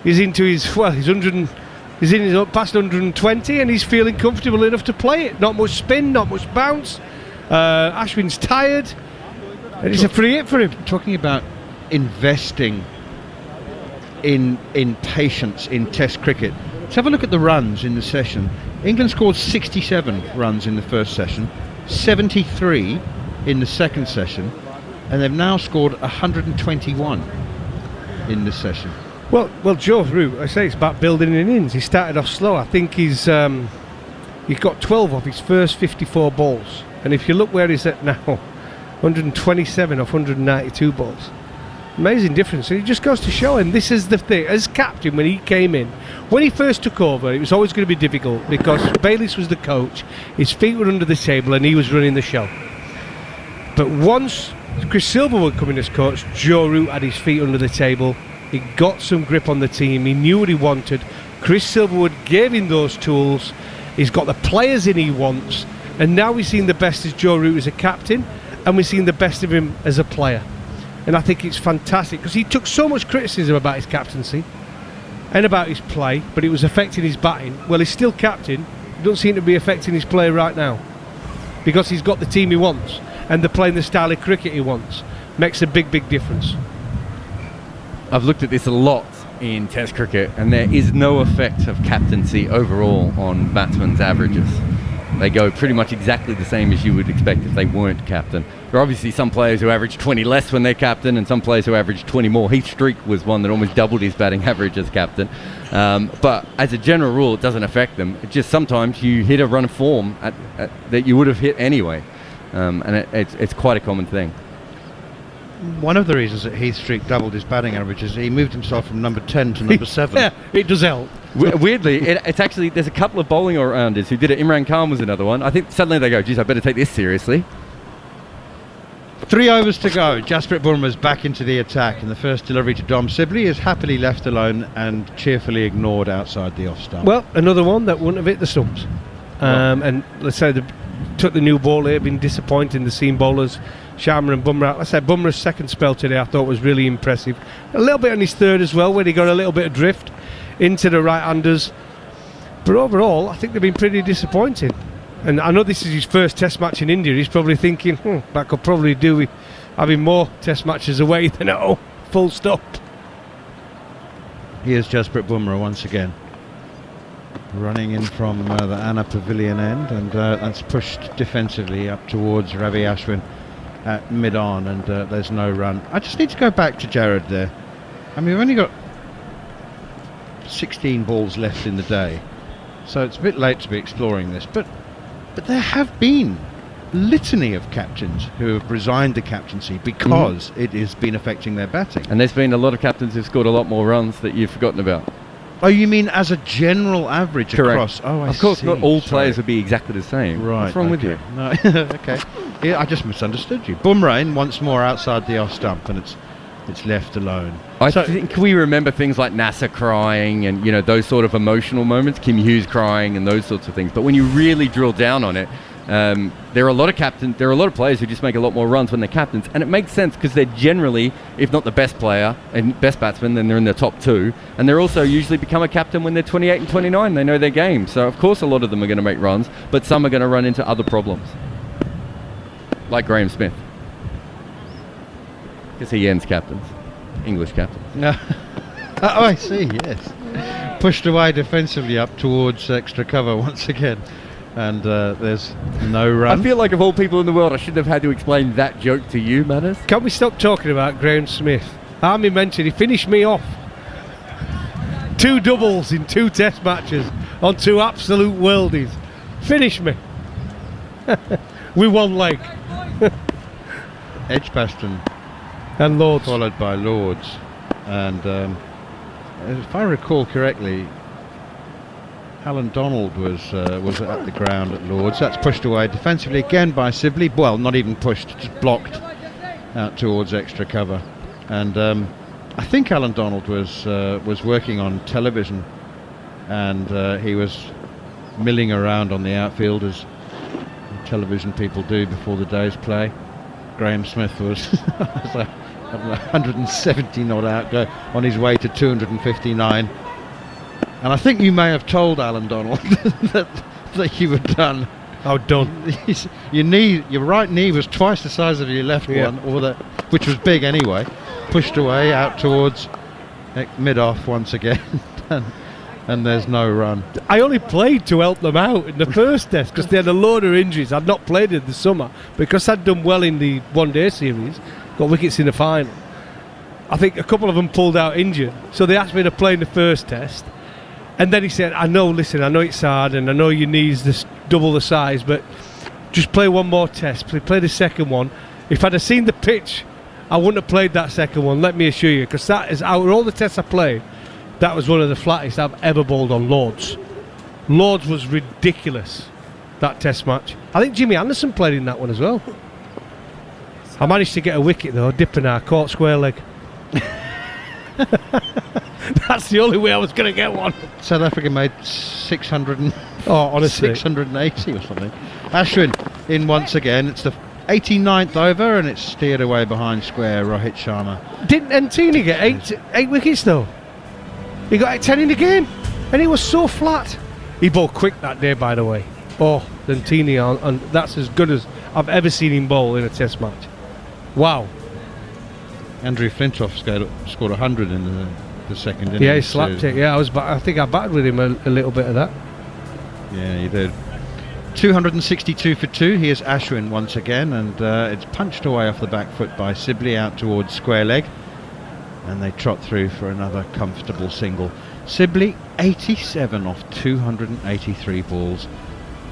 He's into his, well, he's in his past 120, and he's feeling comfortable enough to play it. Not much spin, not much bounce. Ashwin's tired, and it's a free hit for him. Talking about investing in patience in Test cricket. Let's have a look at the runs in the session. England scored 67 runs in the first session, 73 in the second session, and they've now scored 121 in this session. Well, Joe Root, I say it's about building innings. He started off slow. I think he's got 12 off his first 54 balls, and if you look where he's at now, 127 off 192 balls. Amazing difference. And it just goes to show, and this is the thing, as captain, when he came in, when he first took over, it was always going to be difficult because Bayliss was the coach, his feet were under the table, and he was running the show. But once Chris Silver would come in as coach, Joe Root had his feet under the table. He got some grip on the team. He knew what he wanted. Chris Silverwood gave him those tools. He's got the players in he wants, and now we've seen the best of Joe Root as a captain, and we've seen the best of him as a player. And I think it's fantastic because he took so much criticism about his captaincy and about his play, but it was affecting his batting. Well, he's still captain. It doesn't seem to be affecting his play right now because he's got the team he wants and they're playing the style of cricket he wants. Makes a big, big difference. I've looked at this a lot in Test cricket, and there is no effect of captaincy overall on batsmen's averages. They go pretty much exactly the same as you would expect if they weren't captain. There are obviously some players who average 20 less when they're captain, and some players who average 20 more. Heath Streak was one that almost doubled his batting average as captain. But as a general rule, it doesn't affect them. It just sometimes you hit a run of form that you would have hit anyway. And it's quite a common thing. One of the reasons that Heath Streak doubled his batting average is he moved himself from number 10 to number 7. Yeah, it does help. Weirdly, it's actually, there's a couple of bowling all-rounders who did it. Imran Khan was another one. I think suddenly they go, geez, I better take this seriously. 3 overs to go. Jasprit Bumrah's back into the attack, and the first delivery to Dom Sibley is happily left alone and cheerfully ignored outside the off stump. Well, another one that wouldn't have hit the stumps. And let's say they took the new ball here, been disappointing the seam bowlers, Sharma and Bumrah. I said Bumrah's second spell today I thought was really impressive. A little bit on his third as well, where he got a little bit of drift into the right-handers. But overall, I think they've been pretty disappointing. And I know this is his first Test match in India. He's probably thinking, that could probably do with having more Test matches away than at home. Full stop. Here's Jasprit Bumrah once again, running in from the Anna Pavilion end, and that's pushed defensively up towards Ravi Ashwin at mid-on, and there's no run. I just need to go back to Jared there. I mean, we've only got 16 balls left in the day, so it's a bit late to be exploring this, but there have been litany of captains who have resigned the captaincy because it has been affecting their batting. And there's been a lot of captains who've scored a lot more runs that you've forgotten about. Oh, you mean as a general average? Correct. Across? Oh, I Of course, see. not all Sorry. players would be exactly the same. Right. What's wrong with okay. you? No. Okay. Yeah, I just misunderstood you. Bumrah in once more outside the off stump, and it's left alone. I think we remember things like Nasser crying and those sort of emotional moments, Kim Hughes crying and those sorts of things. But when you really drill down on it, There are a lot of captains. There are a lot of players who just make a lot more runs when they're captains, and it makes sense because they're generally, if not the best player and best batsman, then they're in the top 2, and they're also usually become a captain when they're 28 and 29. They know their game, so of course a lot of them are going to make runs, but some are going to run into other problems, like Graham Smith, because he ends captains, English captains. No. Oh, I see. Yes, pushed away defensively up towards extra cover once again. And there's no run. I feel like of all people in the world, I shouldn't have had to explain that joke to you, Manners. Can we stop talking about Graham Smith? Army mentioned he finished me off. 2 doubles in 2 test matches on 2 absolute worldies. Finish me. With 1 leg. Edgbaston and Lords. Followed by Lords. And if I recall correctly, Alan Donald was at the ground at Lords. That's pushed away defensively again by Sibley. Well, not even pushed, just blocked out towards extra cover. And I think Alan Donald was working on television, and he was milling around on the outfield as television people do before the day's play. Graham Smith was 170 not out, go on his way to 259. And I think you may have told Alan Donald that you were done. Oh, done. Your right knee was twice the size of your left one, which was big anyway. Pushed away out towards mid-off once again, and there's no run. I only played to help them out in the first test because they had a load of injuries. I'd not played in the summer because I'd done well in the one-day series, got wickets in the final. I think a couple of them pulled out injured, so they asked me to play in the first test. And then he said, I know it's hard and I know your knee's double the size, but just play one more test. Play the second one. If I'd have seen the pitch, I wouldn't have played that second one, let me assure you, because that is, out of all the tests I played, that was one of the flattest I've ever bowled on Lords. Lords was ridiculous, that test match. I think Jimmy Anderson played in that one as well. I managed to get a wicket though, dipping our caught square leg. That's the only way I was going to get one. South Africa made 680 or something. Ashwin in once again. It's the 89th over and it's steered away behind square. Rohit Sharma. Didn't Ntini get eight wickets though? He got 10 in the game and he was so flat. He bowled quick that day, by the way. Oh, Ntini, and that's as good as I've ever seen him bowl in a test match. Wow. Andrew Flintoff scored 100 in the second innings. Yeah, he slapped it. Yeah, I think I batted with him a little bit of that. Yeah, he did. 262 for 2. Here's Ashwin once again, and it's punched away off the back foot by Sibley out towards square leg, and they trot through for another comfortable single. Sibley 87 off 283 balls.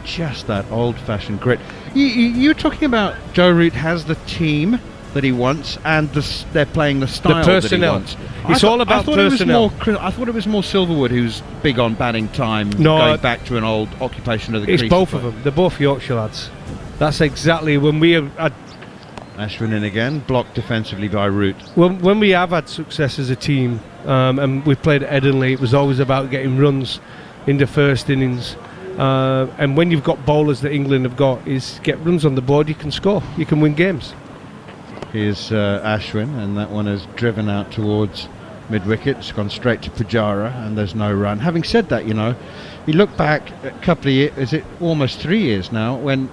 Just that old-fashioned grit. You're talking about Joe Root has the team that he wants, and they're playing the style that he wants. It's all about personnel. I thought it was more Silverwood who's big on batting time, going back to an old occupation of the crease. It's both of them. They're both Yorkshire lads. That's exactly when we have had... Ashwin in again, blocked defensively by Root. When we have had success as a team, and we played at Edenley, it was always about getting runs in the first innings. And when you've got bowlers that England have got, is get runs on the board, you can score, you can win games. Here's Ashwin, and that one is driven out towards mid-wicket. It's gone straight to Pujara, and there's no run. Having said that, you look back a couple of years, is it almost 3 years now, when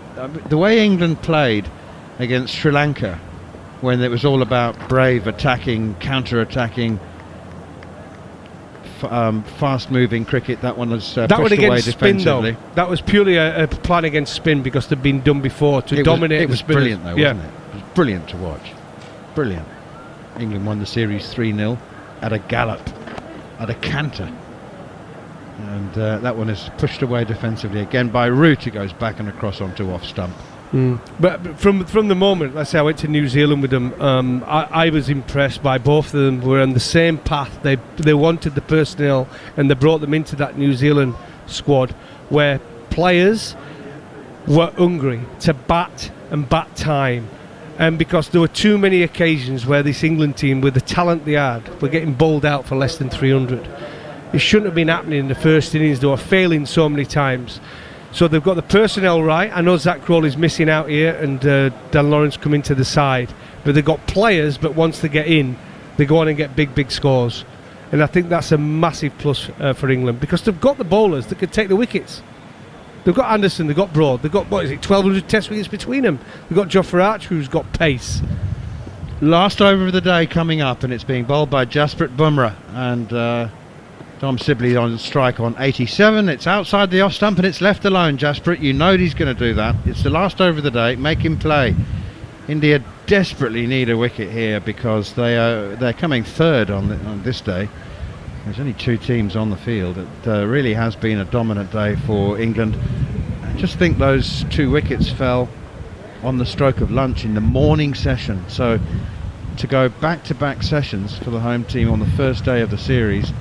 the way England played against Sri Lanka, when it was all about brave attacking, counter-attacking, fast-moving cricket, that one was pushed away defensively. Though. That was purely a plan against spin because they'd been done before to dominate. It was brilliant, though, wasn't it? It was brilliant to watch. Brilliant. England won the series 3-0 at a gallop, at a canter. And that one is pushed away defensively again by Root, who goes back and across onto off stump. But from the moment, let's say I went to New Zealand with them, I was impressed by both of them. We're on the same path. They wanted the personnel, and they brought them into that New Zealand squad where players were hungry to bat and bat time. And because there were too many occasions where this England team, with the talent they had, were getting bowled out for less than 300. It shouldn't have been happening in the first innings. They were failing so many times. So they've got the personnel right. I know Zach Crawley's missing out here and Dan Lawrence coming to the side. But they've got players, but once they get in, they go on and get big scores. And I think that's a massive plus for England, because they've got the bowlers that could take the wickets. They've got Anderson, they've got Broad, they've got, 1,200 test wickets between them. They've got Jofra Archer, who's got pace. Last over of the day coming up, and it's being bowled by Jasprit Bumrah, and Dom Sibley on strike on 87. It's outside the off stump and it's left alone. Jasprit, you know he's going to do that. It's the last over of the day. Make him play. India desperately need a wicket here because they're coming third on this day. There's only 2 teams on the field. It really has been a dominant day for England. I just think those 2 wickets fell on the stroke of lunch in the morning session. So to go back-to-back sessions for the home team on the first day of the series,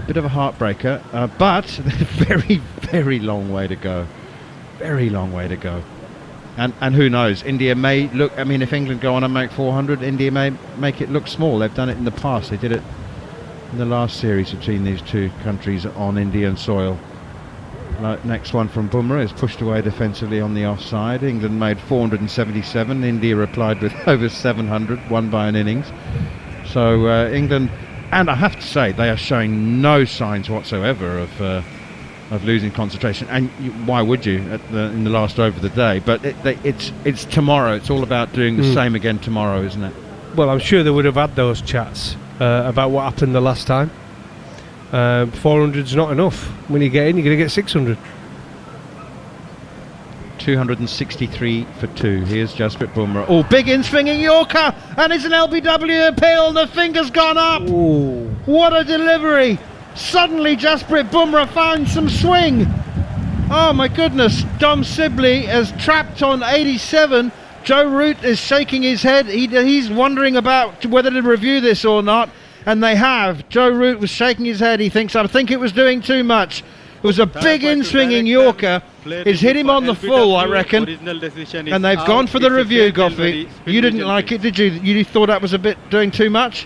bit of a heartbreaker, but very, very long way to go. Very long way to go. And who knows, India may look, I mean, if England go on and make 400, India may make it look small. They've done it in the past. They did it in the last series between these 2 countries on Indian soil. Next one from Bumrah is pushed away defensively on the offside. England made 477. India replied with over 700, won by an innings. So England, and I have to say, they are showing no signs whatsoever of losing concentration. And why would you in the last over of the day? But it's tomorrow. It's all about doing the same again tomorrow, isn't it? Well, I'm sure they would have had those chats about what happened the last time. 400's not enough. When you get in, you're going to get 600. 263 for 2. Here's Jasprit Bumrah. Oh, big in-swinging Yorker, and it's an LBW appeal. The finger's gone up. Ooh. What a delivery! Suddenly, Jasprit Bumrah found some swing. Oh my goodness! Dom Sibley is trapped on 87. Joe Root is shaking his head. He's wondering about whether to review this or not. And they have. Joe Root was shaking his head. He thinks, I think it was doing too much. It was a big in-swinging Yorker. It's hit him on the full, I reckon. And they've gone for the review, Goffey. You didn't like it, did you? You thought that was a bit doing too much?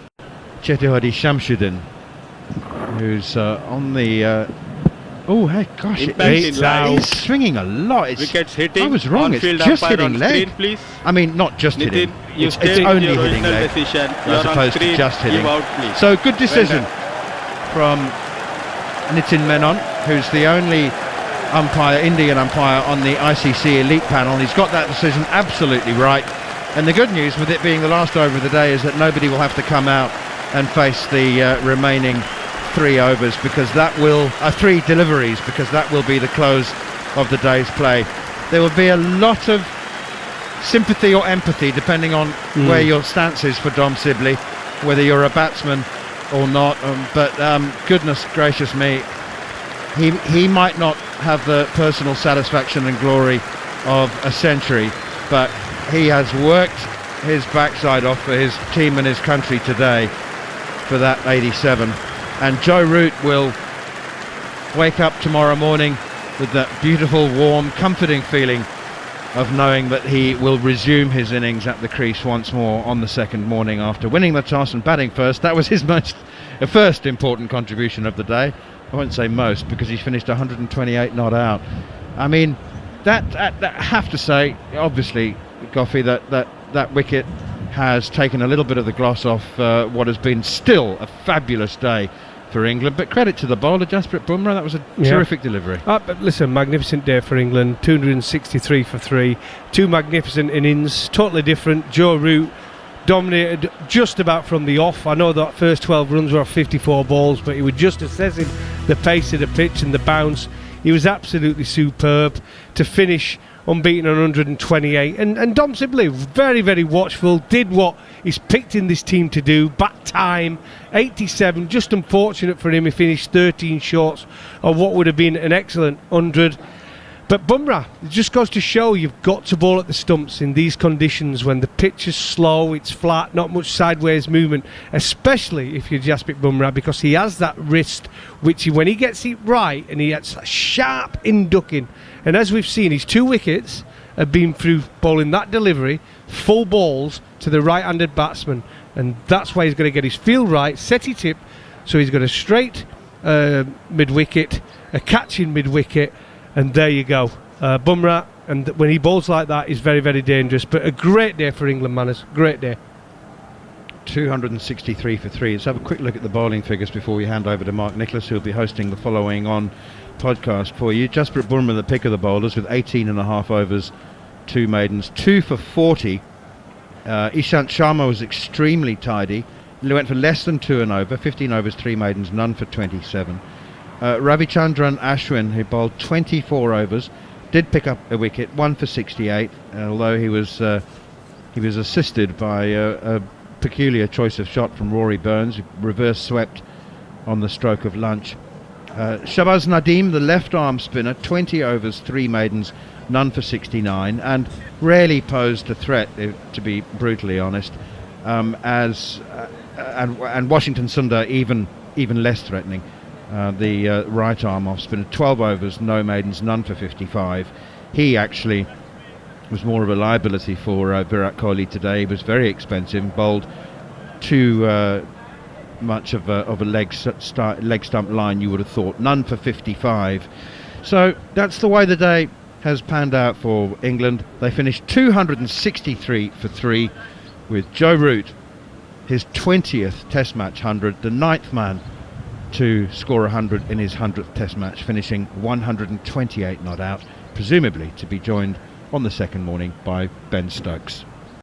Chetihadi Shamshuddin, who's on the... oh, hey, gosh, he's swinging a lot. I was wrong, it's just hitting leg. Please. I mean, not just hitting. It's take only your hitting original leg, decision. as You're opposed on to screen. just hitting. Give out, please. So, good decision Well from Nitin Menon, who's the only Indian umpire on the ICC elite panel. He's got that decision absolutely right. And the good news with it being the last over of the day is that nobody will have to come out and face the remaining 3 overs, because that will 3 deliveries, because that will be the close of the day's play. There will be a lot of sympathy or empathy depending on where your stance is for Dom Sibley, whether you're a batsman or not. But goodness gracious me, he might not have the personal satisfaction and glory of a century, but he has worked his backside off for his team and his country today for that 87. And Joe Root will wake up tomorrow morning with that beautiful, warm, comforting feeling of knowing that he will resume his innings at the crease once more on the second morning after winning the toss and batting first. That was his first important contribution of the day. I won't say most, because he finished 128 not out. I mean, that I have to say, obviously, Goffey, that wicket has taken a little bit of the gloss off what has been still a fabulous day for England, but credit to the bowler, Jasprit Bumrah. That was a terrific delivery. But listen, magnificent day for England. 263 for 3, 2 magnificent innings, totally different. Joe Root dominated just about from the off. I know that first 12 runs were off 54 balls, but he was just assessing the pace of the pitch and the bounce. He was absolutely superb to finish unbeaten on 128. And Dom Sibley, very, very watchful, did what he's picked in this team to do. Back time, 87. Just unfortunate for him, he finished 13 shorts of what would have been an excellent 100. But Bumrah, it just goes to show you've got to bowl at the stumps in these conditions when the pitch is slow, it's flat, not much sideways movement, especially if you're Jasprit Bumrah, because he has that wrist, which when he gets it right, and he gets that sharp inducking. And as we've seen, his 2 wickets have been through bowling that delivery, full balls to the right-handed batsman. And that's why he's going to get his field right, set it tip, so he's got a straight mid-wicket, a catch in mid-wicket, And there you go. Bumrah, and when he bowls like that, he's very, very dangerous. But a great day for England, Manners. Great day. 263 for 3. Let's have a quick look at the bowling figures before we hand over to Mark Nicholas, who'll be hosting the following on podcast for you. Jasprit Bumrah, the pick of the bowlers, with 18.5 overs, 2 maidens, 2 for 40. Ishant Sharma was extremely tidy. He went for less than 2 and over, 15 overs, 3 maidens, none for 27. Ravichandran Ashwin, who bowled 24 overs, did pick up a wicket, 1 for 68, although he was assisted by a peculiar choice of shot from Rory Burns, who reverse swept on the stroke of lunch. Shahbaz Nadeem, the left arm spinner, 20 overs, 3 maidens, none for 69, and rarely posed a threat, to be brutally honest, and Washington Sundar even less threatening. The right arm off spinner, 12 overs, no maidens, none for 55. He actually was more of a liability for Virat Kohli today. He was very expensive, bowled too much of a leg stump line, you would have thought, none for 55. So that's the way the day has panned out for England. They finished 263 for 3 with Joe Root, his 20th Test match 100, the 9th man to score 100 in his 100th Test match, finishing 128 not out, presumably to be joined on the second morning by Ben Stokes.